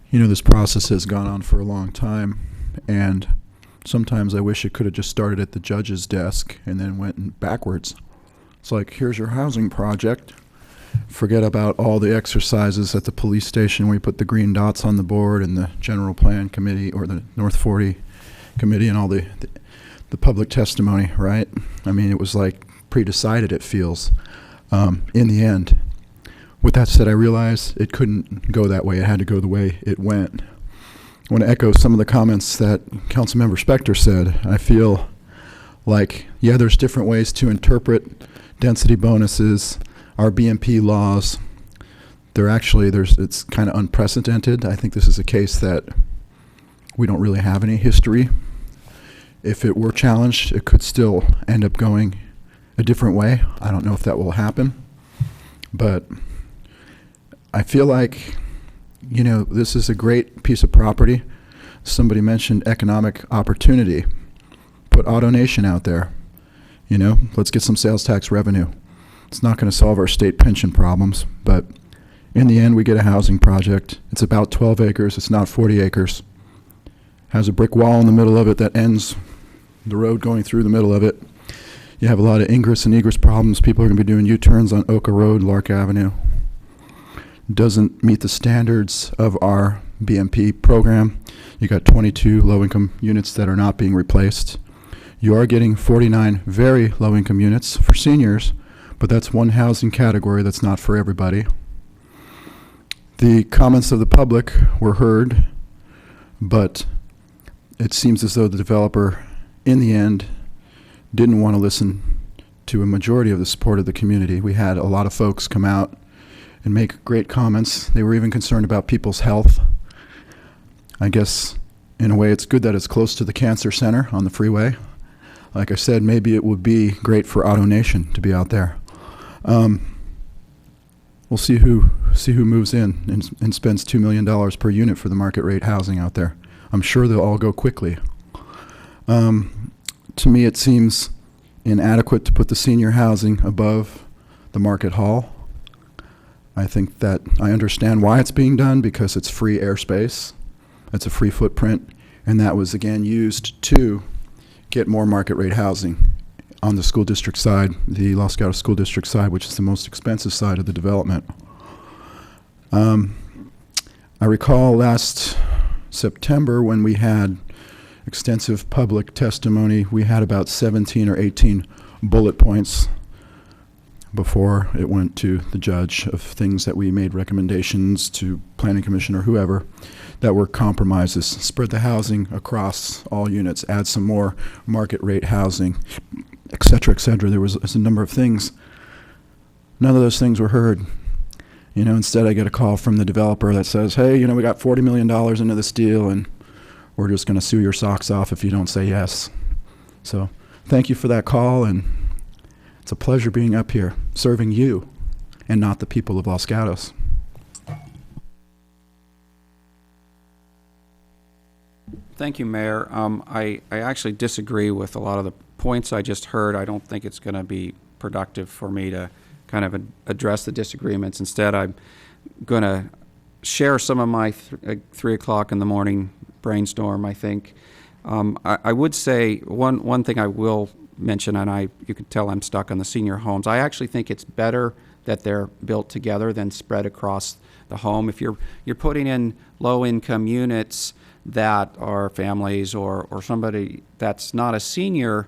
You know, this process has gone on for a long time, and sometimes I wish it could have just started at the judge's desk and then went backwards. It's like, here's your housing project. Forget about all the exercises at the police station where you put the green dots on the board and the general plan committee or the North 40 committee and all the public testimony, right? I mean, it was like pre-decided, it feels, in the end. With that said, I realized it couldn't go that way. It had to go the way it went. I want to echo some of the comments that Councilmember Spector said. I feel like, yeah, there's different ways to interpret density bonuses, our BMP laws. It's kind of unprecedented. I think this is a case that we don't really have any history. If it were challenged, it could still end up going a different way. I don't know if that will happen, but I feel like, you know, this is a great piece of property. Somebody mentioned economic opportunity. Put AutoNation out there. You know, let's get some sales tax revenue. It's not going to solve our state pension problems, but in the end, we get a housing project. It's about 12 acres. It's not 40 acres. Has a brick wall in the middle of it that ends the road going through the middle of it. You have a lot of ingress and egress problems. People are going to be doing U-turns on Oka Road, Lark Avenue. Doesn't meet the standards of our BMP program. You got 22 low-income units that are not being replaced. You are getting 49 very low-income units for seniors, but that's one housing category that's not for everybody. The comments of the public were heard, but it seems as though the developer, in the end, didn't want to listen to a majority of the support of the community. We had a lot of folks come out and make great comments. They were even concerned about people's health. I guess, in a way, it's good that it's close to the cancer center on the freeway. Like I said, maybe it would be great for AutoNation to be out there. We'll see who moves in and spends $2 million per unit for the market rate housing out there. I'm sure they'll all go quickly. To me, it seems inadequate to put the senior housing above the market hall. I think that I understand why it's being done, because it's free airspace, it's a free footprint, and that was again used to get more market rate housing on the school district side, the Los Gatos School District side, which is the most expensive side of the development. I recall last September when we had extensive public testimony, we had about 17 or 18 bullet points before it went to the judge of things that we made recommendations to planning commission or whoever that were compromises. Spread the housing across all units, add some more market rate housing, et cetera, et cetera. There was a number of things. None of those things were heard. You know, instead I get a call from the developer that says, hey, you know, we got $40 million into this deal and we're just going to sue your socks off if you don't say yes. So thank you for that call, and it's a pleasure being up here serving you and not the people of Los Gatos. Thank you, Mayor. I actually disagree with a lot of the points I just heard. I don't think it's going to be productive for me to kind of address the disagreements. Instead, I'm going to share some of my 3 o'clock in the morning brainstorm, I think. I would say one thing I will mention, and you can tell I'm stuck on the senior homes. I actually think it's better that they're built together than spread across the home. If you're putting in low-income units that are families or somebody that's not a senior,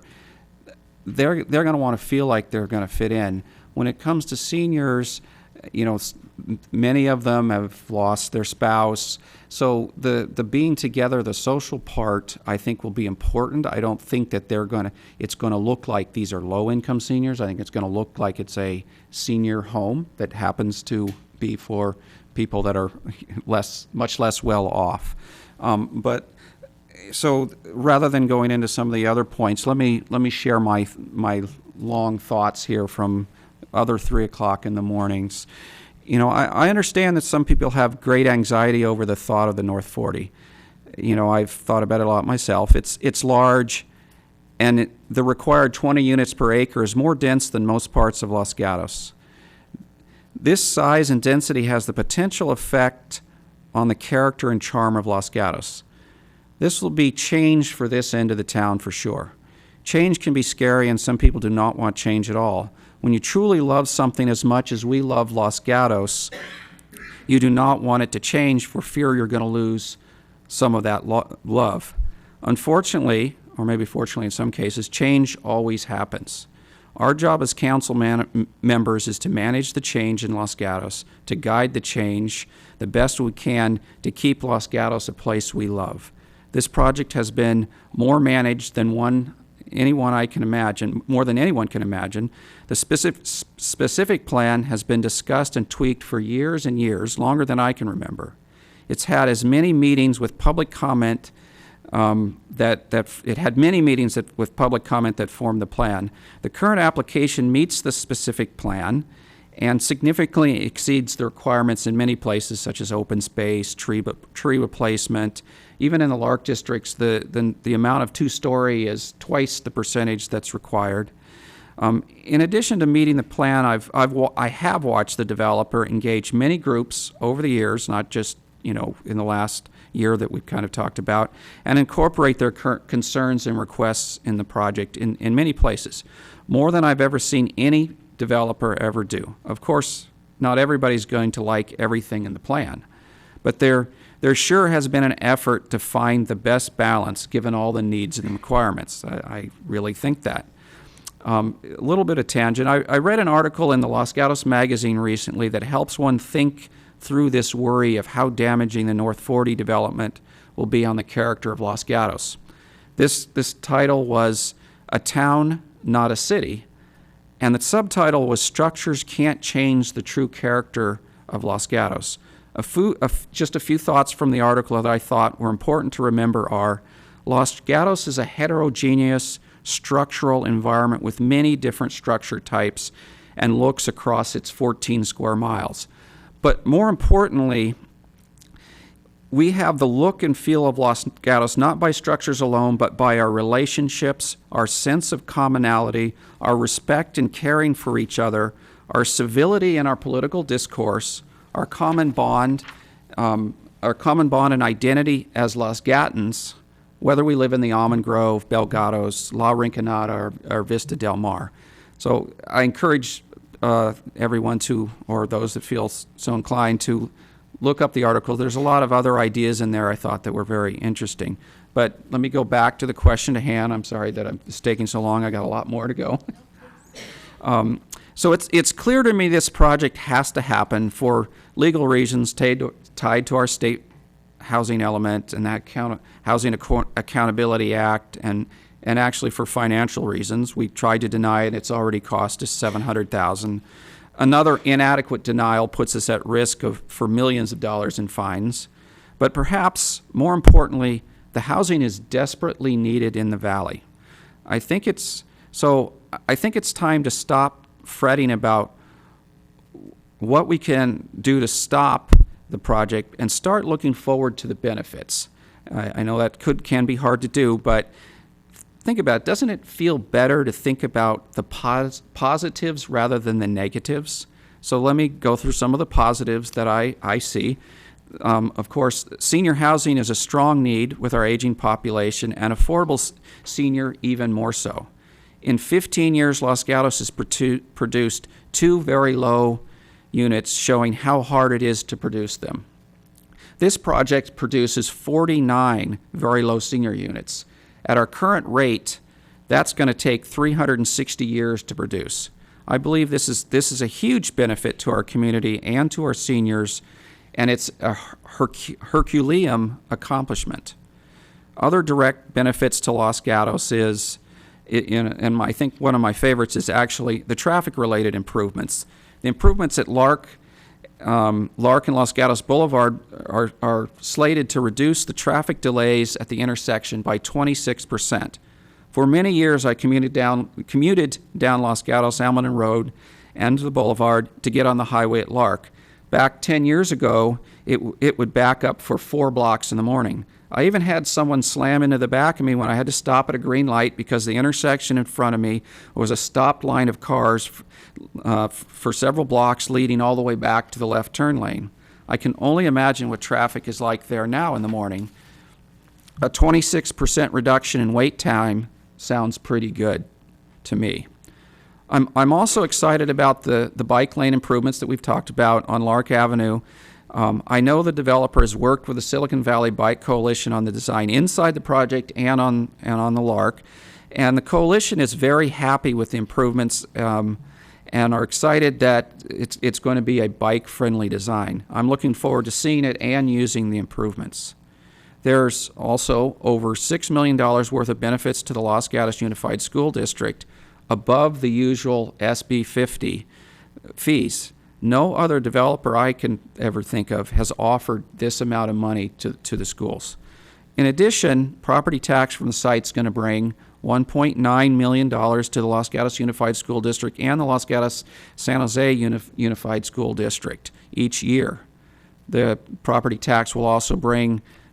they're going to want to feel like they're going to fit in. When it comes to seniors, many of them have lost their spouse. So the being together, the social part, I think will be important. I don't think that it's going to look like these are low-income seniors. I think it's going to look like it's a senior home that happens to be for people that are much less well off. But so rather than going into some of the other points, let me share my long thoughts here from other 3 o'clock in the mornings. I understand that some people have great anxiety over the thought of the North 40. I've thought about it a lot myself. It's large, and the required 20 units per acre is more dense than most parts of Los Gatos. This size and density has the potential effect on the character and charm of Los Gatos. This will be change for this end of the town for sure. Change can be scary, and some people do not want change at all. When you truly love something as much as we love Los Gatos, you do not want it to change for fear you're going to lose some of that love. Unfortunately, or maybe fortunately in some cases, change always happens. Our job as council members is to manage the change in Los Gatos, to guide the change the best we can to keep Los Gatos a place we love. This project has been more managed than anyone I can imagine, more than anyone can imagine. The specific plan has been discussed and tweaked for years and years, longer than I can remember. It's had as many meetings with public comment with public comment that formed the plan. The current application meets the specific plan and significantly exceeds the requirements in many places, such as open space, tree replacement. Even in the Lark districts, the amount of two-story is twice the percentage that's required. In addition to meeting the plan, I have watched the developer engage many groups over the years, not just in the last year that we've kind of talked about, and incorporate their current concerns and requests in the project in many places, more than I've ever seen any developer ever do. Of course, not everybody's going to like everything in the plan, but there sure has been an effort to find the best balance given all the needs and requirements. I really think that. A little bit of tangent. I read an article in the Los Gatos magazine recently that helps one think through this worry of how damaging the North 40 development will be on the character of Los Gatos. This title was A Town, Not a City, and the subtitle was Structures Can't Change the True Character of Los Gatos. Just a few thoughts from the article that I thought were important to remember are, Los Gatos is a heterogeneous structural environment with many different structure types and looks across its 14 square miles. But more importantly, we have the look and feel of Los Gatos not by structures alone, but by our relationships, our sense of commonality, our respect and caring for each other, our civility in our political discourse, our common bond and identity as Los Gatans, whether we live in the Almond Grove, Bel Gatos, La Rinconada, or Vista Del Mar. So I encourage everyone or those that feel so inclined to look up the article. There's a lot of other ideas in there I thought that were very interesting. But let me go back to the question at hand. I'm sorry that it's taking so long. I got a lot more to go. So it's clear to me this project has to happen for legal reasons tied to our state housing element and that Housing Accountability Act, and actually for financial reasons. We tried to deny it. It's already cost us $700,000. Another inadequate denial puts us at risk for millions of dollars in fines. But perhaps more importantly, the housing is desperately needed in the valley. I think it's time to stop fretting about what we can do to stop the project and start looking forward to the benefits. I know that can be hard to do, but think about it. Doesn't it feel better to think about the positives rather than the negatives? So let me go through some of the positives that I see. Of course, senior housing is a strong need with our aging population, and affordable senior even more so. In 15 years, Los Gatos has produced 2 very low units, showing how hard it is to produce them. This project produces 49 very low senior units. At our current rate, that's going to take 360 years to produce. I believe this is a huge benefit to our community and to our seniors, and it's a Herculean accomplishment. Other direct benefits to Los Gatos is, and I think one of my favorites is actually the traffic-related improvements. The improvements at Lark and Los Gatos Boulevard are slated to reduce the traffic delays at the intersection by 26%. For many years, I commuted down Los Gatos Almaden Road and the Boulevard to get on the highway at Lark. Back 10 years ago, it would back up for 4 blocks in the morning. I even had someone slam into the back of me when I had to stop at a green light because the intersection in front of me was a stopped line of cars for several blocks leading all the way back to the left turn lane. I can only imagine what traffic is like there now in the morning. A 26% reduction in wait time sounds pretty good to me. I'm also excited about the bike lane improvements that we've talked about on Lark Avenue. I know the developer has worked with the Silicon Valley Bike Coalition on the design inside the project and on the Lark, and the coalition is very happy with the improvements and are excited that it's going to be a bike-friendly design. I'm looking forward to seeing it and using the improvements. There's also over $6 million worth of benefits to the Los Gatos Unified School District above the usual SB 50 fees. No other developer I can ever think of has offered this amount of money to the schools. In addition, property tax from the site's going to bring $1.9 million to the Los Gatos Unified School District and the Los Gatos San Jose Unified School District each year. The property tax will also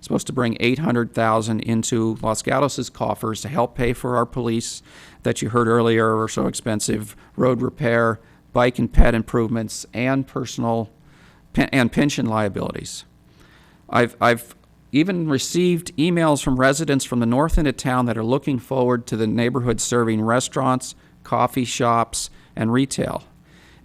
supposed to bring $800,000 into Los Gatos' coffers to help pay for our police that you heard earlier are so expensive, road repair, bike and pet improvements, and pension liabilities. I've even received emails from residents from the north end of town that are looking forward to the neighborhood serving restaurants, coffee shops, and retail.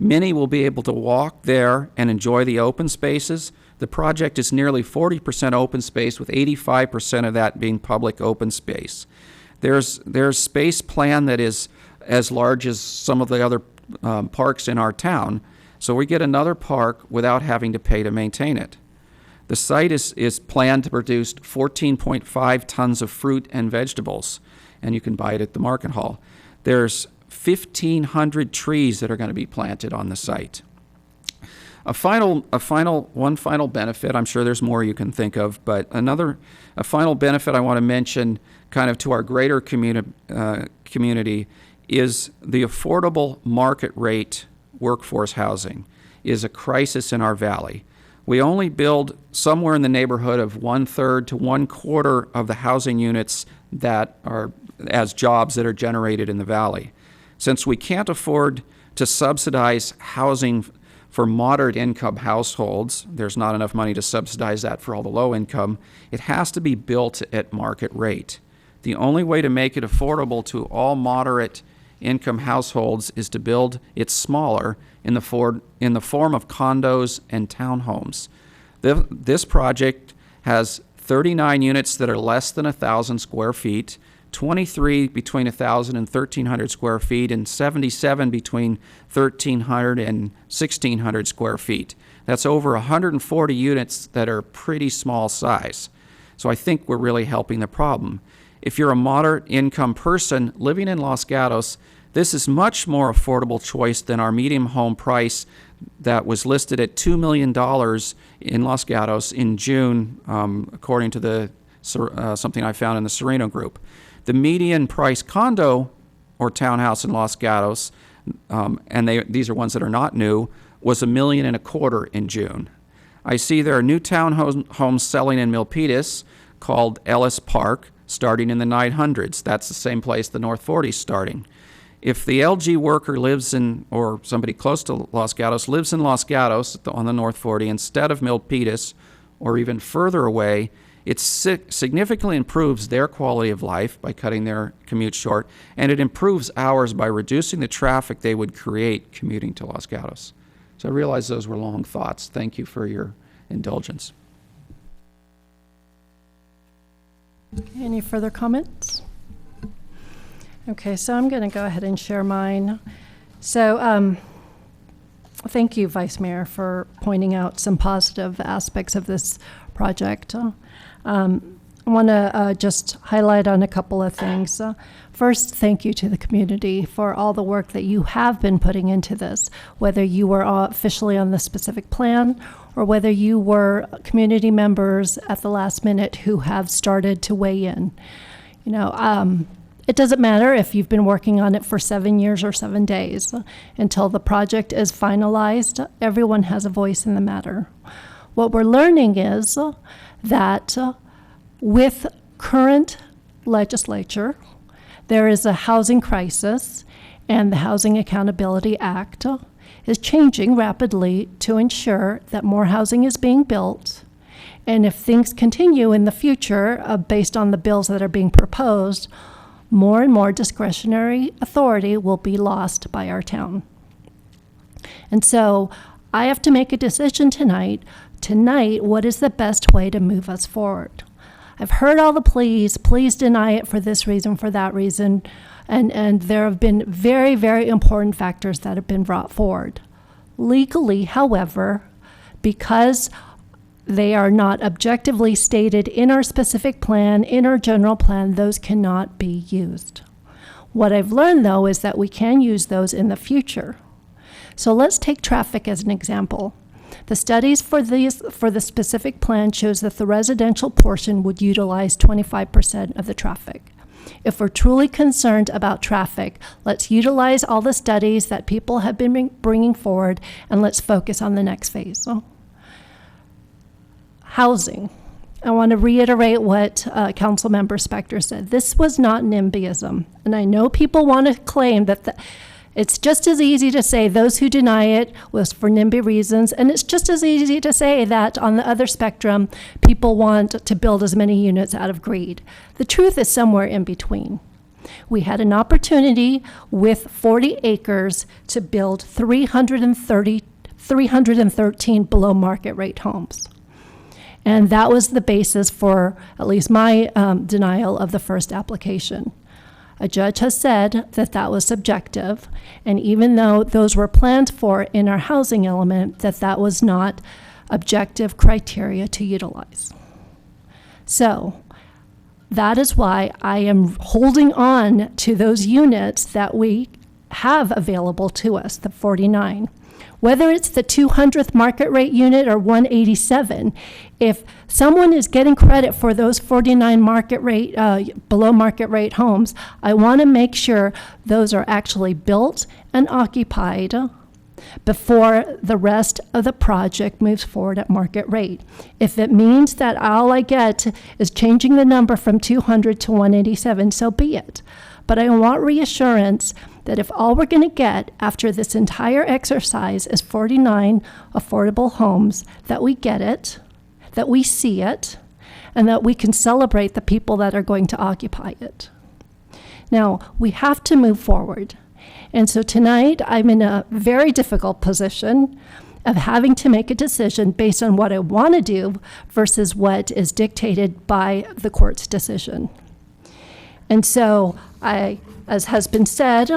Many will be able to walk there and enjoy the open spaces. The project is nearly 40% open space, with 85% of that being public open space. There's space plan that is as large as some of the other parks in our town, so we get another park without having to pay to maintain it. The site is planned to produce 14.5 tons of fruit and vegetables, and you can buy it at the market hall. There's 1,500 trees that are going to be planted on the site. One final benefit, I'm sure there's more you can think of, but a final benefit I want to mention kind of to our greater community is the affordable market rate workforce housing is a crisis in our valley. We only build somewhere in the neighborhood of 1/3 to 1/4 of the housing units that are as jobs that are generated in the valley. Since we can't afford to subsidize housing for moderate income households, there's not enough money to subsidize that for all the low income, it has to be built at market rate. The only way to make it affordable to all moderate income households is to build it smaller in the form of condos and townhomes. This project has 39 units that are less than 1,000 square feet, 23 between 1,000 and 1,300 square feet, and 77 between 1,300 and 1,600 square feet. That's over 140 units that are pretty small size. So I think we're really helping the problem. If you're a moderate income person living in Los Gatos, this is much more affordable choice than our medium home price that was listed at $2 million in Los Gatos in June, according to something I found in the Sereno Group. The median price condo or townhouse in Los Gatos, and these are ones that are not new, was $1.25 million in June. I see there are new townhomes selling in Milpitas called Ellis Park, starting in the 900s. That's the same place the North 40 is starting. If the LG worker lives in, or somebody close to Los Gatos lives in Los Gatos on the North 40 instead of Milpitas or even further away, it significantly improves their quality of life by cutting their commute short, and it improves ours by reducing the traffic they would create commuting to Los Gatos. So I realize those were long thoughts. Thank you for your indulgence. Okay, any further comments? Okay, so I'm going to go ahead and share mine. So thank you, Vice Mayor, for pointing out some positive aspects of this project. I want to just highlight on a couple of things. First, thank you to the community for all the work that you have been putting into this, whether you were officially on the specific plan or whether you were community members at the last minute who have started to weigh in. You know, it doesn't matter if you've been working on it for 7 years or 7 days. Until the project is finalized, everyone has a voice in the matter. What we're learning is that with current legislature, there is a housing crisis, and the Housing Accountability Act is changing rapidly to ensure that more housing is being built. And if things continue in the future, based on the bills that are being proposed, more and more discretionary authority will be lost by our town. And so I have to make a decision tonight, what is the best way to move us forward? I've heard all the please deny it for this reason, for that reason, and there have been very, very important factors that have been brought forward. Legally, however, because they are not objectively stated in our specific plan, in our general plan, those cannot be used. What I've learned, though, is that we can use those in the future. So let's take traffic as an example. The studies for the specific plan shows that the residential portion would utilize 25% of the traffic. If we're truly concerned about traffic, let's utilize all the studies that people have been bringing forward, and let's focus on the next phase. Housing. I want to reiterate what Councilmember Spector said. This was not NIMBYism, and I know people want to claim that it's just as easy to say those who deny it was for NIMBY reasons, and it's just as easy to say that on the other spectrum, people want to build as many units out of greed. The truth is somewhere in between. We had an opportunity with 40 acres to build 313 below market rate homes. And that was the basis for at least my denial of the first application. A judge has said that that was subjective, and even though those were planned for in our housing element, that was not objective criteria to utilize. So that is why I am holding on to those units that we have available to us, the 49. Whether it's the 200th market rate unit or 187, if someone is getting credit for those 49 market rate, below market rate homes, I want to make sure those are actually built and occupied before the rest of the project moves forward at market rate. If it means that all I get is changing the number from 200 to 187, so be it. But I want reassurance that if all we're going to get after this entire exercise is 49 affordable homes, that we get it, that we see it, and that we can celebrate the people that are going to occupy it. Now, we have to move forward. And so tonight, I'm in a very difficult position of having to make a decision based on what I want to do versus what is dictated by the court's decision. And so as has been said,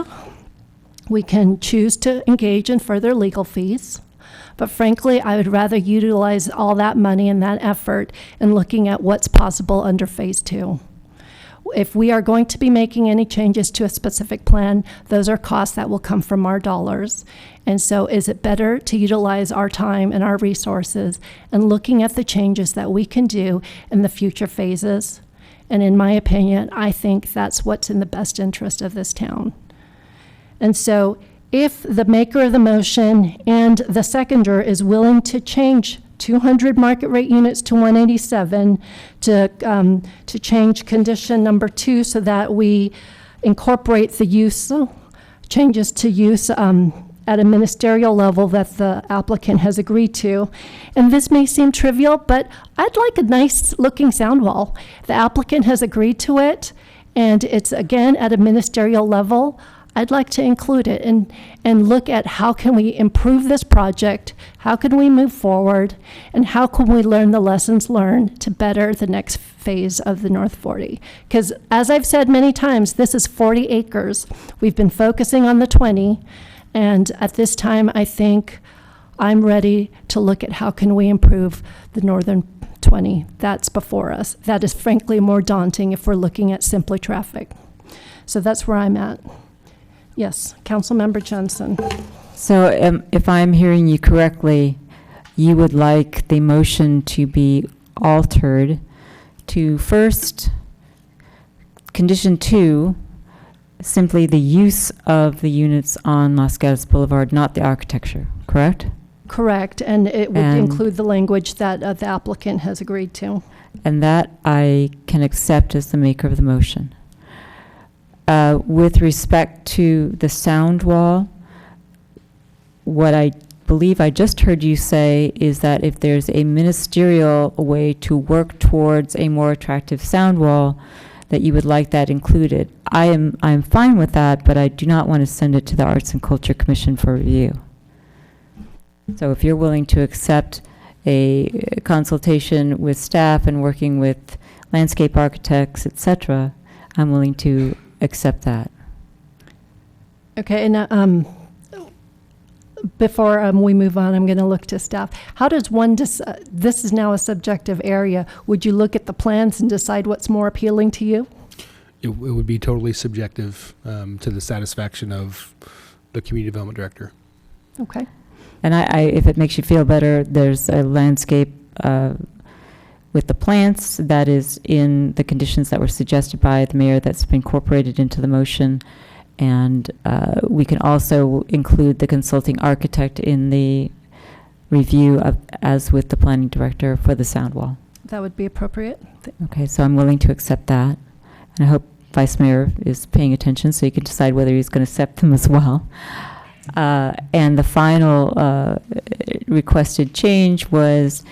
we can choose to engage in further legal fees, but frankly, I would rather utilize all that money and that effort in looking at what's possible under phase 2. If we are going to be making any changes to a specific plan, those are costs that will come from our dollars. And so is it better to utilize our time and our resources and looking at the changes that we can do in the future phases? And in my opinion, I think that's what's in the best interest of this town. And so if the maker of the motion and the seconder is willing to change 200 market rate units to 187 to change condition number 2 so that we incorporate the use changes to use at a ministerial level that the applicant has agreed to. And this may seem trivial, but I'd like a nice looking sound wall. The applicant has agreed to it, and it's again at a ministerial level. I'd like to include it and look at how can we improve this project, how can we move forward, and how can we learn the lessons learned to better the next phase of the North 40. Because as I've said many times, this is 40 acres. We've been focusing on the 20, and at this time, I think I'm ready to look at how can we improve the northern 20. That's before us. That is frankly more daunting if we're looking at simply traffic. So that's where I'm at. Yes, Councilmember Johnson. So if I'm hearing you correctly, you would like the motion to be altered to first, condition 2, simply the use of the units on Los Gatos Boulevard, not the architecture, correct? Correct, and it would include the language that the applicant has agreed to. And that I can accept as the maker of the motion. With respect to the sound wall, what I believe I just heard you say is that if there's a ministerial way to work towards a more attractive sound wall, that you would like that included. I'm fine with that, but I do not want to send it to the Arts and Culture Commission for review. So if you're willing to accept a consultation with staff and working with landscape architects, etc., I'm willing to accept that. Okay, and before we move on, I'm going to look to staff. How does one this is now a subjective area. Would you look at the plans and decide what's more appealing to you? It would be totally subjective to the satisfaction of the community development director. Okay. And I if it makes you feel better, there's a landscape with the plants that is in the conditions that were suggested by the mayor that's been incorporated into the motion. And we can also include the consulting architect in the review of, as with the planning director for the sound wall. That would be appropriate. Okay, so I'm willing to accept that. And I hope Vice Mayor is paying attention so he can decide whether he's going to accept them as well. And the final requested change was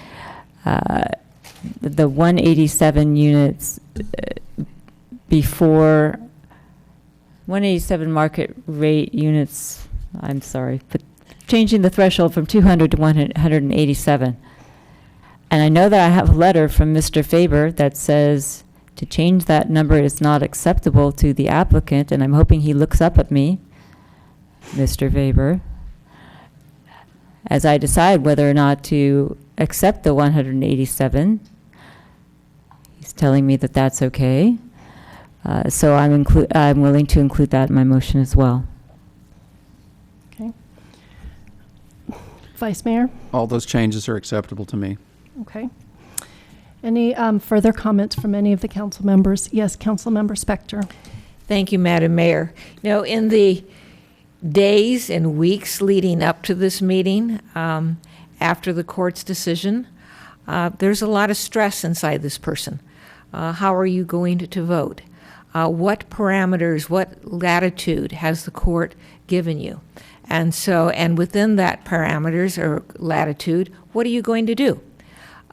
the 187 units before 187 market rate units, I'm sorry, but changing the threshold from 200 to 187. And I know that I have a letter from Mr. Faber that says to change that number is not acceptable to the applicant, and I'm hoping he looks up at me, Mr. Faber, as I decide whether or not to accept the 187. He's telling me that that's okay. So I'm willing to include that in my motion as well. Okay. Vice Mayor? All those changes are acceptable to me. Okay. Any further comments from any of the council members? Yes, Councilmember Spector. Thank you, Madam Mayor. You know, in the days and weeks leading up to this meeting, after the court's decision, there's a lot of stress inside this person. How are you going to vote? What parameters, what latitude has the court given you? And so, and within that parameters or latitude, what are you going to do?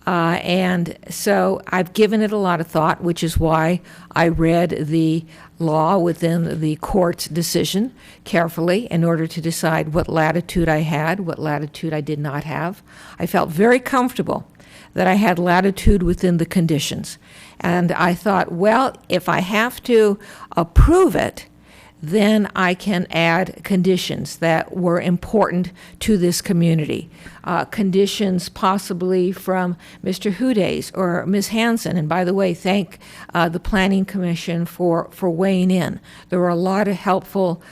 And so I've given it a lot of thought, which is why I read the law within the court's decision carefully in order to decide what latitude I had, what latitude I did not have. I felt very comfortable that I had latitude within the conditions. And I thought, well, if I have to approve it, then I can add conditions that were important to this community. Conditions possibly from Mr. Hudes or Ms. Hansen. And by the way, thank the Planning Commission for weighing in. There were a lot of helpful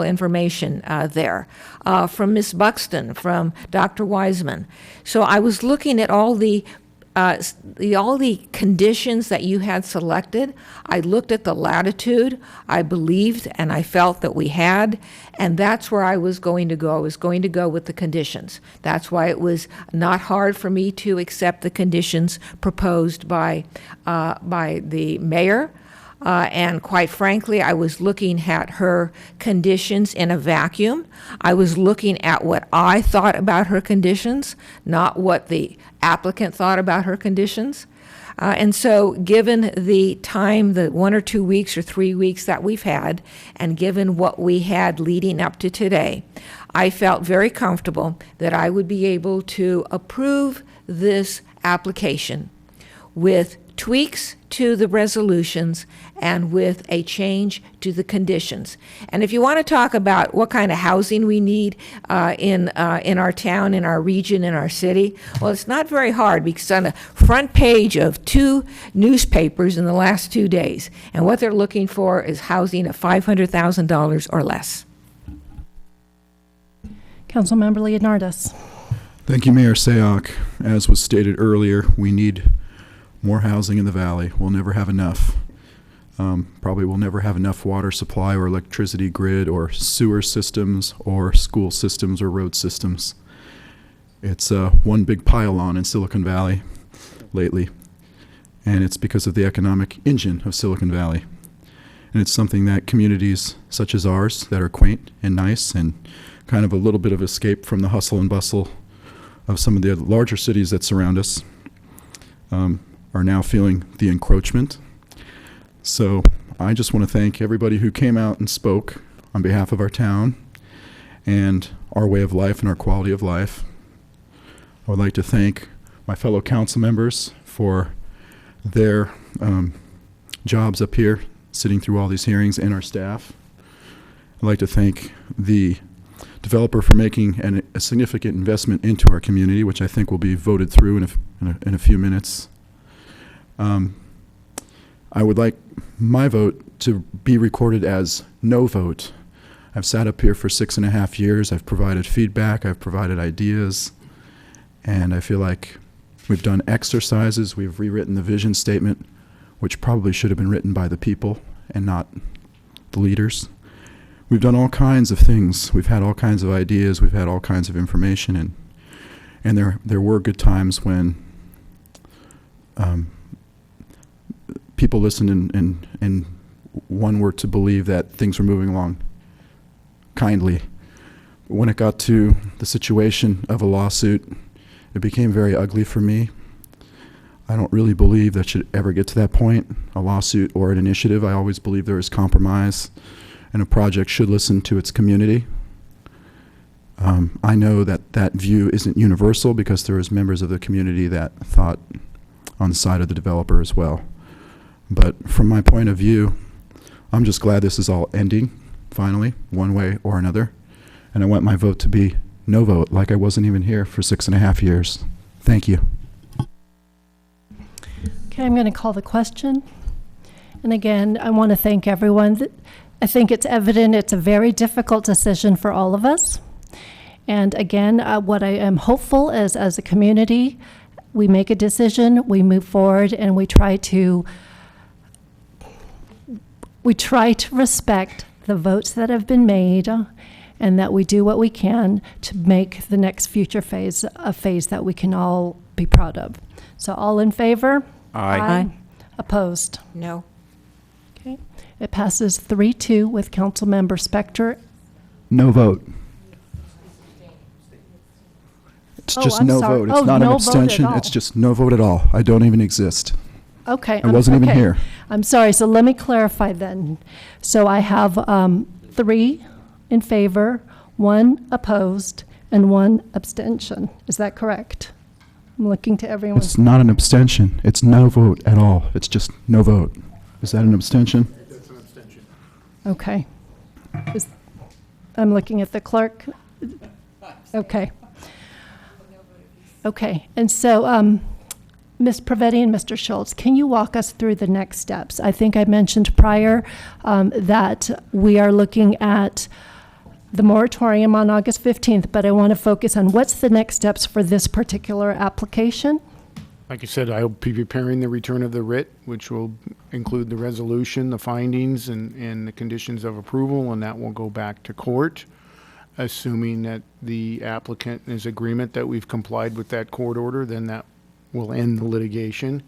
information there. From Ms. Buxton, from Dr. Wiseman. So I was looking at all the conditions that you had selected. I looked at the latitude. I believed and I felt that we had, and that's where I was going to go. I was going to go with the conditions. That's why it was not hard for me to accept the conditions proposed by the mayor. And quite frankly, I was looking at her conditions in a vacuum. I was looking at what I thought about her conditions, not what the applicant thought about her conditions. And so given the time, the 1 or 2 weeks or 3 weeks that we've had, and given what we had leading up to today, I felt very comfortable that I would be able to approve this application with tweaks to the resolutions and with a change to the conditions. And if you want to talk about what kind of housing we need in our town, in our region, in our city, well, it's not very hard, because on the front page of 2 newspapers in the last 2 days, and what they're looking for is housing of $500,000 or less. Councilmember Leonardis. Thank you, Mayor Sayoc. As was stated earlier, we need more housing in the valley. We'll never have enough. Probably we'll never have enough water supply or electricity grid or sewer systems or school systems or road systems. It's one big pile-on in Silicon Valley lately, and it's because of the economic engine of Silicon Valley. And it's something that communities such as ours that are quaint and nice and kind of a little bit of escape from the hustle and bustle of some of the larger cities that surround us are now feeling the encroachment. So I just want to thank everybody who came out and spoke on behalf of our town and our way of life and our quality of life. I would like to thank my fellow council members for their jobs up here, sitting through all these hearings, and our staff. I'd like to thank the developer for making a significant investment into our community, which I think will be voted through in a few minutes. I would like my vote to be recorded as no vote. I've sat up here for 6.5 years. I've provided feedback. I've provided ideas. And I feel like we've done exercises. We've rewritten the vision statement, which probably should have been written by the people and not the leaders. We've done all kinds of things. We've had all kinds of ideas. We've had all kinds of information. And there were good times when people listened and one were to believe that things were moving along kindly. But when it got to the situation of a lawsuit, it became very ugly for me. I don't really believe that should ever get to that point, a lawsuit or an initiative. I always believe there is compromise, and a project should listen to its community. I know that view isn't universal, because there was members of the community that thought on the side of the developer as well. But from my point of view, I'm just glad this is all ending, finally, one way or another. And I want my vote to be no vote, like I wasn't even here for 6.5 years. Thank you. Okay, I'm going to call the question. And again, I want to thank everyone. I think it's evident it's a very difficult decision for all of us. And again, what I am hopeful is, as a community, we make a decision, we move forward, and we try to respect the votes that have been made, and that we do what we can to make the next future phase a phase that we can all be proud of. So all in favor? Aye. Opposed? No. Okay. It passes 3-2 with Councilmember Spector. No vote. It's just I'm no sorry. vote. It's Oh, not no an vote at abstention. all. It's just no vote at all. I don't even exist. Okay. I wasn't even here. I'm sorry, so let me clarify then. So I have 3 in favor, 1 opposed, and 1 abstention. Is that correct? I'm looking to everyone. It's not an abstention. It's no vote at all. It's just no vote. Is that an abstention? That's an abstention. Okay. I'm looking at the clerk. Okay. Okay, and so Ms. Pravetti and Mr. Schultz, can you walk us through the next steps? I think I mentioned prior that we are looking at the moratorium on August 15th, but I want to focus on what's the next steps for this particular application. Like I said, I'll be preparing the return of the writ, which will include the resolution, the findings, and the conditions of approval, and that will go back to court, assuming that the applicant is agreement that we've complied with that court order. Then that will end the litigation.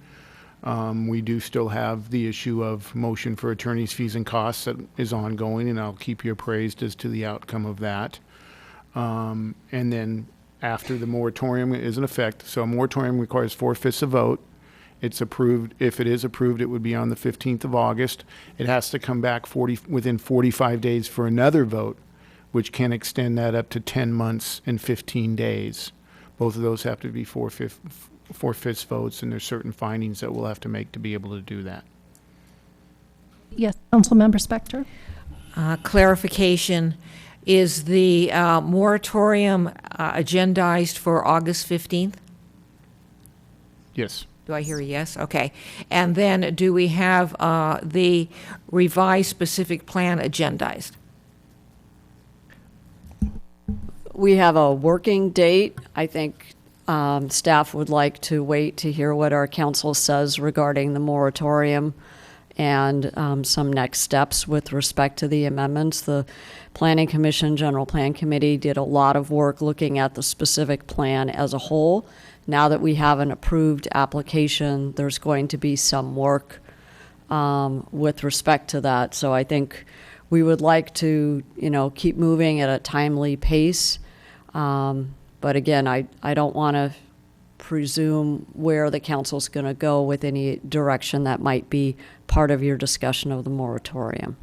We do still have the issue of motion for attorney's fees and costs that is ongoing, and I'll keep you appraised as to the outcome of that. And then after the moratorium is in effect, so a moratorium requires 4/5 of vote. It's approved. If it is approved, it would be on the 15th of August. It has to come back within 45 days for another vote, which can extend that up to 10 months and 15 days. Both of those have to be 4/5 votes, and there's certain findings that we'll have to make to be able to do that. Yes, Councilmember Spector. Clarification, is the moratorium agendized for August 15th? Yes. Do I hear a yes? Okay. And then do we have the revised specific plan agendized? We have a working date. I think staff would like to wait to hear what our council says regarding the moratorium and some next steps with respect to the amendments. The Planning Commission, General Plan Committee did a lot of work looking at the specific plan as a whole. Now that we have an approved application, there's going to be some work with respect to that. So I think we would like to, keep moving at a timely pace. But again, I don't want to presume where the council's going to go with any direction that might be part of your discussion of the moratorium.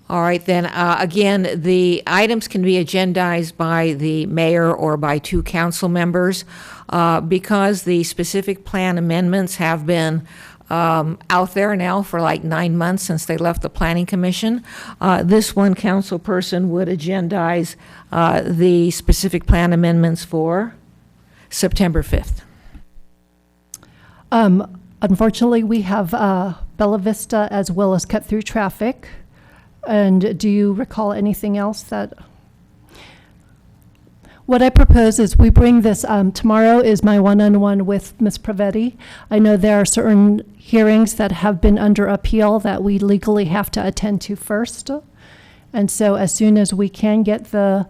All right, then, again, the items can be agendized by the mayor or by 2 council members. Because the specific plan amendments have been out there now for like 9 months since they left the Planning Commission, this one council person would agendize the specific plan amendments for September 5th. Unfortunately, we have Bella Vista as well as cut through traffic. And do you recall anything else that? What I propose is we bring this, tomorrow is my one-on-one with Ms. Pravetti. I know there are certain hearings that have been under appeal that we legally have to attend to first. And so as soon as we can get the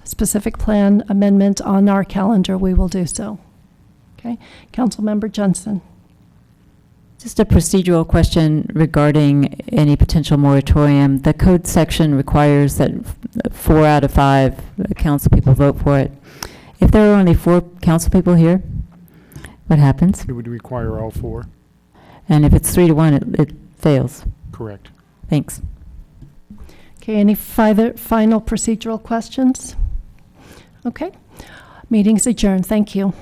specific plan amendment on our calendar, we will do so. Okay, Councilmember Johnson. Just a procedural question regarding any potential moratorium. The code section requires that 4 out of 5 council people vote for it. If there are only 4 council people here, what happens? It would require all 4. And if it's 3 to 1, it fails. Correct. Thanks. Okay, any final procedural questions? Okay, meeting's adjourned. Thank you.